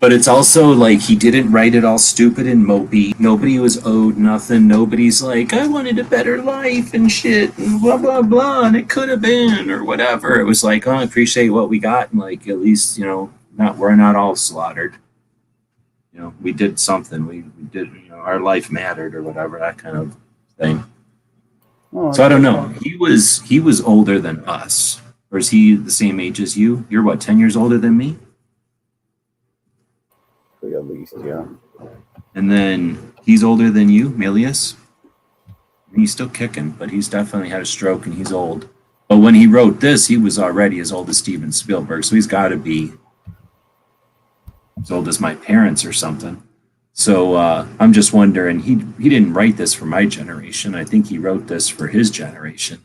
S3: But it's also like he didn't write it all stupid and mopey. Nobody was owed nothing. Nobody's like, I wanted a better life and shit and blah, blah, blah, and it could have been or whatever. It was like, oh, I appreciate what we got. And like, at least, you know, we're not all slaughtered. You know, we did something. We did, you know, our life mattered or whatever, that kind of thing.
S12: Oh,
S3: so I don't know. He was older than us. Or is he the same age as you? You're what, 10 years older than me?
S12: At least, yeah.
S3: And then he's older than you, Milius. He's still kicking, but he's definitely had a stroke and he's old. But when he wrote this, he was already as old as Steven Spielberg, so he's got to be as old as my parents or something. So I'm just wondering, he didn't write this for my generation. I think he wrote this for his generation.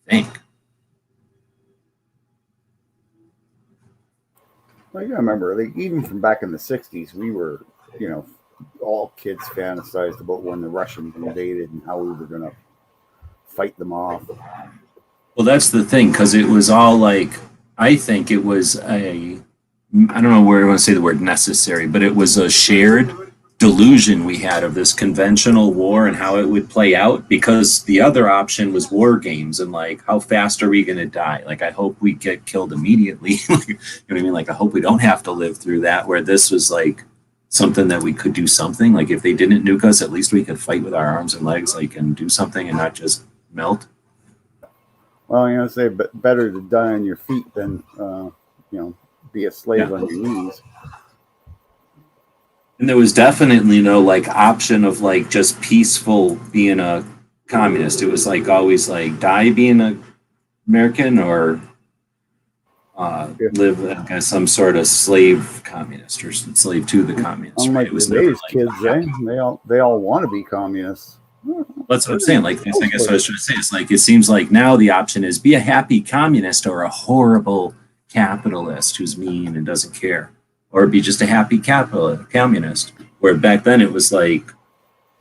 S3: I think.
S12: Well, you gotta remember, like, even from back in the 60s, we were, you know, all kids fantasized about when the Russians invaded and how we were going to fight them off.
S3: Well, that's the thing, because it was all like, I think it was I don't know where I want to say the word necessary, but it was a shared delusion we had of this conventional war and how it would play out, because the other option was war games and like, how fast are we going to die? Like, I hope we get killed immediately. You know what I mean? Like, I hope we don't have to live through that, where this was like something that we could do something. Like, if they didn't nuke us, at least we could fight with our arms and legs, like, and do something and not just melt.
S12: Well, you know, say, but better to die on your feet than, be a slave on your knees.
S3: And there was definitely no like option of like just peaceful being a communist. It was like always like die being an American or live like as some sort of slave communist or slave to the communists.
S12: Unlike
S3: It was
S12: today's
S3: never like,
S12: kids, they all want to be communists.
S3: That's what I'm saying. Like, I guess what I was trying to say is like, it seems like now the option is be a happy communist or a horrible capitalist who's mean and doesn't care, or be just a happy communist. Where back then it was like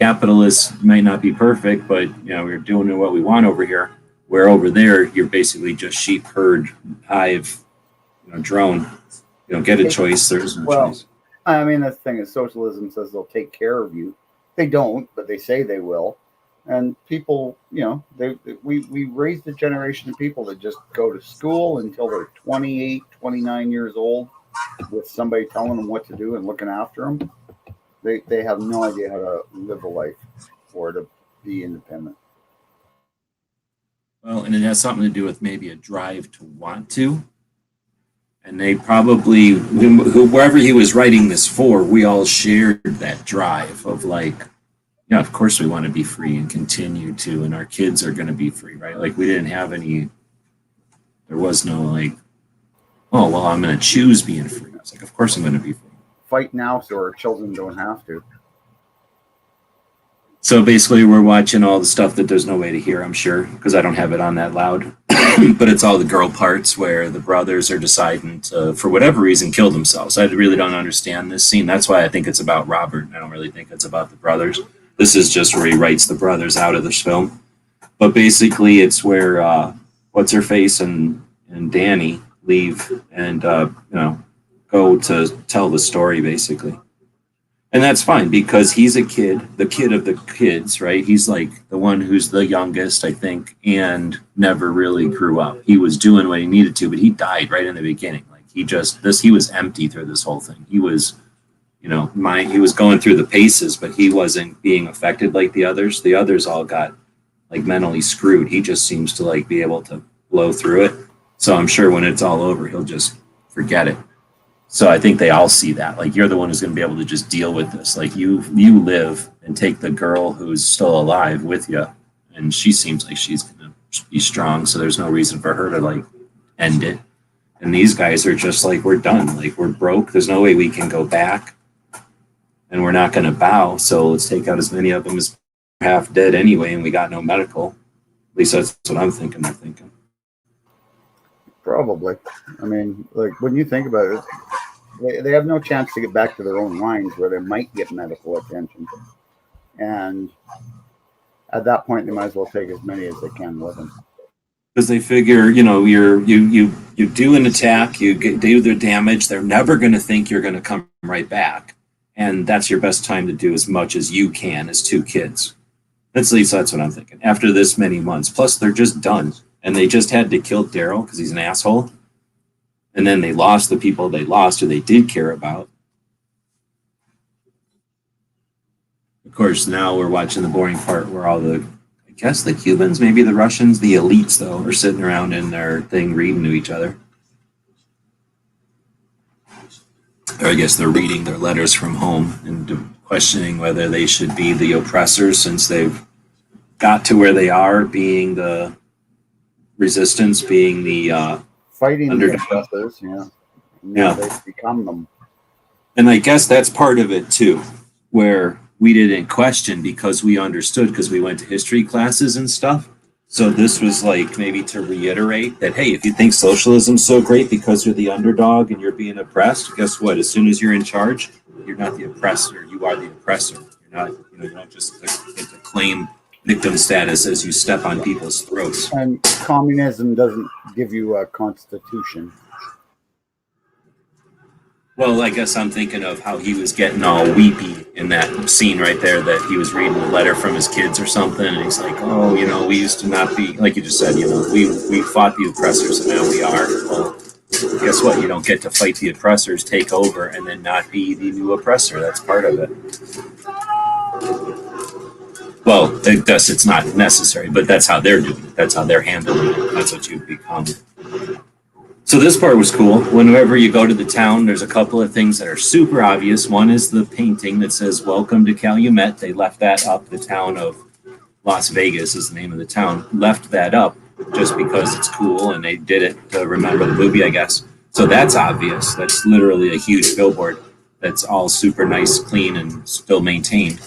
S3: capitalists might not be perfect, but you know, we're doing what we want over here. Where over there you're basically just sheep, herd, hive, you know, drone. You don't get a choice. There's no choice.
S12: I mean, the thing is, socialism says they'll take care of you. They don't, but they say they will. And people, we raised a generation of people that just go to school until they're 28, 29 years old with somebody telling them what to do and looking after them. They have no idea how to live a life or to be independent.
S3: Well, and it has something to do with maybe a drive to want to. And they probably, whoever he was writing this for, we all shared that drive of like, yeah, of course we want to be free and continue to, and our kids are going to be free, right? Like we didn't have there was no like, oh, well, I'm going to choose being free. It's like, of course I'm going to be free.
S12: Fight now so our children don't have to.
S3: So basically we're watching all the stuff that there's no way to hear, I'm sure, because I don't have it on that loud. But it's all the girl parts where the brothers are deciding to, for whatever reason, kill themselves. I really don't understand this scene. That's why I think it's about Robert. I don't really think it's about the brothers. This is just where he writes the brothers out of this film. But basically it's where What's-Her-Face and Danny leave and, go to tell the story, basically. And that's fine because he's a kid, the kid of the kids, right? He's like the one who's the youngest, I think, and never really grew up. He was doing what he needed to, but he died right in the beginning. Like he was empty through this whole thing. He was, he was going through the paces, but he wasn't being affected like the others. The others all got like mentally screwed. He just seems to like be able to blow through it. So I'm sure when it's all over, he'll just forget it. So I think they all see that. Like you're the one who's going to be able to just deal with this. Like you live and take the girl who's still alive with you, and she seems like she's going to be strong. So there's no reason for her to like end it. And these guys are just like, we're done. Like we're broke. There's no way we can go back, and we're not going to bow. So let's take out as many of them as half dead anyway, and we got no medical. At least that's what I'm thinking. They're thinking.
S12: Probably. I mean, like when you think about it, they have no chance to get back to their own lines where they might get medical attention. And at that point, they might as well take as many as they can with them.
S3: Because they figure, you do an attack, you do the damage. They're never going to think you're going to come right back, and that's your best time to do as much as you can as two kids. At least that's what I'm thinking. After this many months, plus they're just done. And they just had to kill Daryl because he's an asshole. And then they lost the people they lost who they did care about. Of course, now we're watching the boring part where all the Cubans, maybe the Russians, the elites, though, are sitting around in their thing reading to each other. Or I guess they're reading their letters from home and questioning whether they should be the oppressors since they've got to where they are, being the resistance, being the
S12: fighting
S3: underdog.
S12: The oppressors, Now they've become them.
S3: And I guess that's part of it too, where we didn't question because we understood because we went to history classes and stuff. So this was like maybe to reiterate that, hey, if you think socialism's so great because you're the underdog and you're being oppressed, guess what? As soon as you're in charge, you're not the oppressor, you are the oppressor. You're not, you don't just get to claim victim status as you step on people's throats.
S12: And communism doesn't give you a constitution.
S3: Well, I guess I'm thinking of how he was getting all weepy in that scene right there, that he was reading a letter from his kids or something, and he's like, oh, we used to not be, like you just said, we fought the oppressors and now we are. Well, guess what? You don't get to fight the oppressors, take over, and then not be the new oppressor. That's part of it. Well, I guess it's not necessary, but that's how they're doing it. That's how they're handling it. That's what you become. So this part was cool. Whenever you go to the town, there's a couple of things that are super obvious. One is the painting that says, "Welcome to Calumet." They left that up. The town of Las Vegas is the name of the town. Left that up just because it's cool, and they did it to remember the movie, I guess. So that's obvious. That's literally a huge billboard that's all super nice, clean, and still maintained.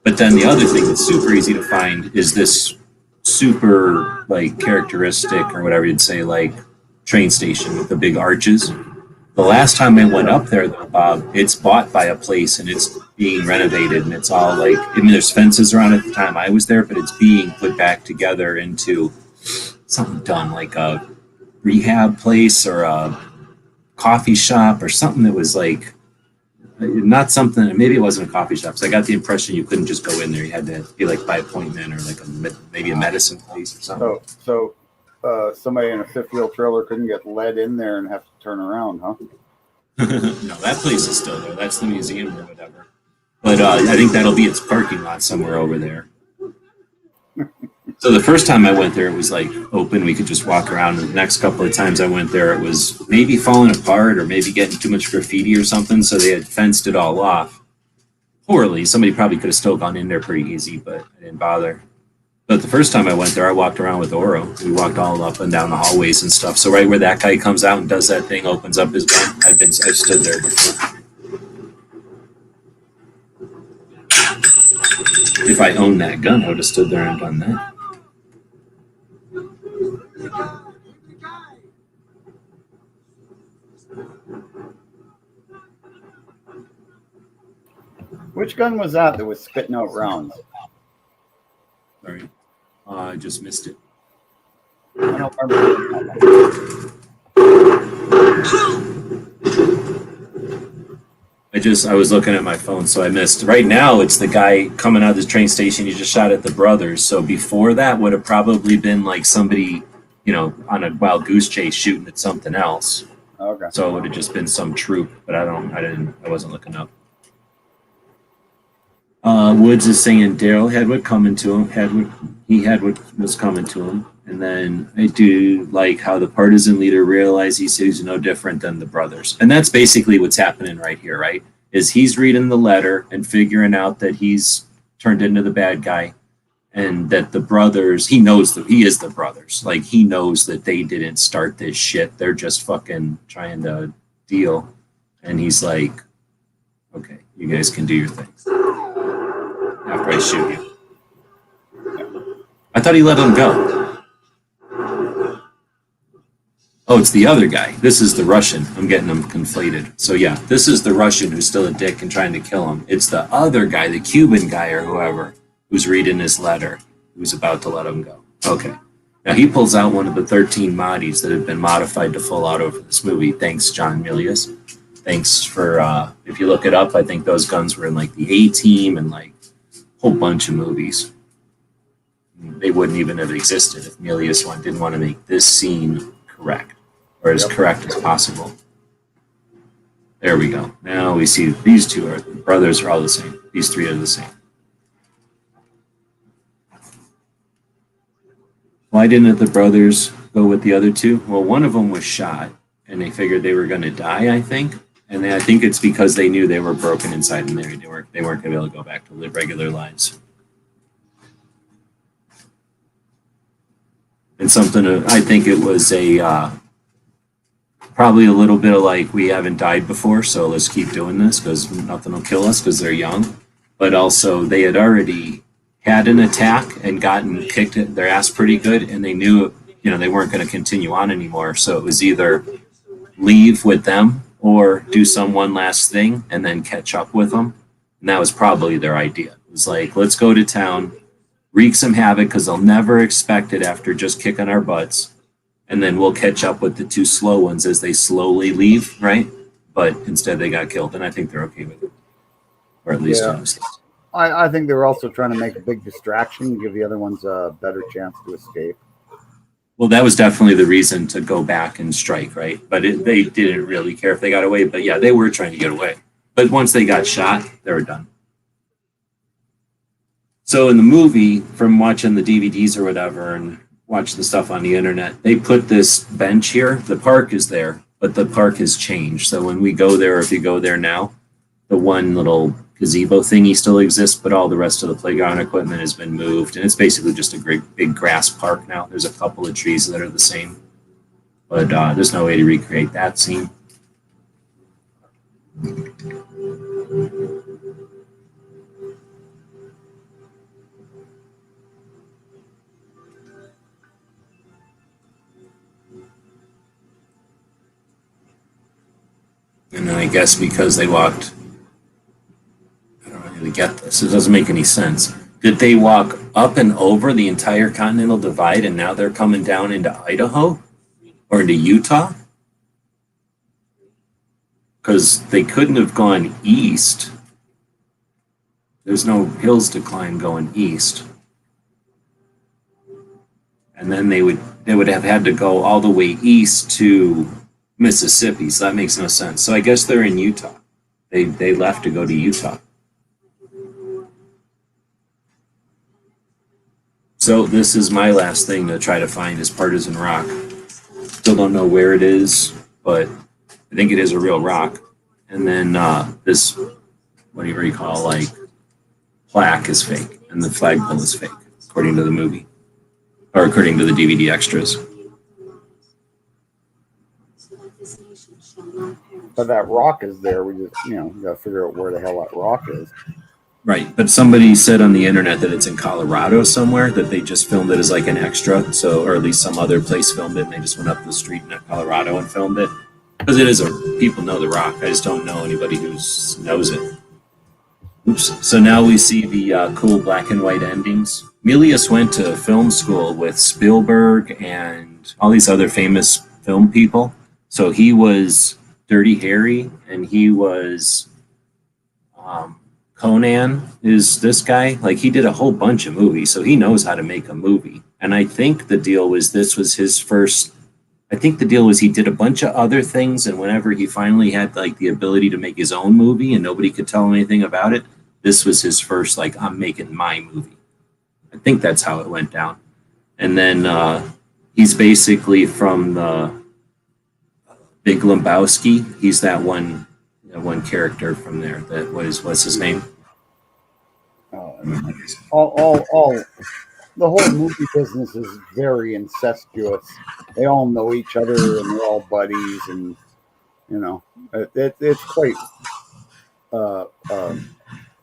S3: But then the other thing that's super easy to find is this super, characteristic, or whatever you'd say, train station with the big arches. The last time I went up there, though, Bob, it's bought by a place and it's being renovated, and it's all there's fences around it at the time I was there, but it's being put back together into something done, like a rehab place or a coffee shop or something that was not something. Maybe it wasn't a coffee shop. So I got the impression you couldn't just go in there. You had to be like by appointment or like maybe a medicine place or something.
S12: So somebody in a fifth wheel trailer couldn't get led in there and have to turn around, huh?
S3: No, that place is still there. That's the museum or whatever. But I think that'll be its parking lot somewhere over there. So the first time I went there, it was like open. We could just walk around. And the next couple of times I went there, it was maybe falling apart or maybe getting too much graffiti or something. So they had fenced it all off poorly. Somebody probably could have still gone in there pretty easy, but I didn't bother. But the first time I went there, I walked around with Oro. We walked all up and down the hallways and stuff. So right where that guy comes out and does that thing, opens up his gun, I've stood there before. If I owned that gun, I would have stood there and done that.
S12: Which gun was that was spitting out rounds?
S3: Sorry. I just missed it.
S12: I don't remember.
S3: I was looking at my phone, so I missed. Right now, it's the guy coming out of the train station. He just shot at the brothers. So before that would have probably been like somebody, on a wild goose chase shooting at something else.
S12: Okay.
S3: So it would have just been some troop, but I wasn't looking up. Woods is saying Daryl Hedwood coming to him. Hedwood was coming to him. And then I do like how the partisan leader realized he's no different than the brothers. And that's basically what's happening right here, right? Is he's reading the letter and figuring out that he's turned into the bad guy and that the brothers, he knows that he is the brothers. Like he knows that they didn't start this shit. They're just fucking trying to deal. And he's like, okay, you guys can do your thing. After I shoot you. I thought he let him go. Oh, it's the other guy. This is the Russian. I'm getting them conflated. So yeah, this is the Russian who's still a dick and trying to kill him. It's the other guy, the Cuban guy or whoever, who's reading his letter, who's about to let him go. Okay. Now he pulls out one of the 13 Mahdi's that have been modified to full auto for this movie. Thanks, John Milius. Thanks for, if you look it up, I think those guns were in like the A-Team and like a whole bunch of movies. They wouldn't even have existed if Milius didn't want to make this scene correct. Or as correct as possible. There we go. Now we see these two brothers are all the same. These three are the same. Why didn't the brothers go with the other two? Well, one of them was shot, and they figured they were going to die, I think. And I think it's because they knew they were broken inside and they weren't going to be able to go back to live regular lives. And something, I think it was probably a little bit of like, we haven't died before, so let's keep doing this because nothing will kill us because they're young. But also they had already had an attack and gotten kicked their ass pretty good, and they knew, they weren't going to continue on anymore. So it was either leave with them or do some one last thing and then catch up with them. And that was probably their idea. It was like, let's go to town, wreak some havoc because they'll never expect it after just kicking our butts. And then we'll catch up with the two slow ones as they slowly leave, right? But instead they got killed, and I think they're okay with it. Or at least honestly.
S12: I think they were also trying to make a big distraction, give the other ones a better chance to escape.
S3: Well, that was definitely the reason to go back and strike, right? But they didn't really care if they got away. But yeah, they were trying to get away. But once they got shot, they were done. So in the movie, from watching the DVDs or whatever and watch the stuff on the internet, they put this bench here. The park is there, but the park has changed. So when we go there, or if you go there now, the one little gazebo thingy still exists, but all the rest of the playground equipment has been moved. And it's basically just a great big grass park now. There's a couple of trees that are the same, but there's no way to recreate that scene. And then I guess because they walked, I don't really get this. It doesn't make any sense. Did they walk up and over the entire Continental Divide and now they're coming down into Idaho or into Utah? because they couldn't have gone east. There's no hills to climb going east. And then they would have had to go all the way east to Mississippi. So that makes no sense. So I guess they're in Utah. They left to go to Utah. So this is my last thing to try to find is Partisan Rock. Still don't know where it is, but I think it is a real rock. And then this, whatever you call, like, plaque is fake, and the flagpole is fake, according to the movie, or according to the DVD extras.
S12: But that rock is there. We just, got to figure out where the hell that rock is.
S3: Right, but somebody said on the internet that it's in Colorado somewhere, that they just filmed it as like an extra, so, or at least some other place filmed it, and they just went up the street in Colorado and filmed it. Because it is people know the rock. I just don't know anybody who knows it. Oops. So now we see the cool black and white endings. Milius went to film school with Spielberg and all these other famous film people. So he was Dirty Harry, and he was Conan is this guy. Like, he did a whole bunch of movies, so he knows how to make a movie. And I think the deal was this was his first. I think the deal was he did a bunch of other things, and whenever he finally had like the ability to make his own movie and nobody could tell him anything about it, this was his first, like, I'm making my movie. I think that's how it went down. And then he's basically from the Big Lebowski. He's that one character from there. That what's his name?
S12: All the whole movie business is very incestuous. They all know each other and they're all buddies, and it's quite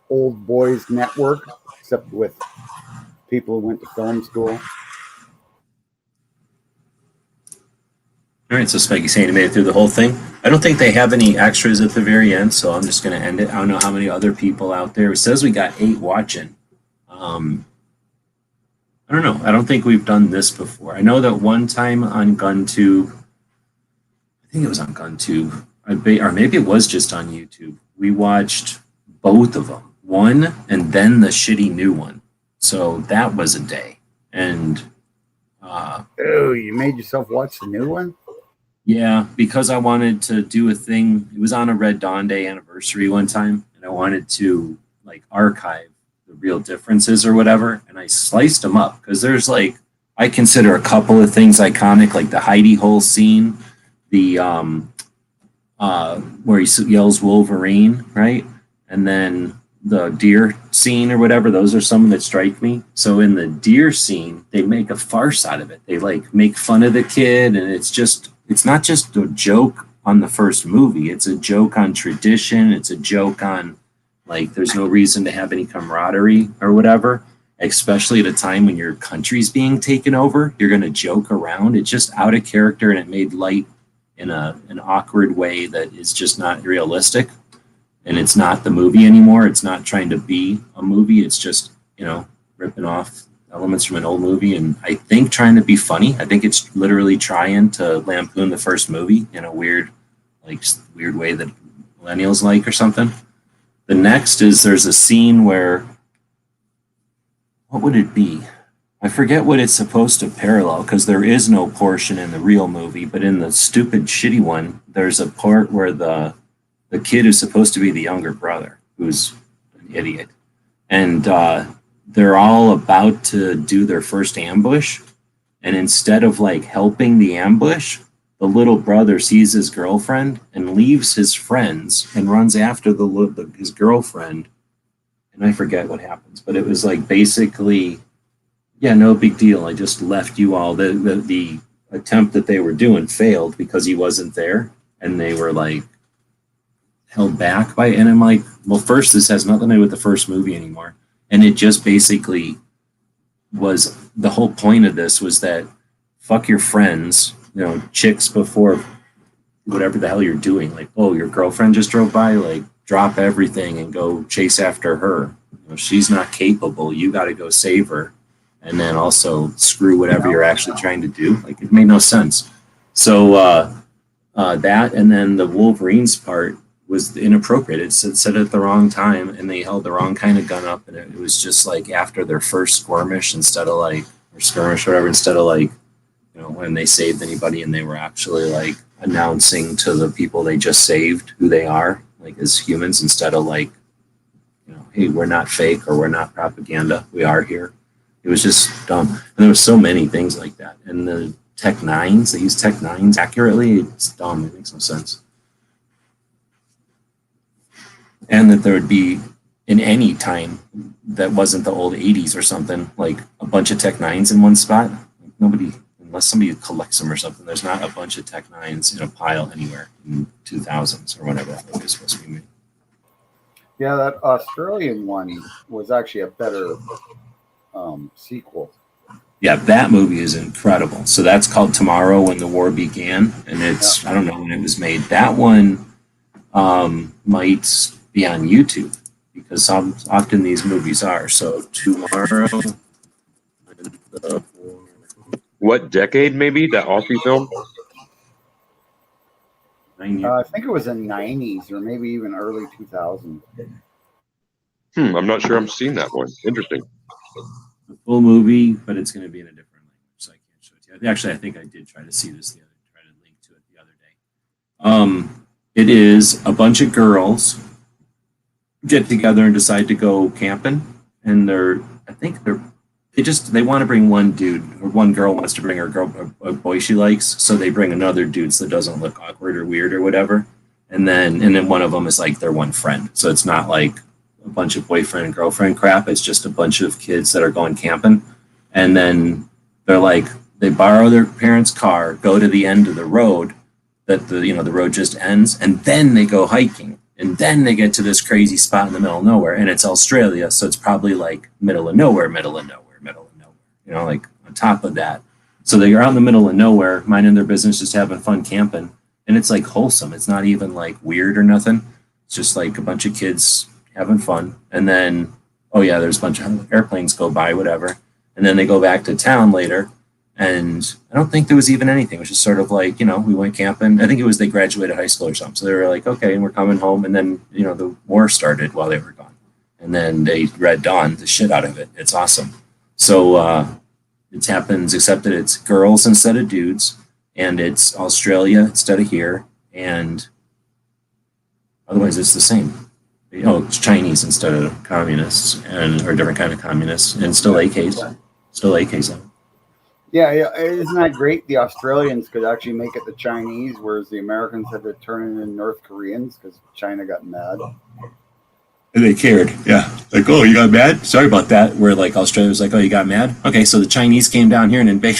S12: old boys network, except with people who went to film school.
S3: All right, so Speggy's saying he made it through the whole thing. I don't think they have any extras at the very end, so I'm just going to end it. I don't know how many other people out there. It says we got 8 watching. I don't know. I don't think we've done this before. I know that one time on GunTube, I think it was on GunTube, or maybe it was just on YouTube, we watched both of them. One, and then the shitty new one. So that was a day. And
S12: oh, you made yourself watch the new one?
S3: Yeah, because I wanted to do a thing. It was on a Red Dawn Day anniversary one time, and I wanted to like archive the real differences or whatever. And I sliced them up because there's like, I consider a couple of things iconic, like the hidey hole scene, the where he yells Wolverine, right? And then the deer scene or whatever, those are some that strike me. So in the deer scene, they make a farce out of it. They like make fun of the kid, and it's not just a joke on the first movie. It's a joke on tradition. It's a joke on, like, there's no reason to have any camaraderie or whatever, especially at a time when your country's being taken over. You're going to joke around. It's just out of character, and it made light in an awkward way that is just not realistic. And it's not the movie anymore. It's not trying to be a movie. It's just, ripping off elements from an old movie, and I think trying to be funny. I think it's literally trying to lampoon the first movie in a weird way that millennials like or something. The next is there's a scene where, what would it be? I forget what it's supposed to parallel because there is no portion in the real movie, but in the stupid shitty one, there's a part where the kid who's supposed to be the younger brother, who's an idiot, and they're all about to do their first ambush, and instead of like helping the ambush, the little brother sees his girlfriend and leaves his friends and runs after his girlfriend, and I forget what happens, but it was like basically, yeah, no big deal. I just left you all. The attempt that they were doing failed because he wasn't there, and they were like held back by it. And I'm like, well, first, this has nothing to do with the first movie anymore. And it just basically was, the whole point of this was that fuck your friends, chicks before whatever the hell you're doing. Like, oh, your girlfriend just drove by, like, drop everything and go chase after her. She's not capable. You got to go save her. And then also screw whatever you're actually trying to do. Like, it made no sense. So that, and then the Wolverines part, was inappropriate. It said at the wrong time, and they held the wrong kind of gun up, and it was just like after their first skirmish instead of like, or skirmish or whatever, instead of like, you know, when they saved anybody and they were actually like announcing to the people they just saved who they are, like as humans, instead of like, you know, hey, we're not fake or we're not propaganda, we are here. It was just dumb. And there was so many things like that. And the Tech Nines, they use Tech Nines accurately. It's dumb. It makes no sense. And that there would be in any time that wasn't the old 80s or something, like a bunch of Tech Nines in one spot. Nobody, unless somebody collects them or something, there's not a bunch of Tech Nines in a pile anywhere in 2000s or whatever that movie was supposed to be made.
S12: Yeah, that Australian one was actually a better sequel.
S3: Yeah, that movie is incredible. So that's called Tomorrow When the War Began, and it's, I don't know when it was made. That one might be on YouTube because often these movies are. So Tomorrow.
S7: What decade, maybe, that Aussie film?
S12: I think it was the 90s or maybe even early 2000s.
S7: I'm not sure I'm seeing that one. Interesting.
S3: The full movie, but it's going to be in a different language, so I can't show it to you. Actually, I think I did try to see this try to link to it the other day. It is a bunch of girls get together and decide to go camping, and they want to bring one dude, or one girl wants to bring a boy she likes, so they bring another dude so it doesn't look awkward or weird or whatever. And then one of them is like their one friend, so it's not like a bunch of boyfriend and girlfriend crap. It's just a bunch of kids that are going camping, and then they're like, they borrow their parents' car, go to the end of the road that the road just ends, and then they go hiking, and then they get to this crazy spot in the middle of nowhere, and it's Australia, so it's probably like middle of nowhere, like on top of that. So they're out in the middle of nowhere, minding their business, just having fun camping, and it's like wholesome. It's not even like weird or nothing. It's just like a bunch of kids having fun. And then, oh yeah, there's a bunch of airplanes go by, whatever. And then they go back to town later. And I don't think there was even anything. It was just sort of like, we went camping. I think it was they graduated high school or something. So they were like, okay, and we're coming home. And then, the war started while they were gone. And then they Red Dawn the shit out of it. It's awesome. So it happens, except that it's girls instead of dudes. And it's Australia instead of here. And otherwise it's the same. It's Chinese instead of communists, or different kind of communists, and still AKs. Still AKs.
S12: Yeah, isn't that great? The Australians could actually make it the Chinese, whereas the Americans had to turn it in North Koreans because China got mad.
S3: And they cared, yeah. Like, oh, you got mad? Sorry about that. Where like Australia was like, oh, you got mad? Okay, so the Chinese came down here and invaded.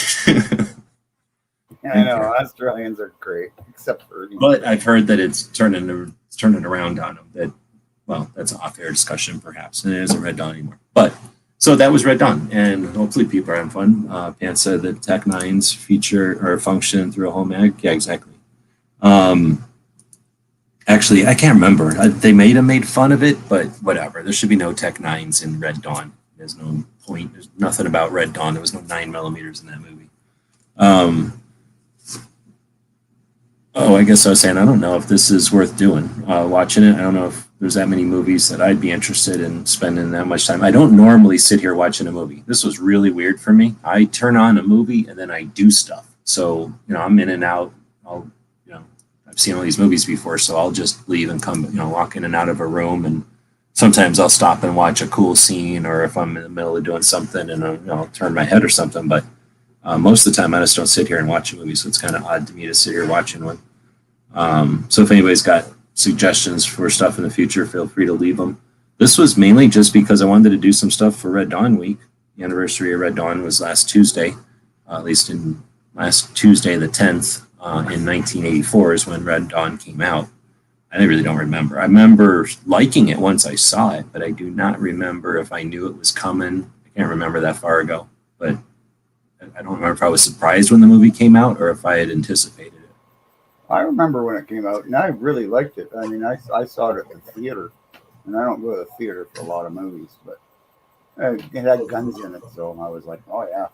S12: Yeah, I know Australians are great, except for.
S3: But I've heard that it's turning around on them. That's an off-air discussion, perhaps, and it isn't Red Dawn anymore. But so that was Red Dawn, and hopefully people are having fun. Pant said that Tech Nines feature or function through a home mag. Yeah, exactly. Actually, I can't remember. They may have made fun of it, but whatever. There should be no Tech Nines in Red Dawn. There's no point. There's nothing about Red Dawn. There was no 9mm in that movie. I guess I was saying I don't know if this is worth doing. Watching it, I don't know if there's that many movies that I'd be interested in spending that much time. I don't normally sit here watching a movie. This was really weird for me. I turn on a movie and then I do stuff. So, I'm in and out. I've seen all these movies before, so I'll just leave and come, walk in and out of a room. And sometimes I'll stop and watch a cool scene, or if I'm in the middle of doing something and I'll turn my head or something. But most of the time I just don't sit here and watch a movie. So it's kind of odd to me to sit here watching one. So if anybody's got suggestions for stuff in the future, feel free to leave them. This was mainly just because I wanted to do some stuff for Red Dawn week. The anniversary of Red Dawn was last Tuesday, at least in last Tuesday, the 10th, in 1984 is when Red Dawn came out. I really don't remember. I remember liking it once I saw it, but I do not remember if I knew it was coming. I can't remember that far ago, but I don't remember if I was surprised when the movie came out or if I had anticipated it.
S12: I remember when it came out, and I really liked it. I mean, I saw it at the theater, and I don't go to the theater for a lot of movies, but it had guns in it, so I was like, oh, yeah.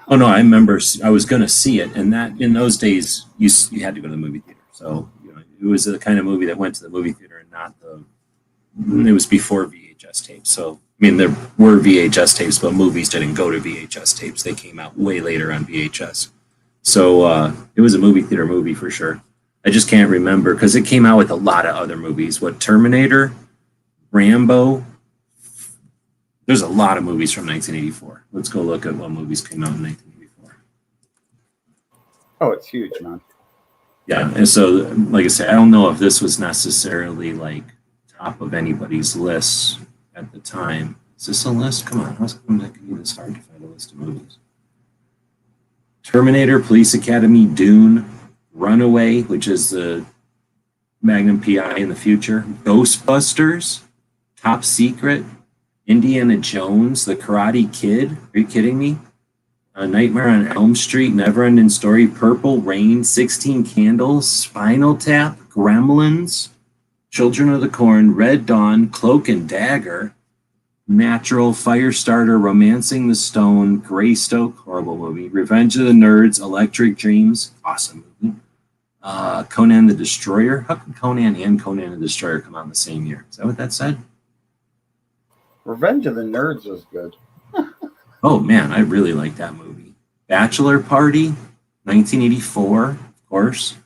S3: Oh, no, I remember I was going to see it, and that in those days, you had to go to the movie theater. So, it was the kind of movie that went to the movie theater not the. It was before VHS tapes, so I mean there were VHS tapes, but movies didn't go to VHS tapes. They came out way later on VHS. So it was a movie theater movie for sure. I just can't remember because it came out with a lot of other movies. What, Terminator, Rambo? There's a lot of movies from 1984. Let's go look at what movies came out in 1984.
S12: Oh, it's huge, man.
S3: Yeah, and so like I said, I don't know if this was necessarily like top of anybody's list at the time. Is this a list? Come on, how's come that can be this hard to find a list of movies? Terminator, Police Academy, Dune, Runaway, which is the Magnum PI in the future, Ghostbusters, Top Secret, Indiana Jones, The Karate Kid. Are you kidding me? Nightmare on Elm Street, Neverending Story, Purple Rain, 16 Candles, Spinal Tap, Gremlins, Children of the Corn, Red Dawn, Cloak and Dagger, Natural, Firestarter, Romancing the Stone, Greystoke, horrible movie, Revenge of the Nerds, Electric Dreams, awesome movie, Conan the Destroyer. How can Conan and Conan the Destroyer come out in the same year? Is that what that said?
S12: Revenge of the Nerds was good.
S3: Oh man, I really like that movie. Bachelor Party, 1984, of course.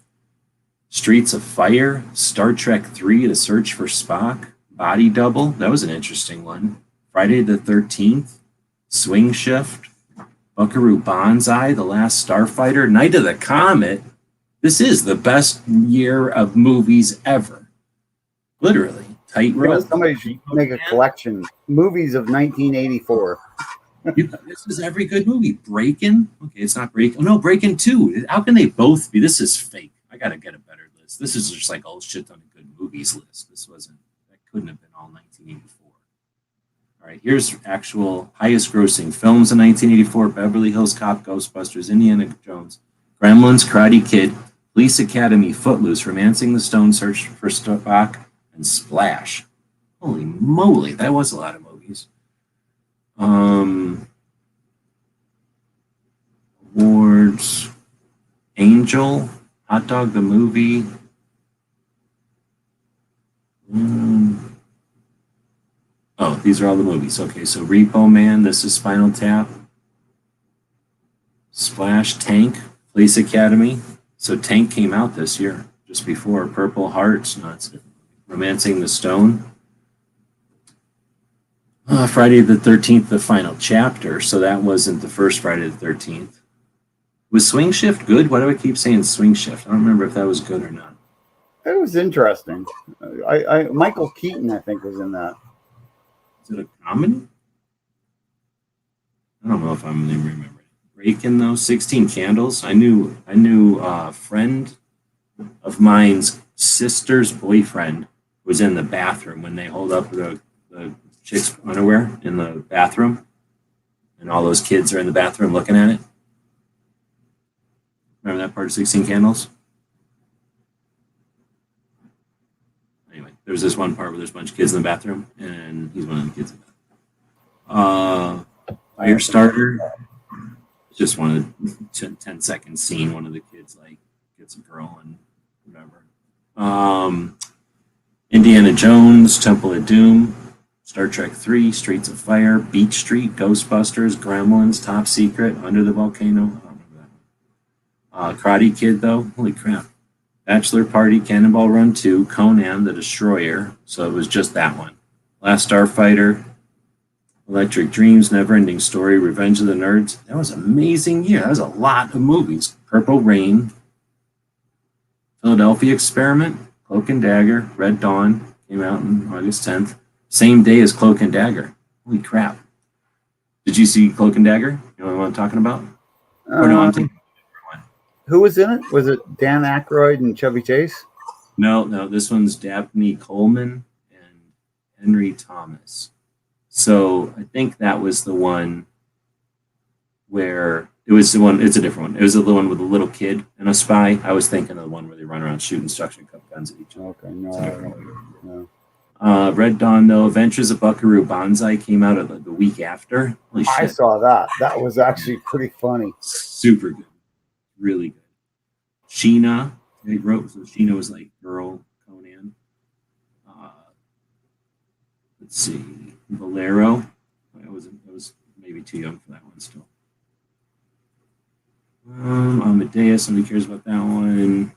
S3: Streets of Fire, Star Trek 3, The Search for Spock, Body Double, that was an interesting one. Friday the 13th, Swing Shift, Buckaroo Banzai, The Last Starfighter, Night of the Comet. This is the best year of movies ever. Literally. Tightrope.
S12: Somebody should make a collection. Movies of 1984.
S3: This is every good movie. Breakin'? Okay, it's not Breakin'. Oh, no, Breakin' 2. How can they both be? This is fake. I got to get a better list. This is just like all shit on a good movies list. That couldn't have been all 1984. All right, here's actual highest grossing films in 1984. Beverly Hills Cop, Ghostbusters, Indiana Jones, Gremlins, Karate Kid, Police Academy, Footloose, Romancing the Stone, Search for Spock, and Splash. Holy moly, that was a lot of movies. Awards. Angel, Hot Dog the Movie. Oh, these are all the movies. Okay, so Repo Man, this is Spinal Tap. Splash, Tank, Police Academy. So Tank came out this year, just before. Purple Hearts, no, it's Romancing the Stone. Friday the 13th, the final chapter. So that wasn't the first Friday the 13th. Was Swing Shift good? Why do I keep saying Swing Shift? I don't remember if that was good or not.
S12: It was interesting. Michael Keaton, I think, was in that.
S3: Is it a comedy? I don't know if I'm even remembering. Breakin' though, 16 Candles. I knew a friend of mine's sister's boyfriend was in the bathroom when they hold up the chick's underwear in the bathroom, and all those kids are in the bathroom looking at it. Remember that part of 16 Candles? Anyway, there was this one part where there's a bunch of kids in the bathroom, and he's one of the kids in the bathroom. Firestarter, just one of the 10-second scene. One of the kids like gets a girl and whatever. Indiana Jones, Temple of Doom, Star Trek 3, Streets of Fire, Beach Street, Ghostbusters, Gremlins, Top Secret, Under the Volcano. I don't remember that. Karate Kid, though, holy crap. Bachelor Party, Cannonball Run 2, Conan the Destroyer. So it was just that one. Last Starfighter, Electric Dreams, Neverending Story, Revenge of the Nerds. That was an amazing year. That was a lot of movies. Purple Rain, Philadelphia Experiment, Cloak and Dagger, Red Dawn, came out on August 10th. Same day as Cloak and Dagger. Holy crap. Did you see Cloak and Dagger? You know what I'm talking about? Or no, I'm thinking.
S12: Who was in it? Was it Dan Aykroyd and Chevy Chase?
S3: No, this one's Dabney Coleman and Henry Thomas. So I think that was the one where it's a different one. It was the one with a little kid and a spy. I was thinking of the one where they run around shooting suction cup guns at each other.
S12: Okay, no.
S3: Red Dawn, though, Adventures of Buckaroo Banzai came out the week after. Holy shit.
S12: I saw that. That was actually pretty funny.
S3: Super good. Really good. Sheena, they wrote, so Sheena was like girl Conan. let's see, Bolero. I was maybe too young for that one still. Amadeus, nobody cares about that one.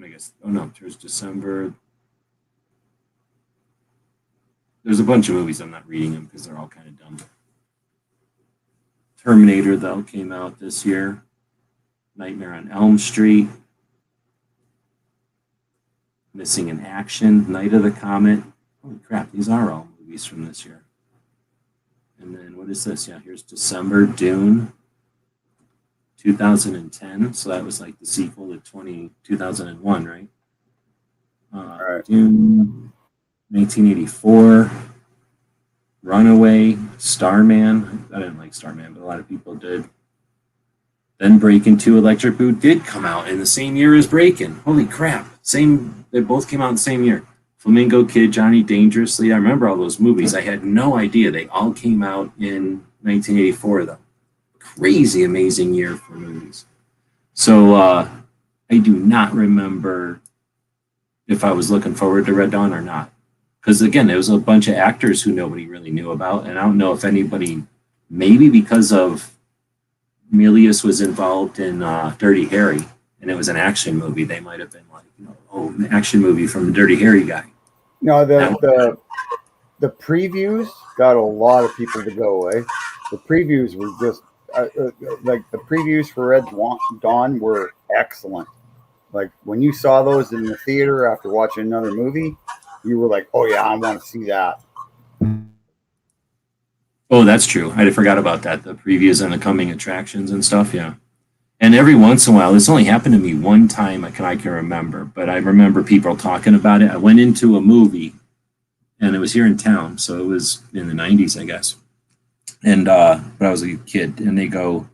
S3: I guess, oh no, there's December. There's a bunch of movies I'm not reading them because they're all kind of dumb. Terminator, though, came out this year. Nightmare on Elm Street. Missing in Action, Night of the Comet. Holy crap, these are all movies from this year. And then what is this? Yeah, here's December, Dune, 2010. So that was like the sequel to 2001, right?
S12: Right.
S3: Dune, 1984. Runaway, Starman. I didn't like Starman, but a lot of people did. Then Breakin' 2 Electric Boot did come out in the same year as Breakin'. Holy crap. They both came out in the same year. Flamingo Kid, Johnny Dangerously. I remember all those movies. I had no idea they all came out in 1984, though. Crazy, amazing year for movies. So I do not remember if I was looking forward to Red Dawn or not. Because, again, there was a bunch of actors who nobody really knew about. And I don't know if anybody, maybe because of Milius was involved in Dirty Harry, and it was an action movie, they might have been like, an action movie from the Dirty Harry guy.
S12: No, the previews got a lot of people to go away. The previews were just like the previews for Red Dawn were excellent. Like when you saw those in the theater after watching another movie, you were like, "Oh yeah, I want to see that."
S3: Oh, that's true. I forgot about that. The previews and the coming attractions and stuff. Yeah. And every once in a while, this only happened to me one time I can remember, but I remember people talking about it. I went into a movie, and it was here in town, so it was in the 90s, I guess. And but I was a kid, and they go,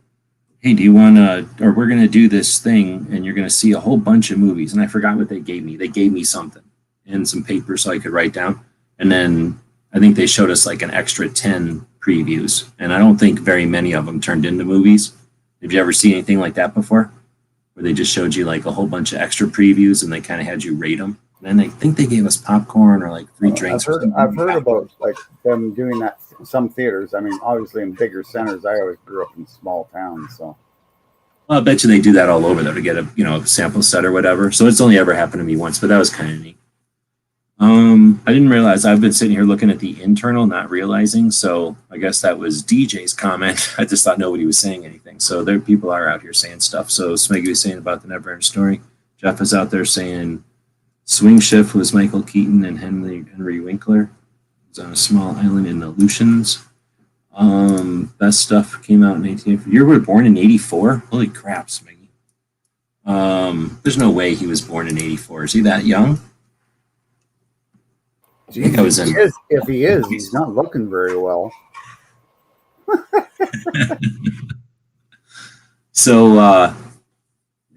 S3: "Hey, do you want to, or we're going to do this thing, and you're going to see a whole bunch of movies." And I forgot what they gave me. They gave me something and some paper so I could write down. And then I think they showed us like an extra 10 previews, and I don't think very many of them turned into movies. Have you ever seen anything like that before, where they just showed you like a whole bunch of extra previews and they kind of had you rate them? And then I think they gave us popcorn or like free drinks.
S12: I've heard about like them doing that in some theaters. I mean, obviously in bigger centers. I always grew up in small towns, so.
S3: Well, I bet you they do that all over though to get a sample set or whatever. So it's only ever happened to me once, but that was kind of neat. I didn't realize I've been sitting here looking at the internal, not realizing. So I guess that was DJ's comment. I just thought nobody was saying anything. So there, people are out here saying stuff. So Smeggy was saying about the Neverending Story. Jeff is out there saying Swing Shift was Michael Keaton and Henry Winkler. It was on a small island in the Aleutians. Best Stuff came out in 1984. You were born in 84? Holy crap, Smeggy. There's no way he was born in 84. Is he that young?
S12: Jeez, I think I was in. If he is, he's not looking very well.
S3: So,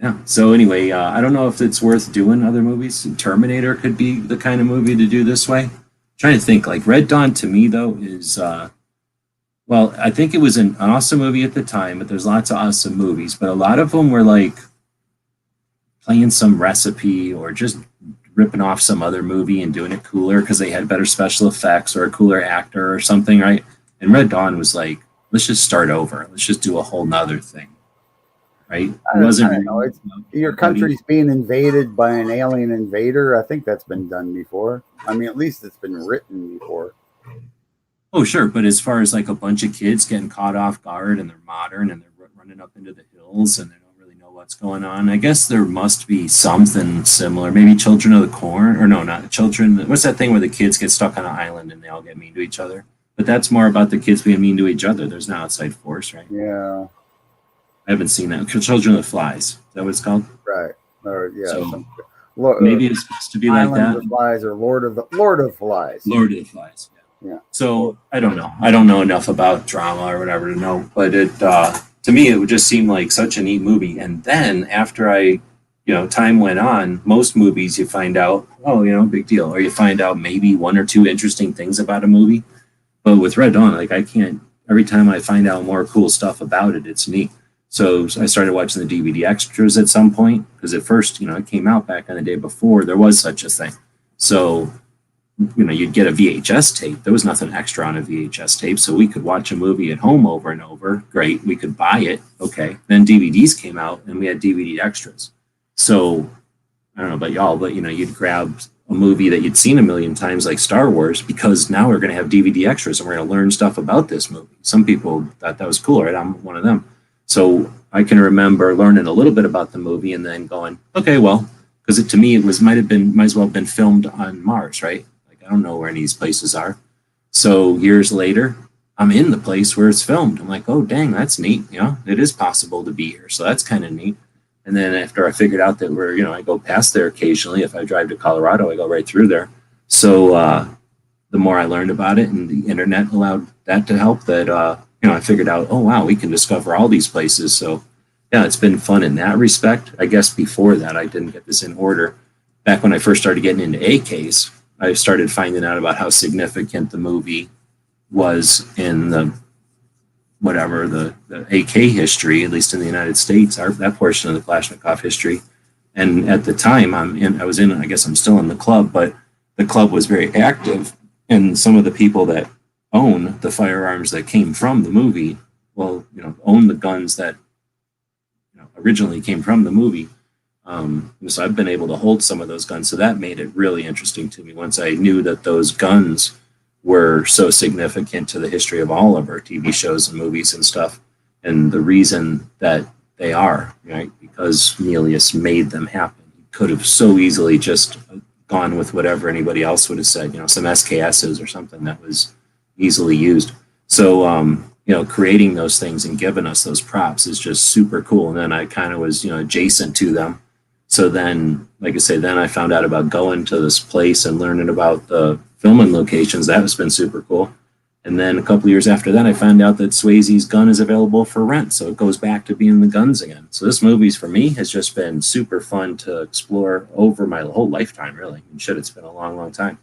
S3: yeah. So anyway, I don't know if it's worth doing other movies. Terminator could be the kind of movie to do this way. I'm trying to think. Like Red Dawn to me though is, well, I think it was an awesome movie at the time. But there's lots of awesome movies, but a lot of them were like playing some recipe or just ripping off some other movie and doing it cooler because they had better special effects or a cooler actor or something, right? And Red Dawn was like, let's just start over. Let's just do a whole nother thing, right?
S12: I don't know. Your country's being invaded by an alien invader. I think that's been done before. I mean, at least it's been written before.
S3: Oh, sure. But as far as like a bunch of kids getting caught off guard and they're modern and they're running up into the hills and they don't really know what's going on, I guess there must be something similar. Maybe Children of the Corn, or no, not Children. What's that thing where the kids get stuck on an island and they all get mean to each other? But that's more about the kids being mean to each other. There's no outside force, right?
S12: Yeah.
S3: I haven't seen that. Children of the Flies. Is that what it's called?
S12: Right. Or yeah.
S3: So, maybe it's supposed to be like that.
S12: Island of the Flies or Lord of the Flies.
S3: Lord of the Flies.
S12: Yeah.
S3: So I don't know. I don't know enough about drama or whatever to know. But it to me it would just seem like such a neat movie. And then after time went on, most movies you find out, big deal. Or you find out maybe one or two interesting things about a movie. But with Red Dawn, like I can't. Every time I find out more cool stuff about it, it's neat. So I started watching the DVD extras at some point because at first, it came out back on the day before there was such a thing. So you'd get a VHS tape. There was nothing extra on a VHS tape, so we could watch a movie at home over and over. Great, we could buy it. Okay, then DVDs came out, and we had DVD extras. So I don't know about y'all, but you'd grab a movie that you'd seen a million times, like Star Wars, because now we're going to have DVD extras and we're going to learn stuff about this movie. Some people thought that was cool, right? I'm one of them. So I can remember learning a little bit about the movie and then going, okay, well, because to me it might as well have been filmed on Mars, right? Like I don't know where any of these places are. So years later, I'm in the place where it's filmed. I'm like, oh dang, that's neat. It is possible to be here, so that's kind of neat. And then after I figured out that I go past there occasionally. If I drive to Colorado, I go right through there. So the more I learned about it, and the internet allowed that to help, that I figured out, oh wow, we can discover all these places. So yeah, it's been fun in that respect. I guess before that, I didn't get this in order. Back when I first started getting into AKs, I started finding out about how significant the movie was in the AK history, at least in the United States, that portion of the Kalashnikov history. And at the time I guess I'm still in the club, but the club was very active. And some of the people that own the firearms that came from the movie, own the guns that originally came from the movie. So I've been able to hold some of those guns. So that made it really interesting to me once I knew that those guns were so significant to the history of all of our TV shows and movies and stuff. And the reason that they are, right? Because Milius made them happen. He could have so easily just gone with whatever anybody else would have said, some SKSs or something that was easily used. So, creating those things and giving us those props is just super cool. And then I kind of was, adjacent to them. So then, like I say, then I found out about going to this place and learning about the filming locations. That has been super cool. And then a couple years after that, I found out that Swayze's gun is available for rent. So it goes back to being the guns again. So this movie's for me has just been super fun to explore over my whole lifetime, really. And shit, it's been a long, long time.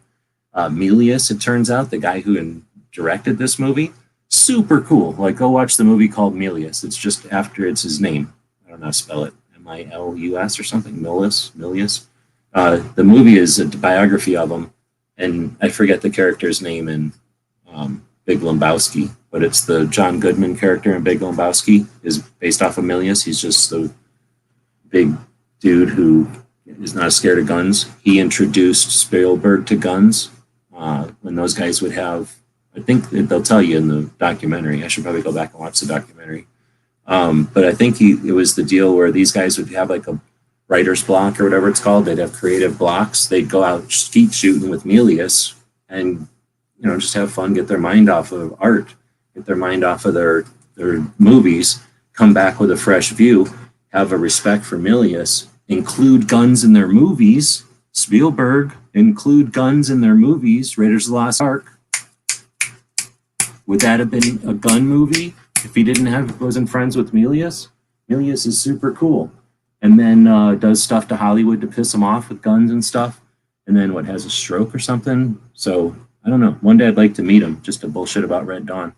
S3: Milius, it turns out, the guy who directed this movie, super cool. Like, go watch the movie called Milius. It's just after it's his name. I don't know how to spell it. Milus or something. Milius. The movie is a biography of him, and I forget the character's name in Big Lebowski, but it's the John Goodman character in Big Lebowski is based off of Milius. He's just the big dude who is not scared of guns. He introduced Spielberg to guns when those guys would have, I think they'll tell you in the documentary. I should probably go back and watch the documentary. But I think it was the deal where these guys would have like a writer's block or whatever it's called. They'd have creative blocks. They'd go out skeet shooting with Milius and, just have fun, get their mind off of art, get their mind off of their movies, come back with a fresh view, have a respect for Milius, include guns in their movies. Spielberg, include guns in their movies. Raiders of the Lost Ark. Would that have been a gun movie if he wasn't friends with Milius? Milius is super cool. And then does stuff to Hollywood to piss him off with guns and stuff. And then has a stroke or something. So I don't know. One day I'd like to meet him just to bullshit about Red Dawn.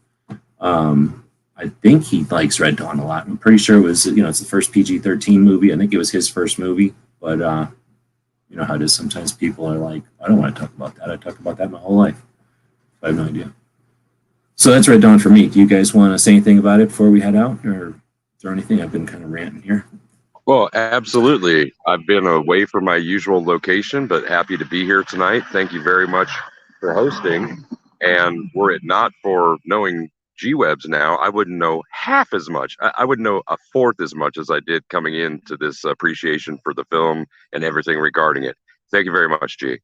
S3: I think he likes Red Dawn a lot. I'm pretty sure it was, it's the first PG-13 movie. I think it was his first movie. But you know how it is. Sometimes people are like, I don't want to talk about that. I talk about that my whole life. I have no idea. So that's Red Dawn for me. Do you guys want to say anything about it before we head out? Or is there anything? I've been kind of ranting here.
S7: Well, absolutely. I've been away from my usual location, but happy to be here tonight. Thank you very much for hosting. And were it not for knowing G-Webs now, I wouldn't know half as much. I would know a fourth as much as I did coming into this appreciation for the film and everything regarding it. Thank you very much, G.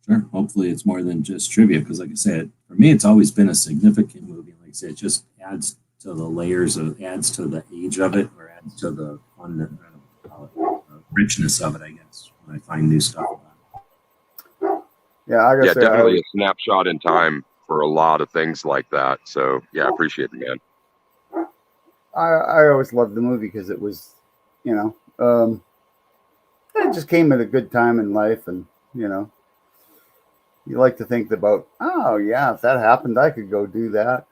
S3: Sure. Hopefully it's more than just trivia, because like I said, for me, it's always been a significant movie. Like I said, it just adds to the layers adds to the age of it, or adds to the fun, I don't know, call it, richness of it, I guess, when I find new stuff about it.
S12: Yeah, I guess
S7: definitely a snapshot in time for a lot of things like that. So yeah, I appreciate it, man.
S12: I always loved the movie because it was, it just came at a good time in life, and you like to think about, oh yeah, if that happened, I could go do that,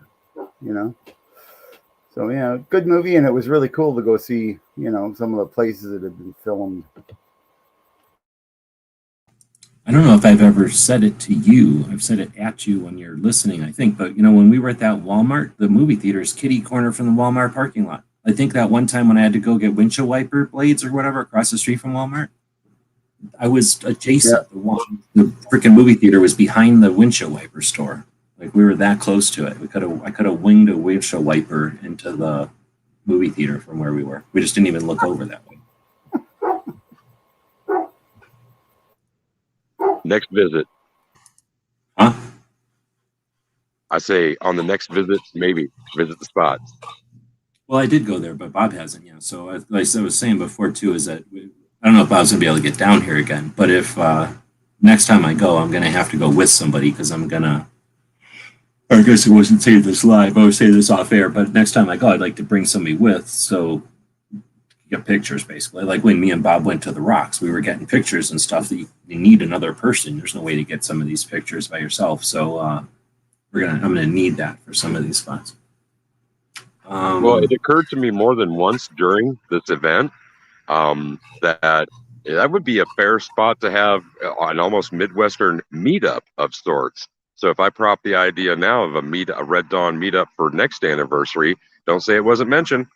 S12: So yeah, good movie, and it was really cool to go see, some of the places that had been filmed.
S3: I don't know if I've ever said it to you. I've said it at you when you're listening, I think. But, when we were at that Walmart, the movie theater is kitty corner from the Walmart parking lot. I think that one time when I had to go get windshield wiper blades or whatever across the street from Walmart, I was adjacent. The freaking movie theater was behind the windshield wiper store. Like we were that close to it. I could have winged a windshield wiper into the movie theater from where we were. We just didn't even look over that way.
S7: Next visit.
S3: Huh?
S7: I say on the next visit, maybe visit the spots.
S3: Well, I did go there, but Bob hasn't. So like I was saying before too, is that I don't know if Bob's gonna be able to get down here again. But if next time I go, I'm gonna have to go with somebody because I'm gonna. Or I guess I wasn't saying this live. I would say this off air. But next time I go, I'd like to bring somebody with so get pictures basically. Like when me and Bob went to the Rocks, we were getting pictures and stuff. That you need another person. There's no way to get some of these pictures by yourself. So I'm gonna need that for some of these spots.
S7: Well, it occurred to me more than once during this event that would be a fair spot to have an almost Midwestern meetup of sorts. So if I prop the idea now of a Red Dawn meetup for next anniversary, don't say it wasn't mentioned.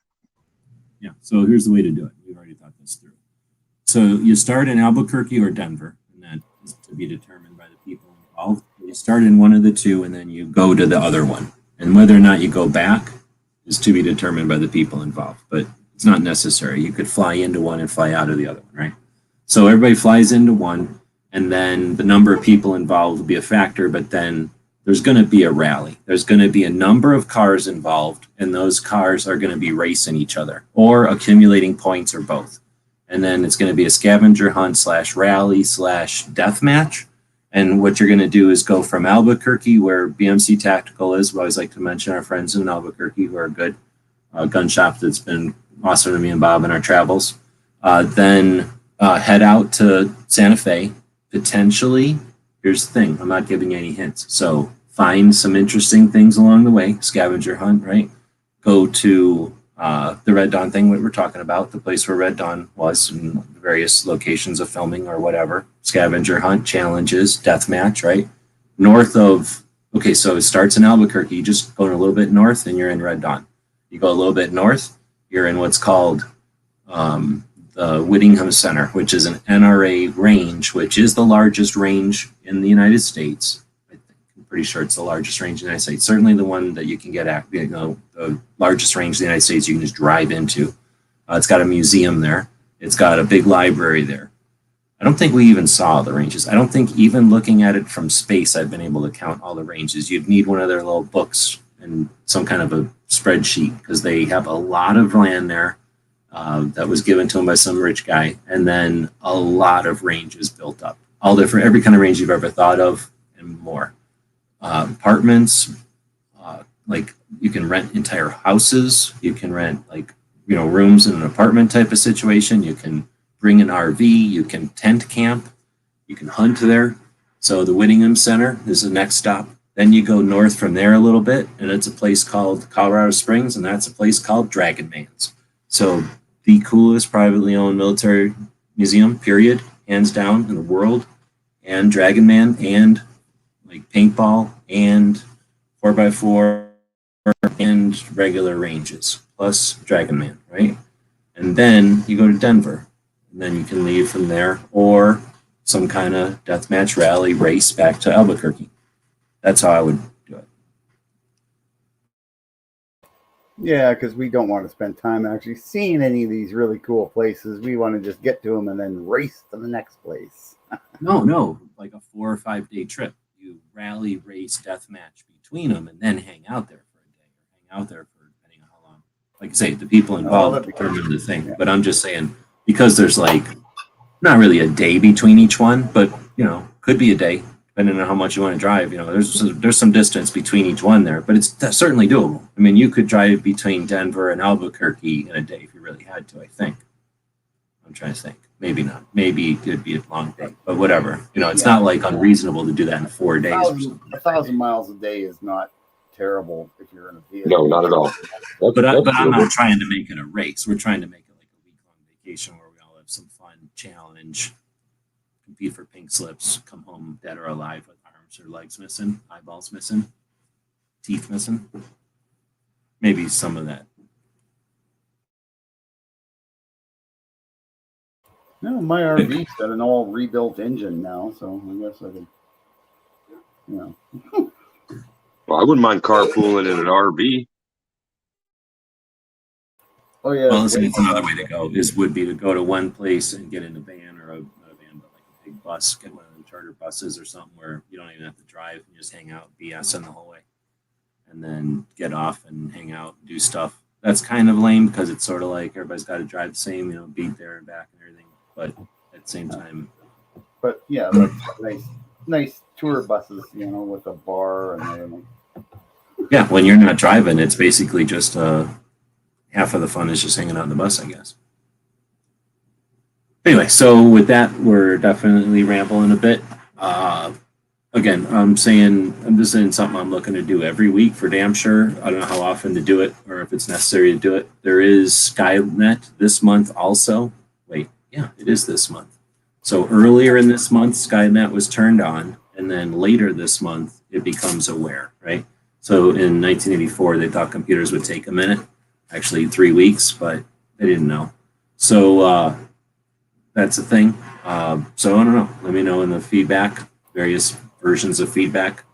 S3: Yeah. So here's the way to do it. We've already thought this through. So you start in Albuquerque or Denver, and that is to be determined by the people involved. You start in one of the two, and then you go to the other one. And whether or not you go back is to be determined by the people involved, but it's not necessary. You could fly into one and fly out of the other one, right? So everybody flies into one, and then the number of people involved will be a factor, but then there's going to be a rally. There's going to be a number of cars involved, and those cars are going to be racing each other or accumulating points or both. And then it's going to be a scavenger hunt / rally / death match. And what you're going to do is go from Albuquerque, where BMC Tactical is. We always like to mention our friends in Albuquerque who are a good gun shop that's been awesome to me and Bob in our travels. Then head out to Santa Fe. Potentially, here's the thing. I'm not giving you any hints. So find some interesting things along the way. Scavenger hunt, right? Go to the Red Dawn thing that we're talking about, the place where Red Dawn was in various locations of filming or whatever. Scavenger hunt, challenges, death match, right? So it starts in Albuquerque. You just go a little bit north and you're in Red Dawn. You go a little bit north, you're in what's called the Whittingham Center, which is an NRA range, which is the largest range in the United States. I'm pretty sure it's the largest range in the United States. Certainly the one that you can get at, the largest range in the United States you can just drive into. It's got a museum there. It's got a big library there. I don't think we even saw the ranges. I don't think even looking at it from space, I've been able to count all the ranges. You'd need one of their little books and some kind of a spreadsheet because they have a lot of land there. That was given to him by some rich guy, and then a lot of ranges built up, all different, every kind of range you've ever thought of, and more. Apartments, like you can rent entire houses, you can rent rooms in an apartment type of situation. You can bring an RV, you can tent camp, you can hunt there. So the Whittingham Center is the next stop. Then you go north from there a little bit, and it's a place called Colorado Springs, and that's a place called Dragon Man's. So the coolest privately owned military museum, period, hands down, in the world, and Dragon Man, and like paintball, and 4x4, and regular ranges, plus Dragon Man, right? And then you go to Denver, and then you can leave from there, or some kind of deathmatch rally race back to Albuquerque. That's how I would do it.
S12: Yeah, because we don't want to spend time actually seeing any of these really cool places. We want to just get to them and then race to the next place.
S3: No, like a 4 or 5 day trip. You rally, race, death match between them, and then hang out there for a day, or hang out there for depending on how long. Like I say, the people involved determine the thing. Yeah. But I'm just saying, because there's like not really a day between each one, but could be a day depending on how much you want to drive. There's some distance between each one there, but it's certainly doable. I mean, you could drive between Denver and Albuquerque in a day if you really had to. I think. I'm trying to think. Maybe not. Maybe it'd be a long day, but whatever. It's not like unreasonable to do that in 4 days.
S12: 1,000 miles a day is not terrible if you're in a vehicle.
S7: No, not at all.
S3: But I'm not trying to make it a race. We're trying to make it like a week-long vacation where we all have some fun challenge, compete for pink slips, come home dead or alive with arms or legs missing, eyeballs missing, teeth missing. Maybe some of that.
S12: No, my RV's got an all rebuilt engine now, so I guess I could, you know.
S7: Well, I wouldn't mind carpooling in an RV.
S12: Oh yeah.
S3: Well, listen, it's another way to go. Would be to go to one place and get in a van or not a van, but like a big bus, get one of the charter buses or something where you don't even have to drive and just hang out, BS in the whole way, and then get off and hang out, do stuff. That's kind of lame because it's sort of like everybody's got to drive the same, beat there and back and everything. But at the same time,
S12: but yeah, like nice tour buses, with a bar and everything.
S3: Yeah, when you're not driving, it's basically just half of the fun is just hanging out in the bus, I guess. Anyway, so with that, we're definitely rambling a bit. Again, I'm just saying something I'm looking to do every week for damn sure. I don't know how often to do it or if it's necessary to do it. There is Skynet this month also. Wait, yeah, it is this month. So earlier in this month, Skynet was turned on, and then later this month, it becomes aware, right? So in 1984, they thought computers would take a minute, actually 3 weeks, but they didn't know. So that's the thing. So I don't know. Let me know in the feedback, various versions of feedback,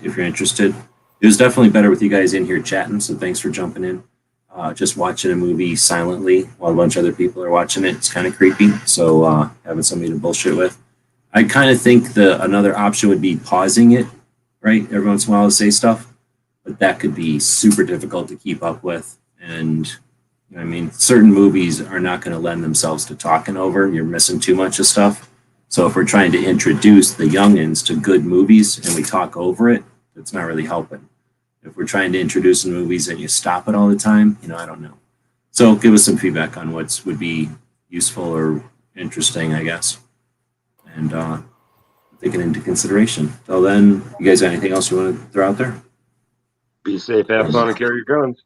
S3: if you're interested. It was definitely better with you guys in here chatting, so thanks for jumping in. Just watching a movie silently while a bunch of other people are watching it, it's kind of creepy. So having somebody to bullshit with. I kind of think another option would be pausing it, right? Every once in a while to say stuff, but that could be super difficult to keep up with. And certain movies are not going to lend themselves to talking over. You're missing too much of stuff. So if we're trying to introduce the youngins to good movies and we talk over it, it's not really helping. If we're trying to introduce movies and you stop it all the time, I don't know. So give us some feedback on what would be useful or interesting, I guess. And take it into consideration. Till then, you guys got anything else you want to throw out there?
S7: Be safe, have fun, and carry your guns.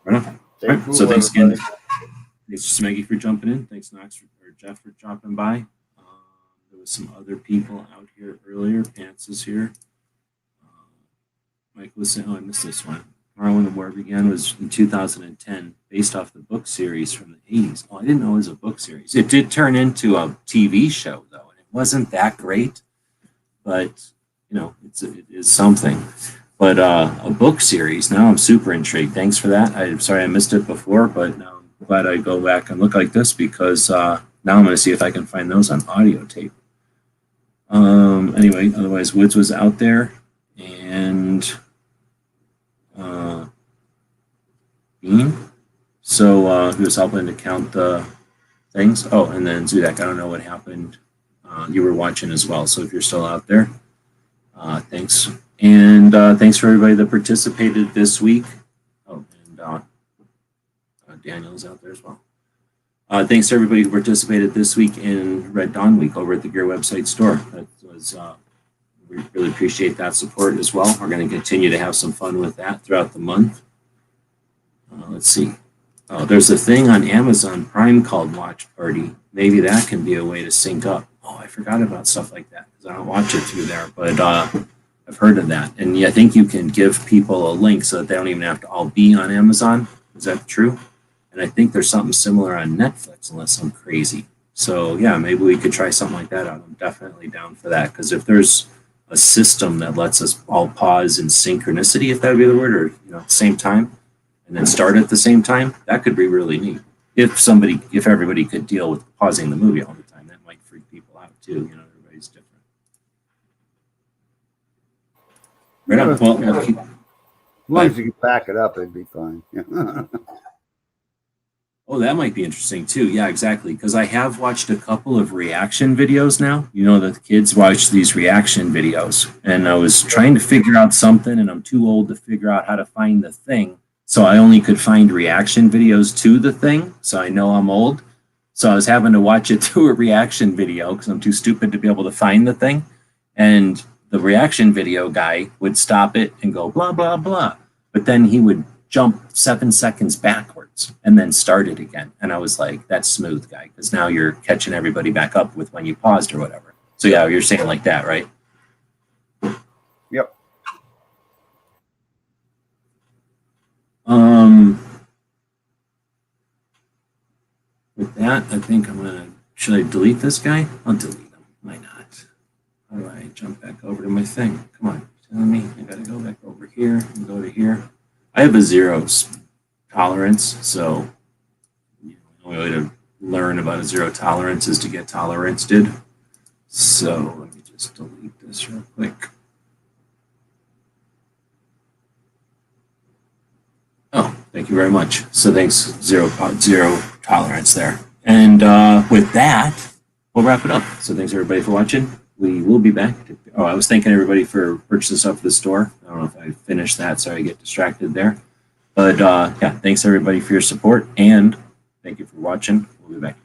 S3: Right on. Right. So thanks again. Thanks to Smeggy for jumping in. Thanks, Knox or Jeff for dropping by. There was some other people out here earlier. Pants is here. Mike was saying, I missed this one. Tomorrow When the War Began was in 2010, based off the book series from the 80s. Oh, I didn't know it was a book series. It did turn into a TV show, though, and it wasn't that great. But, it is something. But a book series, now I'm super intrigued. Thanks for that. I'm sorry I missed it before, but now I'm glad I go back and look like this because now I'm going to see if I can find those on audio tape. Anyway, otherwise, Woods was out there, and Bean. So he was helping to count the things. Oh, and then Zudak, I don't know what happened. You were watching as well, so if you're still out there, thanks. And thanks for everybody that participated this week. Oh, and Daniel's out there as well. Thanks to everybody who participated this week in Red Dawn Week over at the Gear website store. That was we really appreciate that support as well. We're going to continue to have some fun with that throughout the month. Let's see. Oh, there's a thing on Amazon Prime called Watch Party. Maybe that can be a way to sync up. Oh, I forgot about stuff like that because I don't watch it through there, but I've heard of that. And I think you can give people a link so that they don't even have to all be on Amazon. Is that true? And I think there's something similar on Netflix, unless I'm crazy. So yeah, maybe we could try something like that out. I'm definitely down for that because if there's a system that lets us all pause in synchronicity, if that would be the word, or at the same time, and then start at the same time, that could be really neat. If everybody could deal with pausing the movie all the time, that might freak people out too. Everybody's different. Right on. Well,
S12: as long as you can back it up, it'd be fine.
S3: Oh, that might be interesting too. Yeah, exactly. Because I have watched a couple of reaction videos now. The kids watch these reaction videos. And I was trying to figure out something, and I'm too old to figure out how to find the thing. So I only could find reaction videos to the thing. So I know I'm old. So I was having to watch it through a reaction video because I'm too stupid to be able to find the thing. And the reaction video guy would stop it and go, blah, blah, blah. But then he would jump 7 seconds backward. tolerance and then started again. And I was like, that's smooth, guy, because now you're catching everybody back up with when you paused or whatever. So yeah, you're saying like that, right?
S12: Yep.
S3: With that, I think I'm gonna, should I delete this guy? I'll delete him. Why not? All right, jump back over to my thing. Come on, telling me I gotta go back over here and go to here. I have a 0 tolerance, so the only way to learn about a 0 tolerance is to get toleranced. So let me just delete this real quick. Oh, thank you very much. So thanks, zero tolerance there. And with that, we'll wrap it up. So thanks everybody for watching. We will be back. I was thanking everybody for purchasing stuff at the store. I don't know if I finished that, so I get distracted there. But yeah, thanks everybody for your support, and thank you for watching. We'll be back.